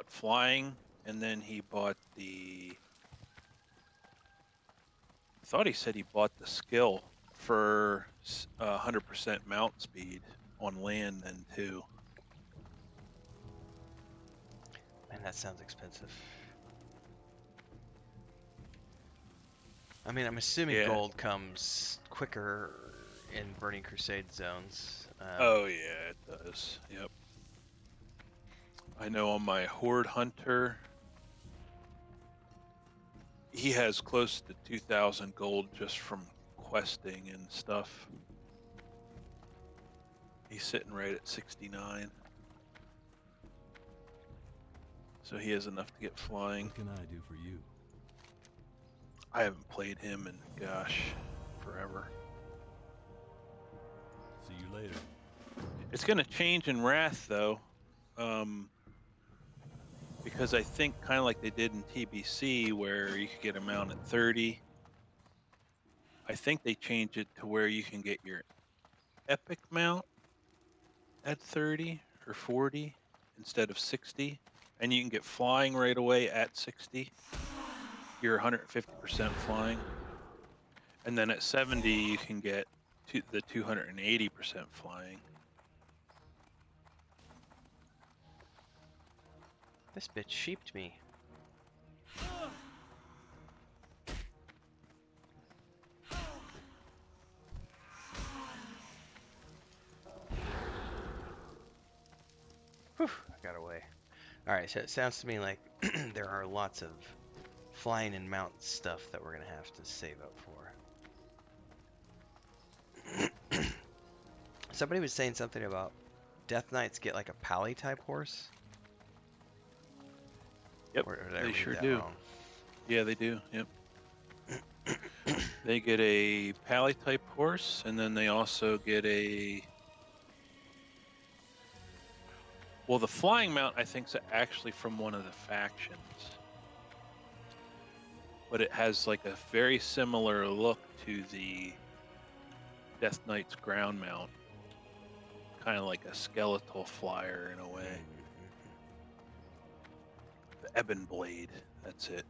flying, and then he bought the. I thought he said he bought the skill for 100% mount speed on land then too. Man, that sounds expensive. I mean, I'm assuming Yeah. gold comes quicker in Burning Crusade zones. Oh yeah, it does. Yep. I know on my Horde Hunter, he has close to 2,000 gold just from questing and stuff. He's sitting right at 69. So he has enough to get flying. What can I do for you? I haven't played him in, gosh, forever. See you later. It's going to change in Wrath, though. Because I think kind of like they did in TBC, where you could get a mount at 30. I think they changed it to where you can get your epic mount at 30 or 40 instead of 60. And you can get flying right away at 60. You're 150% flying. And then at 70, you can get the 280% flying. This bitch sheeped me. Whew, I got away. Alright, so it sounds to me like there are lots of flying and mount stuff that we're going to have to save up for. Somebody was saying something about Death Knights get like a pally type horse. Yep, Or did I they read sure that do. wrong? Yeah, they do. Yep. They get a pally type horse, and then they also get a. Well, the flying mount I think is actually from one of the factions, but it has like a very similar look to the Death Knight's ground mount, kind of like a skeletal flyer in a way. The Ebon Blade, that's it.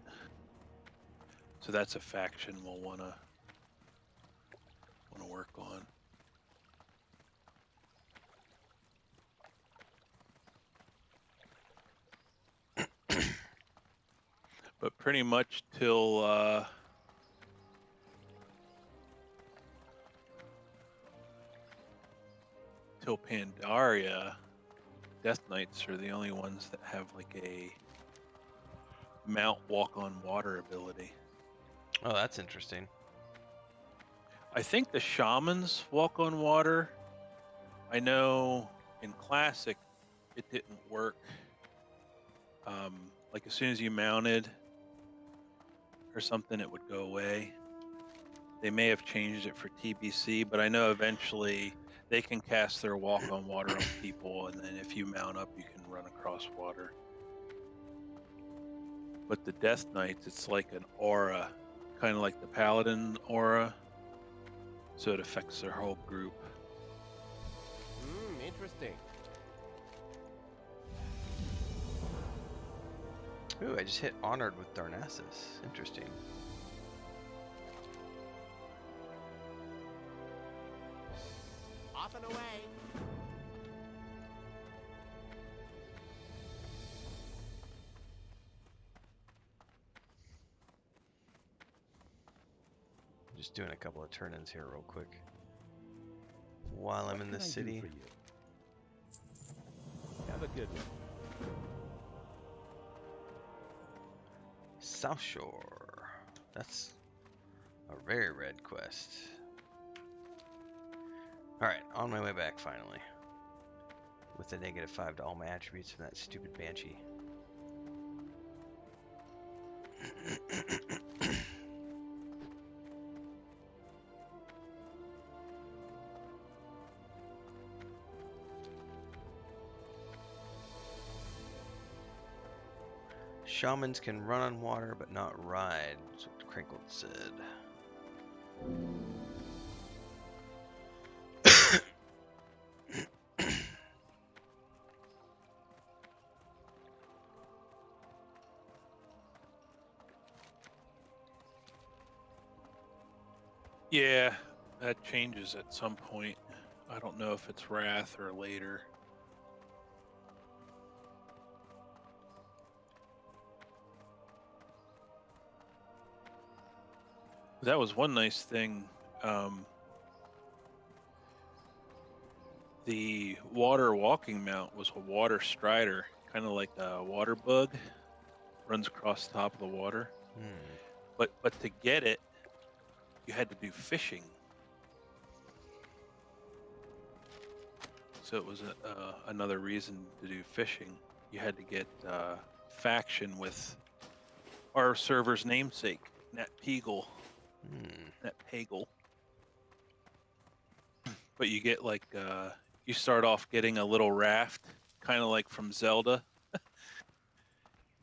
So that's a faction we'll wanna work on. But pretty much till Pandaria, Death Knights are the only ones that have like a mount walk on water ability. Oh, that's interesting. I think the shamans walk on water. I know in Classic it didn't work. Like as soon as you mounted or something, it would go away. They may have changed it for TBC, but I know eventually they can cast their walk on water on people, and then if you mount up, you can run across water. But the Death Knights, it's like an aura, kind of like the Paladin aura, so it affects their whole group. Interesting. Ooh, I just hit Honored with Darnassus. Interesting. Off and away. Just doing a couple of turn-ins here real quick. While I'm in the city. Have a good one. South Shore. That's a very red quest. Alright, on my way back finally. With a -5 to all my attributes from that stupid Banshee. Shamans can run on water but not ride, that's what Crinkled said. Yeah, that changes at some point. I don't know if it's Wrath or later. That was one nice thing. The water walking mount was a water strider, kind of like a water bug, runs across the top of the water. But to get it, you had to do fishing. So it was another reason to do fishing. You had to get faction with our server's namesake, Nat Pegel. Nat Pagel. But you get like, you start off getting a little raft, kind of like from Zelda.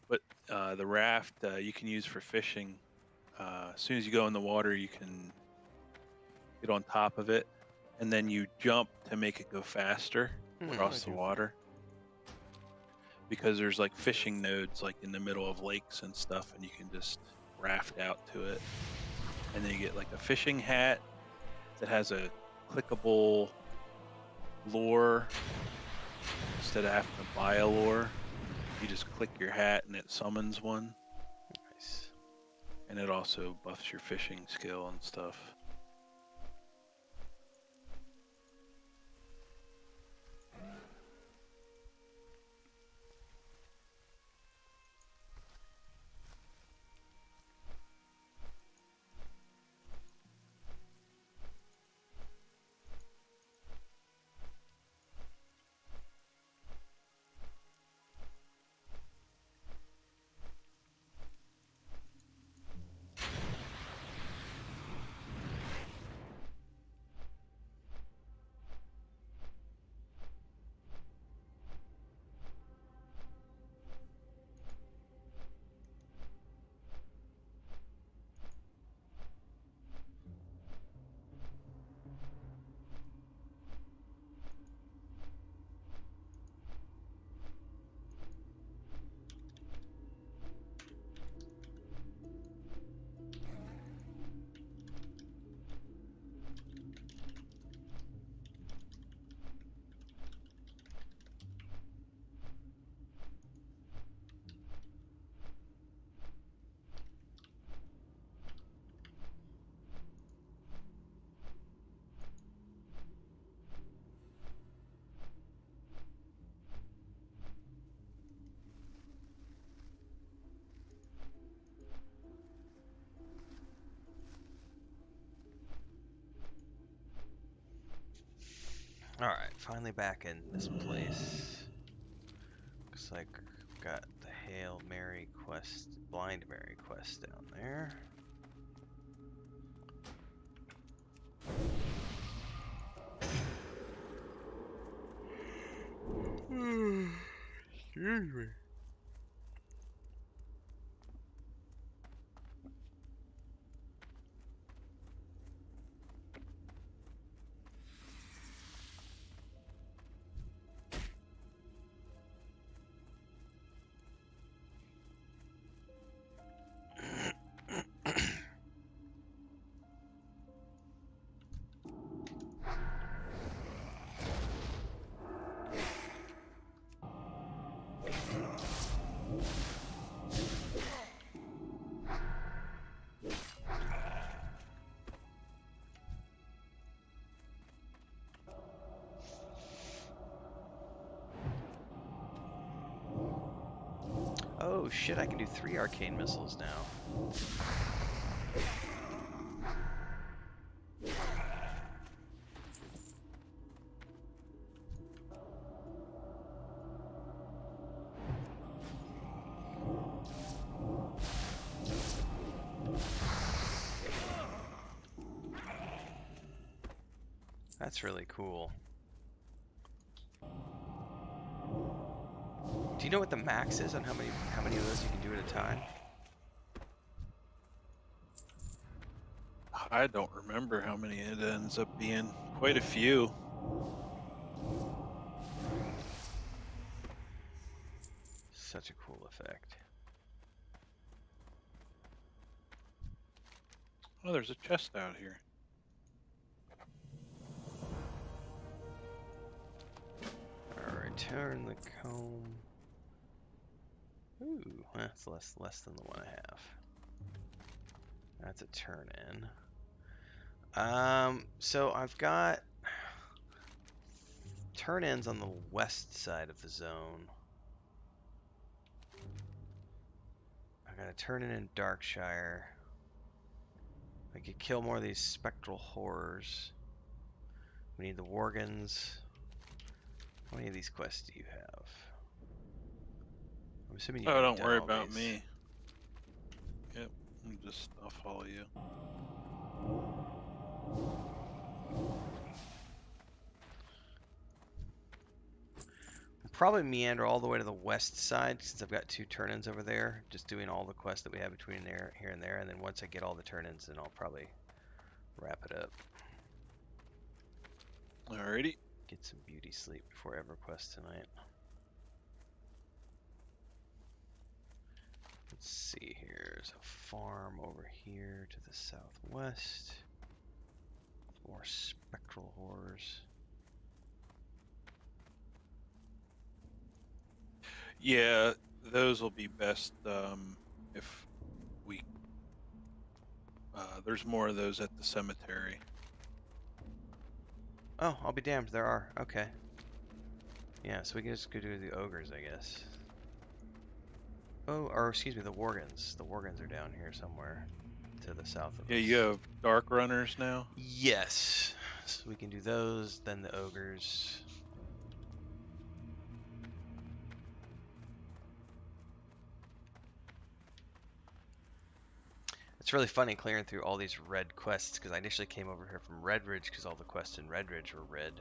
But the raft you can use for fishing. As soon as you go in the water, you can get on top of it, and then you jump to make it go faster across the water. Because there's like fishing nodes like in the middle of lakes and stuff, and you can just raft out to it. And then you get like a fishing hat that has a clickable lure. Instead of having to buy a lure, you just click your hat and it summons one. Nice. And it also buffs your fishing skill and stuff. Alright, finally back in this place. Looks like we've got the Hail Mary quest, Blind Mary quest down there. Excuse me. Oh shit, I can do 3 arcane missiles now. That's really cool. Do you know what the max is on how many of those you can do at a time? I don't remember how many it ends up being. Quite a few. Such a cool effect. Oh, there's a chest out here. Return the comb. Ooh, that's less than the 1.5. That's a turn in. So I've got turn ins on the west side of the zone. I got a turn in Darkshire. I could kill more of these spectral horrors. We need the Worgans. How many of these quests do you have? I'm assuming you've Oh, already don't done worry all about these. me. Yep, I'll follow you. I'll probably meander all the way to the west side since I've got 2 turn-ins over there, just doing all the quests that we have between there, here and there, and then once I get all the turn-ins, then I'll probably wrap it up. Alrighty. Get some beauty sleep before EverQuest tonight. Let's see here. There's a farm over here to the southwest. More spectral horrors. Yeah, those will be best if we. There's more of those at the cemetery. Oh, I'll be damned. There are. Okay. Yeah, so we can just go do the ogres, I guess. Oh, or excuse me, the Worgans. The Worgans are down here somewhere to the south of Yeah, us. you have dark runners now. Yes. So we can do those, then the ogres. It's really funny clearing through all these red quests because I initially came over here from Redridge because all the quests in Redridge were red.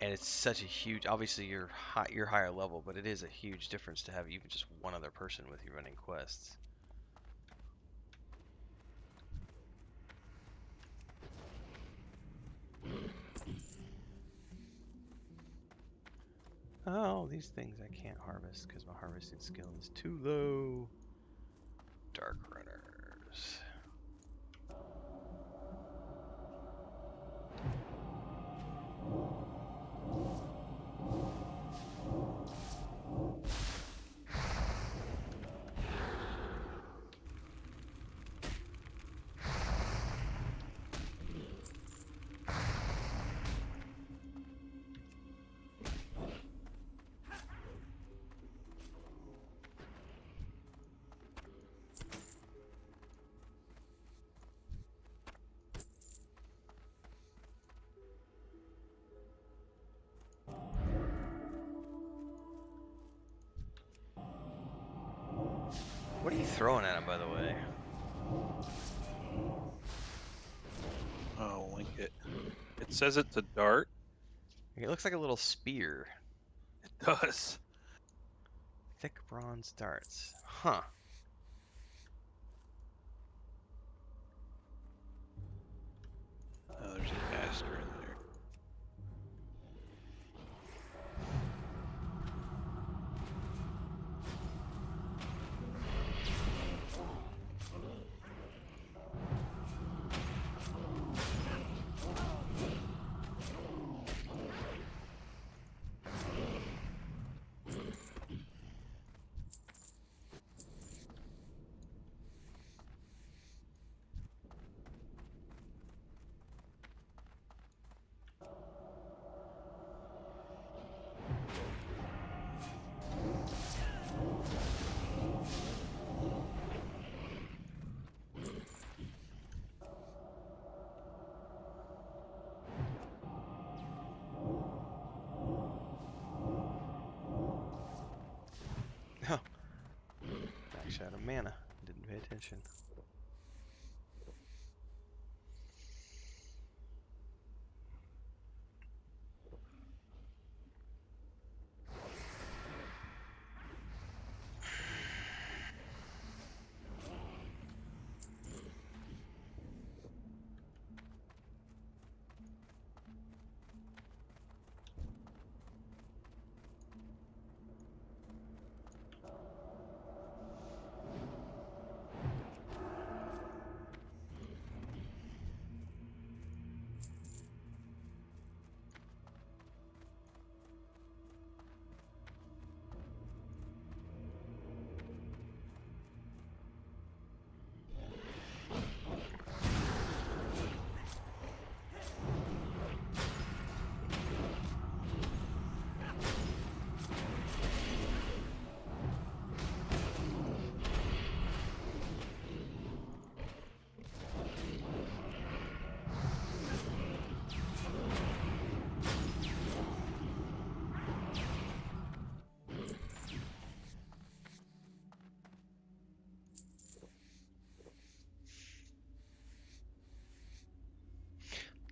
And it's such a huge. Obviously, you're higher level, but it is a huge difference to have even just one other person with you running quests. Oh, these things I can't harvest because my harvesting skill is too low. Dark runners. What are you throwing at him, by the way? Oh, link it. It says it's a dart. It looks like a little spear. It does. Thick bronze darts. Huh. Oh, there's a caster in there. Oh. Actually out of mana. Didn't pay attention.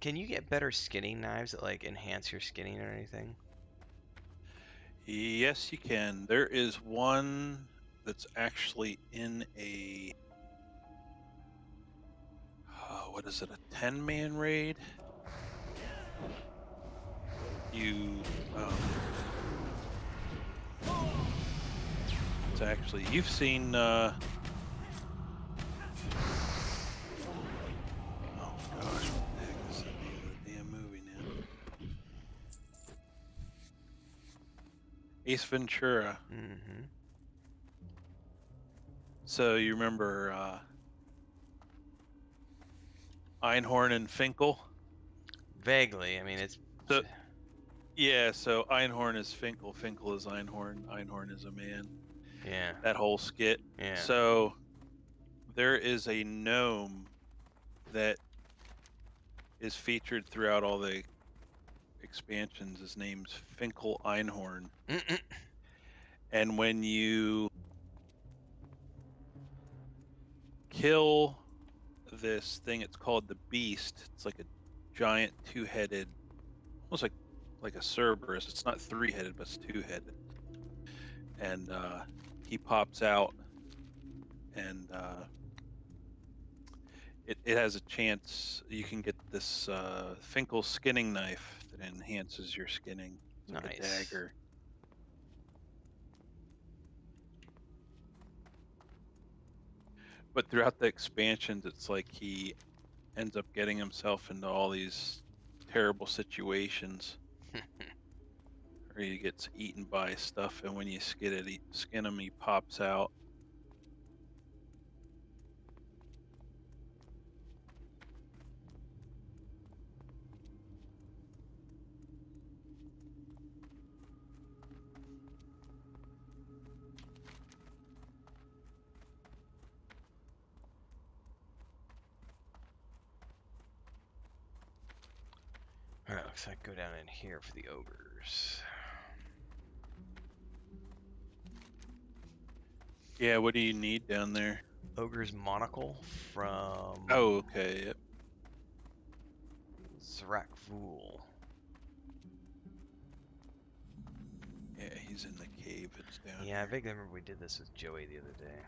Can you get better skinning knives that like enhance your skinning or anything? Yes, you can. There is one that's actually in a what is it? A 10-man raid. You it's actually you've seen oh gosh, what the heck is the name of the damn movie now? Ace Ventura. Mm-hmm. So you remember Einhorn and Finkel? Vaguely. I mean, it's So yeah, so Einhorn is Finkel, Finkel is Einhorn, Einhorn is a man. yeah, That whole skit. yeah. So there is a gnome that is featured throughout all the expansions. His name's Finkel Einhorn. And when you kill this thing, it's called the Beast. It's like a giant two-headed, almost like a Cerberus. It's not three-headed, but it's two-headed. And he pops out, and it has a chance. You can get this Finkel skinning knife that enhances your skinning. It's like a Nice. dagger. But throughout the expansions, it's like he ends up getting himself into all these terrible situations where he gets eaten by stuff, and when you skin him, he pops out. Alright, looks like go down in here for the ogres. Yeah, what do you need down there? Ogre's Monocle from Oh, okay. Yep. Zrakvul. Yeah, he's in the cave. It's down Yeah, I here. vaguely remember we did this with Joey the other day.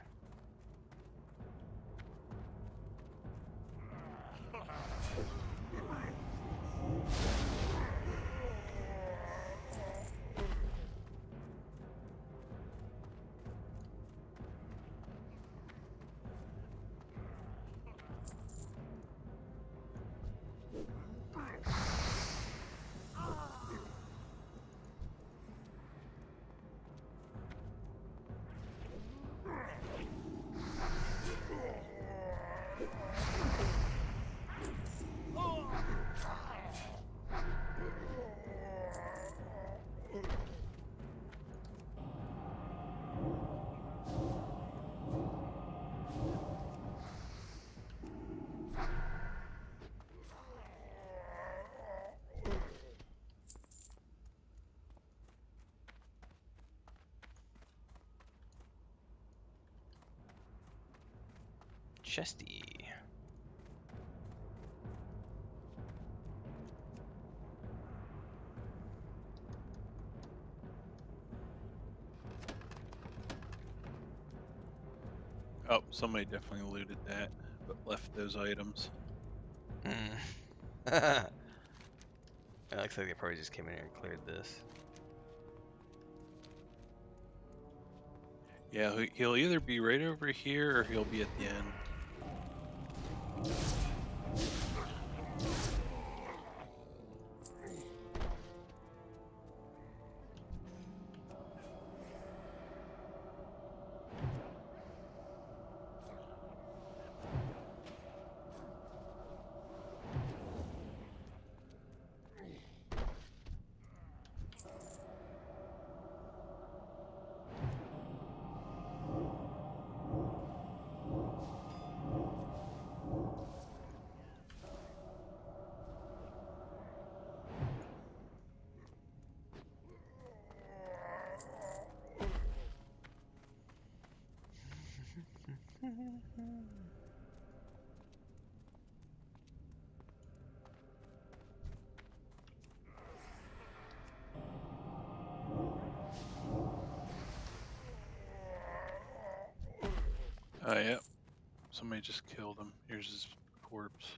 Chesty. Oh, somebody definitely looted that, but left those items. It looks like they probably just came in here and cleared this. Yeah, he'll either be right over here or he'll be at the end. Oh, yeah. Somebody just killed him. Here's his corpse.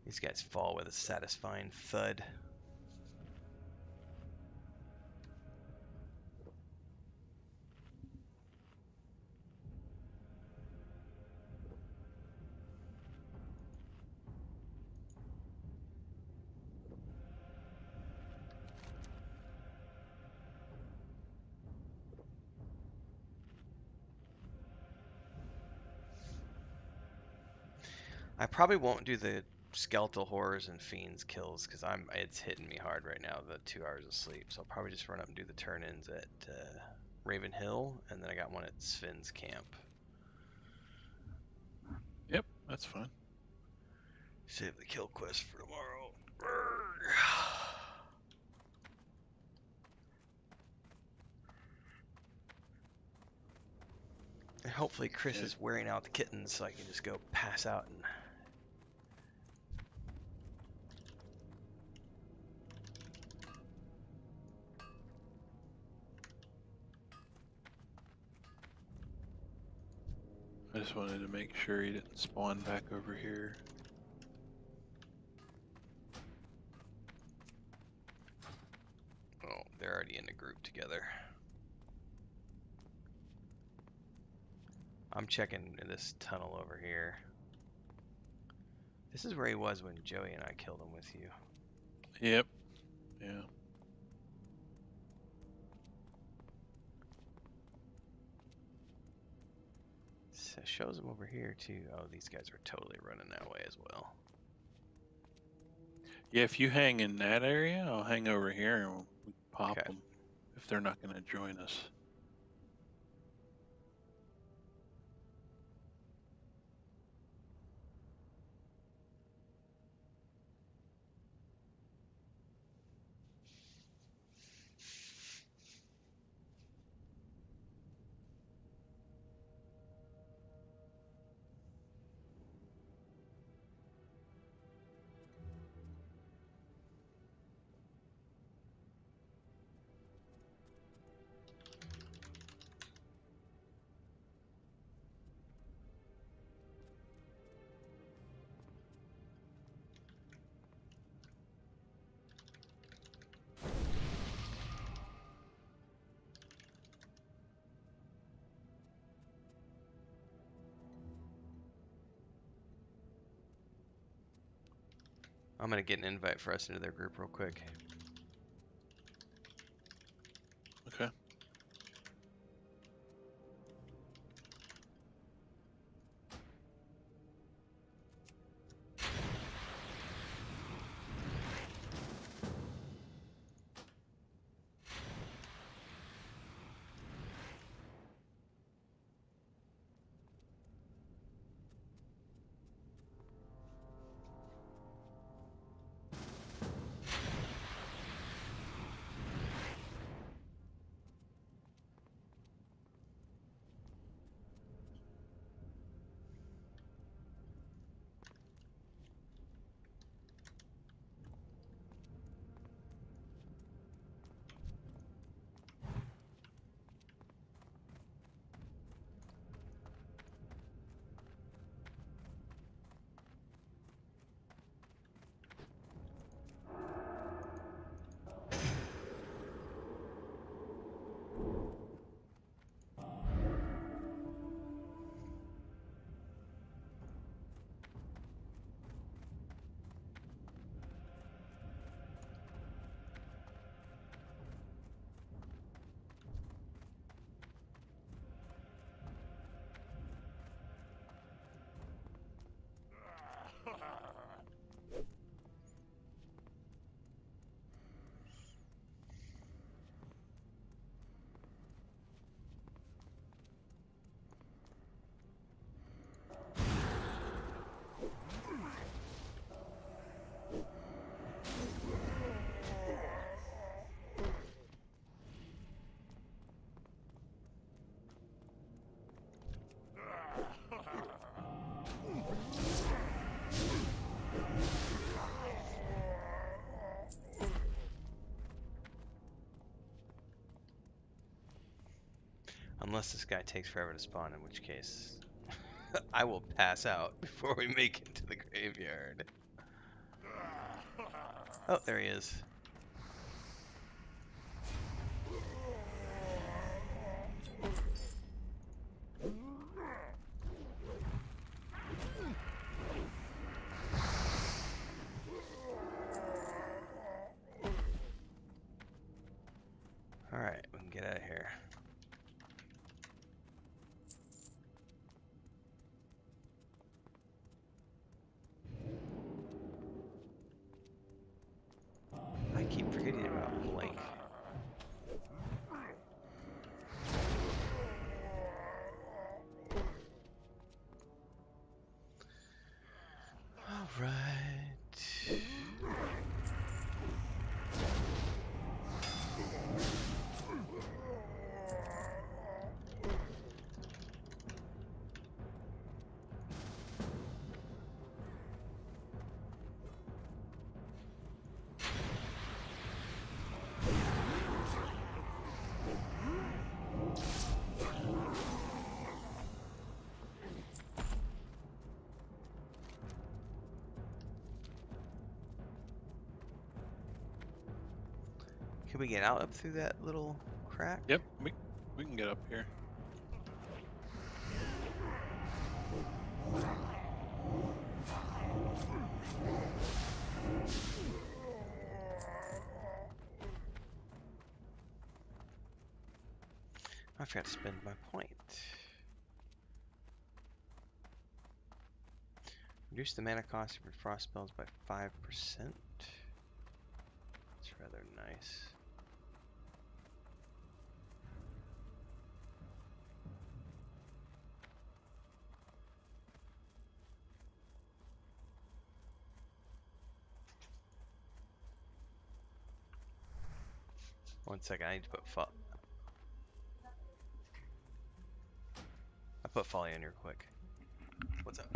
These guys fall with a satisfying thud. I probably won't do the skeletal horrors and fiends kills because it's hitting me hard right now, the 2 hours of sleep. So I'll probably just run up and do the turn-ins at Raven Hill, and then I got one at Sven's camp. Yep, that's fine. Save the kill quest for tomorrow. And hopefully Chris Yeah. is wearing out the kittens so I can just go pass out and... I just wanted to make sure he didn't spawn back over here. Oh, they're already in a group together. I'm checking this tunnel over here. This is where he was when Joey and I killed him with you. Yep. Yeah. It shows them over here too. Oh, these guys are totally running that way as well. Yeah, if you hang in that area, I'll hang over here and we can pop Okay. them if they're not going to join us. I'm gonna get an invite for us into their group real quick. Okay. Unless this guy takes forever to spawn, in which case I will pass out before we make it to the graveyard. Oh, there he is. Alright, we can get out of here. I keep forgetting about Blink. Alright. Can we get out up through that little crack? Yep, we can get up here. I forgot to spend my point. Reduce the mana cost of your frost spells by 5%. It's rather nice. One second, I need to put I put Folly in here quick. What's up?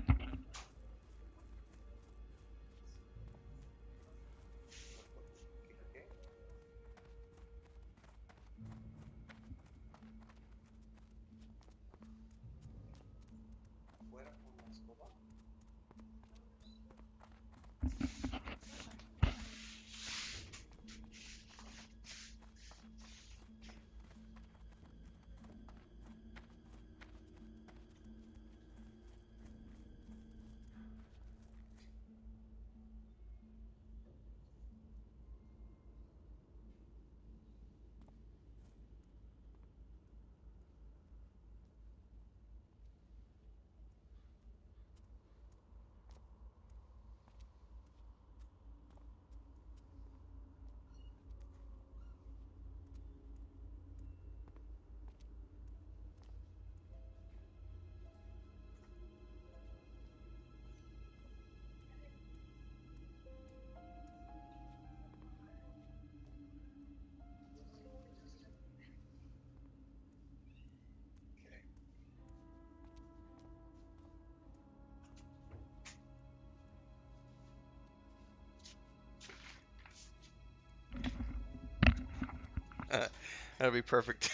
That'll be perfect.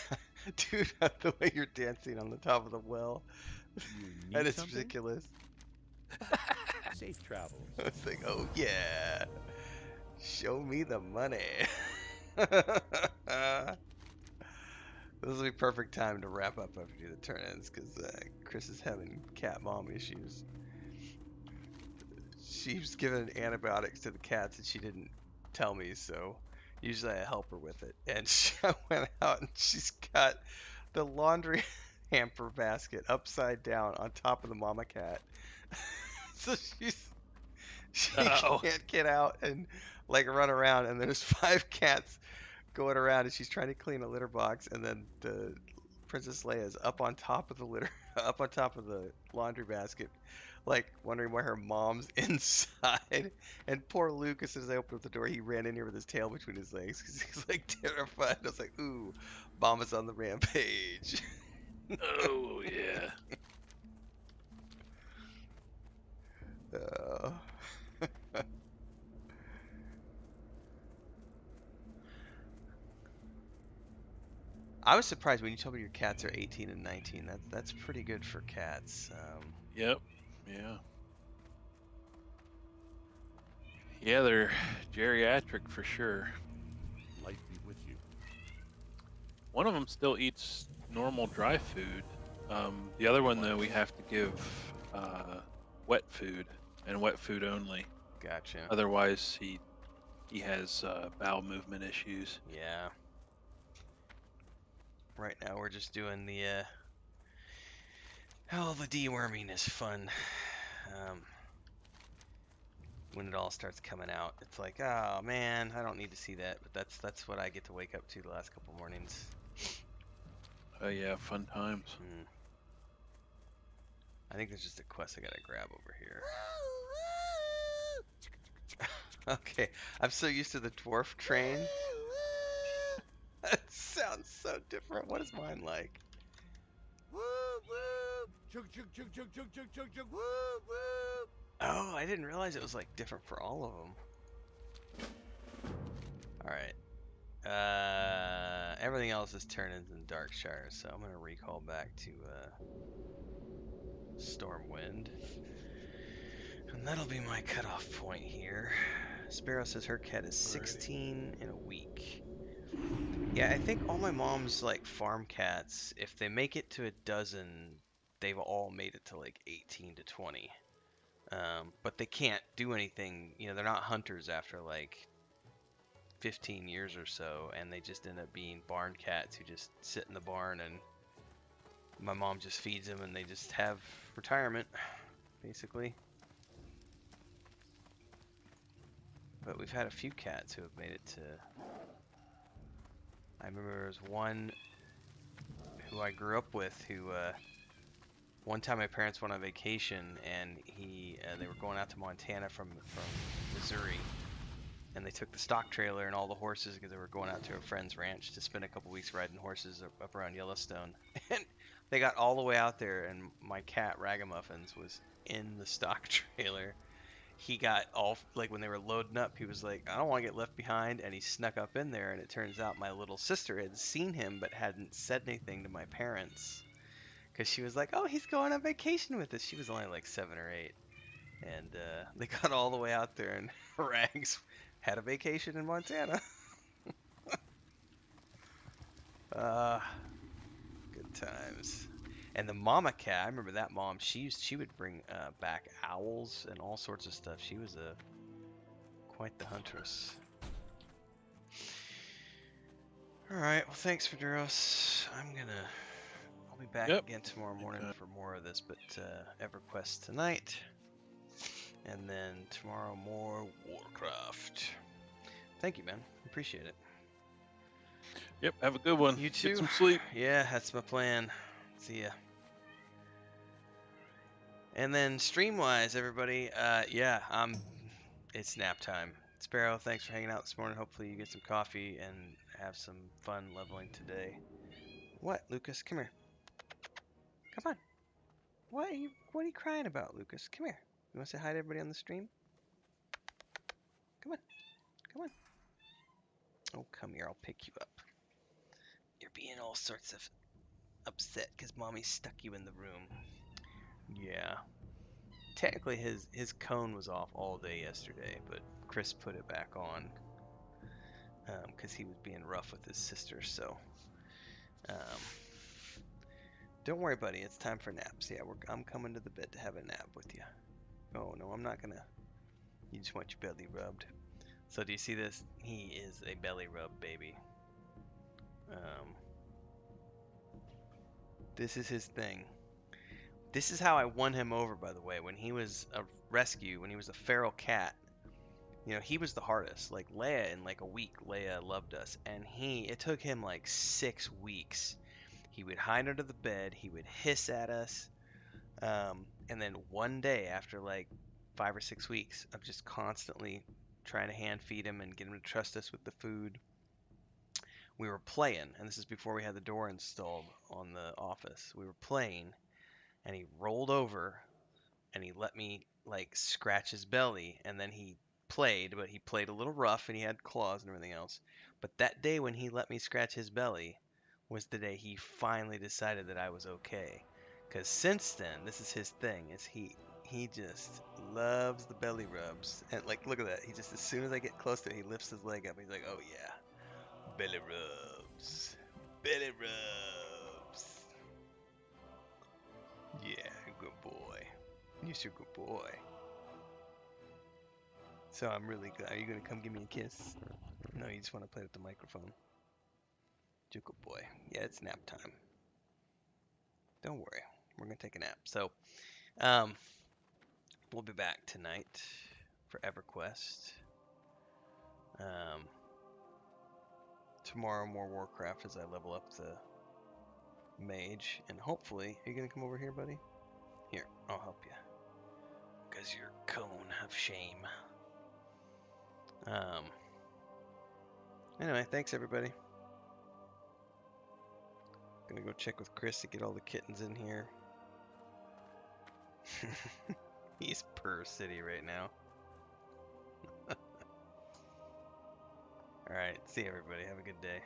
Dude, the way you're dancing on the top of the well. You That need is something? ridiculous. Safe travels. It's like, oh yeah. Show me the money. This will be perfect time to wrap up after we do the turn-ins because Chris is having cat mom issues. She was giving antibiotics to the cats and she didn't tell me, so usually I help her with it. And I went out and she's got the laundry hamper basket upside down on top of the mama cat. So she Uh-oh. can't get out and like run around, and there's 5 cats going around, and she's trying to clean a litter box, and then the Princess Leia is up on top of the up on top of the laundry basket, like wondering why her mom's inside. And poor Luke, as soon as I opened up the door, he ran in here with his tail between his legs because he's like terrified. I was like, ooh, Mama's on the rampage. Oh yeah. Uh, I was surprised when you told me your cats are 18 and 19. That's pretty good for cats. Yep. Yeah. Yeah, they're geriatric for sure. Light be with you. One of them still eats normal dry food. The other one, though, we have to give wet food and wet food only. Gotcha. Otherwise, he has bowel movement issues. Yeah. Right now we're just doing the the deworming is fun. When it all starts coming out, it's like, oh man, I don't need to see that, but that's what I get to wake up to the last couple mornings. Oh yeah, fun times. I think there's just a quest I gotta grab over here. Okay, I'm so used to the dwarf train. That sounds so different. What is mine like? Oh, I didn't realize it was like different for all of them. Alright. Everything else is turn-ins in Darkshire, so I'm gonna recall back to Stormwind. And that'll be my cutoff point here. Sparrow says her cat is 16 in a week. Yeah, I think all my mom's like farm cats, if they make it to a dozen, they've all made it to like 18 to 20. But they can't do anything, you know, they're not hunters after like 15 years or so, and they just end up being barn cats who just sit in the barn, and my mom just feeds them and they just have retirement, basically. But we've had a few cats who have made it to... I remember there was one who I grew up with who... one time my parents went on vacation and they were going out to Montana from Missouri. And they took the stock trailer and all the horses because they were going out to a friend's ranch to spend a couple weeks riding horses up around Yellowstone. And they got all the way out there, and my cat Ragamuffins was in the stock trailer. He got all, like, when they were loading up, he was like, I don't want to get left behind, and he snuck up in there, and it turns out my little sister had seen him but hadn't said anything to my parents because she was like, oh, he's going on vacation with us. She was only like 7 or 8. And they got all the way out there, and Rags had a vacation in Montana. Good times. And the mama cat, I remember that mom. She would bring back owls and all sorts of stuff. She was quite the huntress. All right. Well, thanks, Faduros. I'll be back again tomorrow morning for more of this, but EverQuest tonight. And then tomorrow, more Warcraft. Thank you, man. Appreciate it. Yep, have a good one. You too. Get some sleep. Yeah, that's my plan. See ya. And then stream-wise, everybody, it's nap time. Sparrow, thanks for hanging out this morning. Hopefully you get some coffee and have some fun leveling today. What, Lucas? Come here. Come on. What are you crying about, Lucas? Come here. You want to say hi to everybody on the stream? Come on. Come on. Oh, come here. I'll pick you up. You're being all sorts of upset because Mommy stuck you in the room. Yeah. Technically, his cone was off all day yesterday, but Chris put it back on because he was being rough with his sister. So, don't worry, buddy. It's time for naps. Yeah, I'm coming to the bed to have a nap with you. Oh no, I'm not gonna. You just want your belly rubbed. So do you see this? He is a belly rub baby. This is his thing. This is how I won him over, by the way. When he was a rescue, when he was a feral cat, you know, he was the hardest. Like Leia, in like a week, Leia loved us, and it took him like 6 weeks. He would hide under the bed, he would hiss at us, and then one day, after like 5 or 6 weeks of just constantly trying to hand feed him and get him to trust us with the food, we were playing, and this is before we had the door installed on the office. We were playing, and he rolled over, and he let me like scratch his belly, and then he played, but he played a little rough, and he had claws and everything else. But that day when he let me scratch his belly was the day he finally decided that I was okay. Because since then, this is his thing, is he just loves the belly rubs. And like, look at that. He just, as soon as I get close to it, he lifts his leg up. He's like, oh yeah, belly rubs. Belly rubs. Yeah, good boy. You're a good boy. So I'm really glad. Are you going to come give me a kiss? No, you just want to play with the microphone. You're a good boy. Yeah, it's nap time. Don't worry. We're going to take a nap. So, we'll be back tonight for EverQuest. Tomorrow, more Warcraft as I level up the mage. And hopefully, are you going to come over here, buddy? Here, I'll help you. Because you're a cone of shame. Anyway, thanks everybody. Gonna go check with Chris to get all the kittens in here. He's per city right now. Alright, see everybody. Have a good day.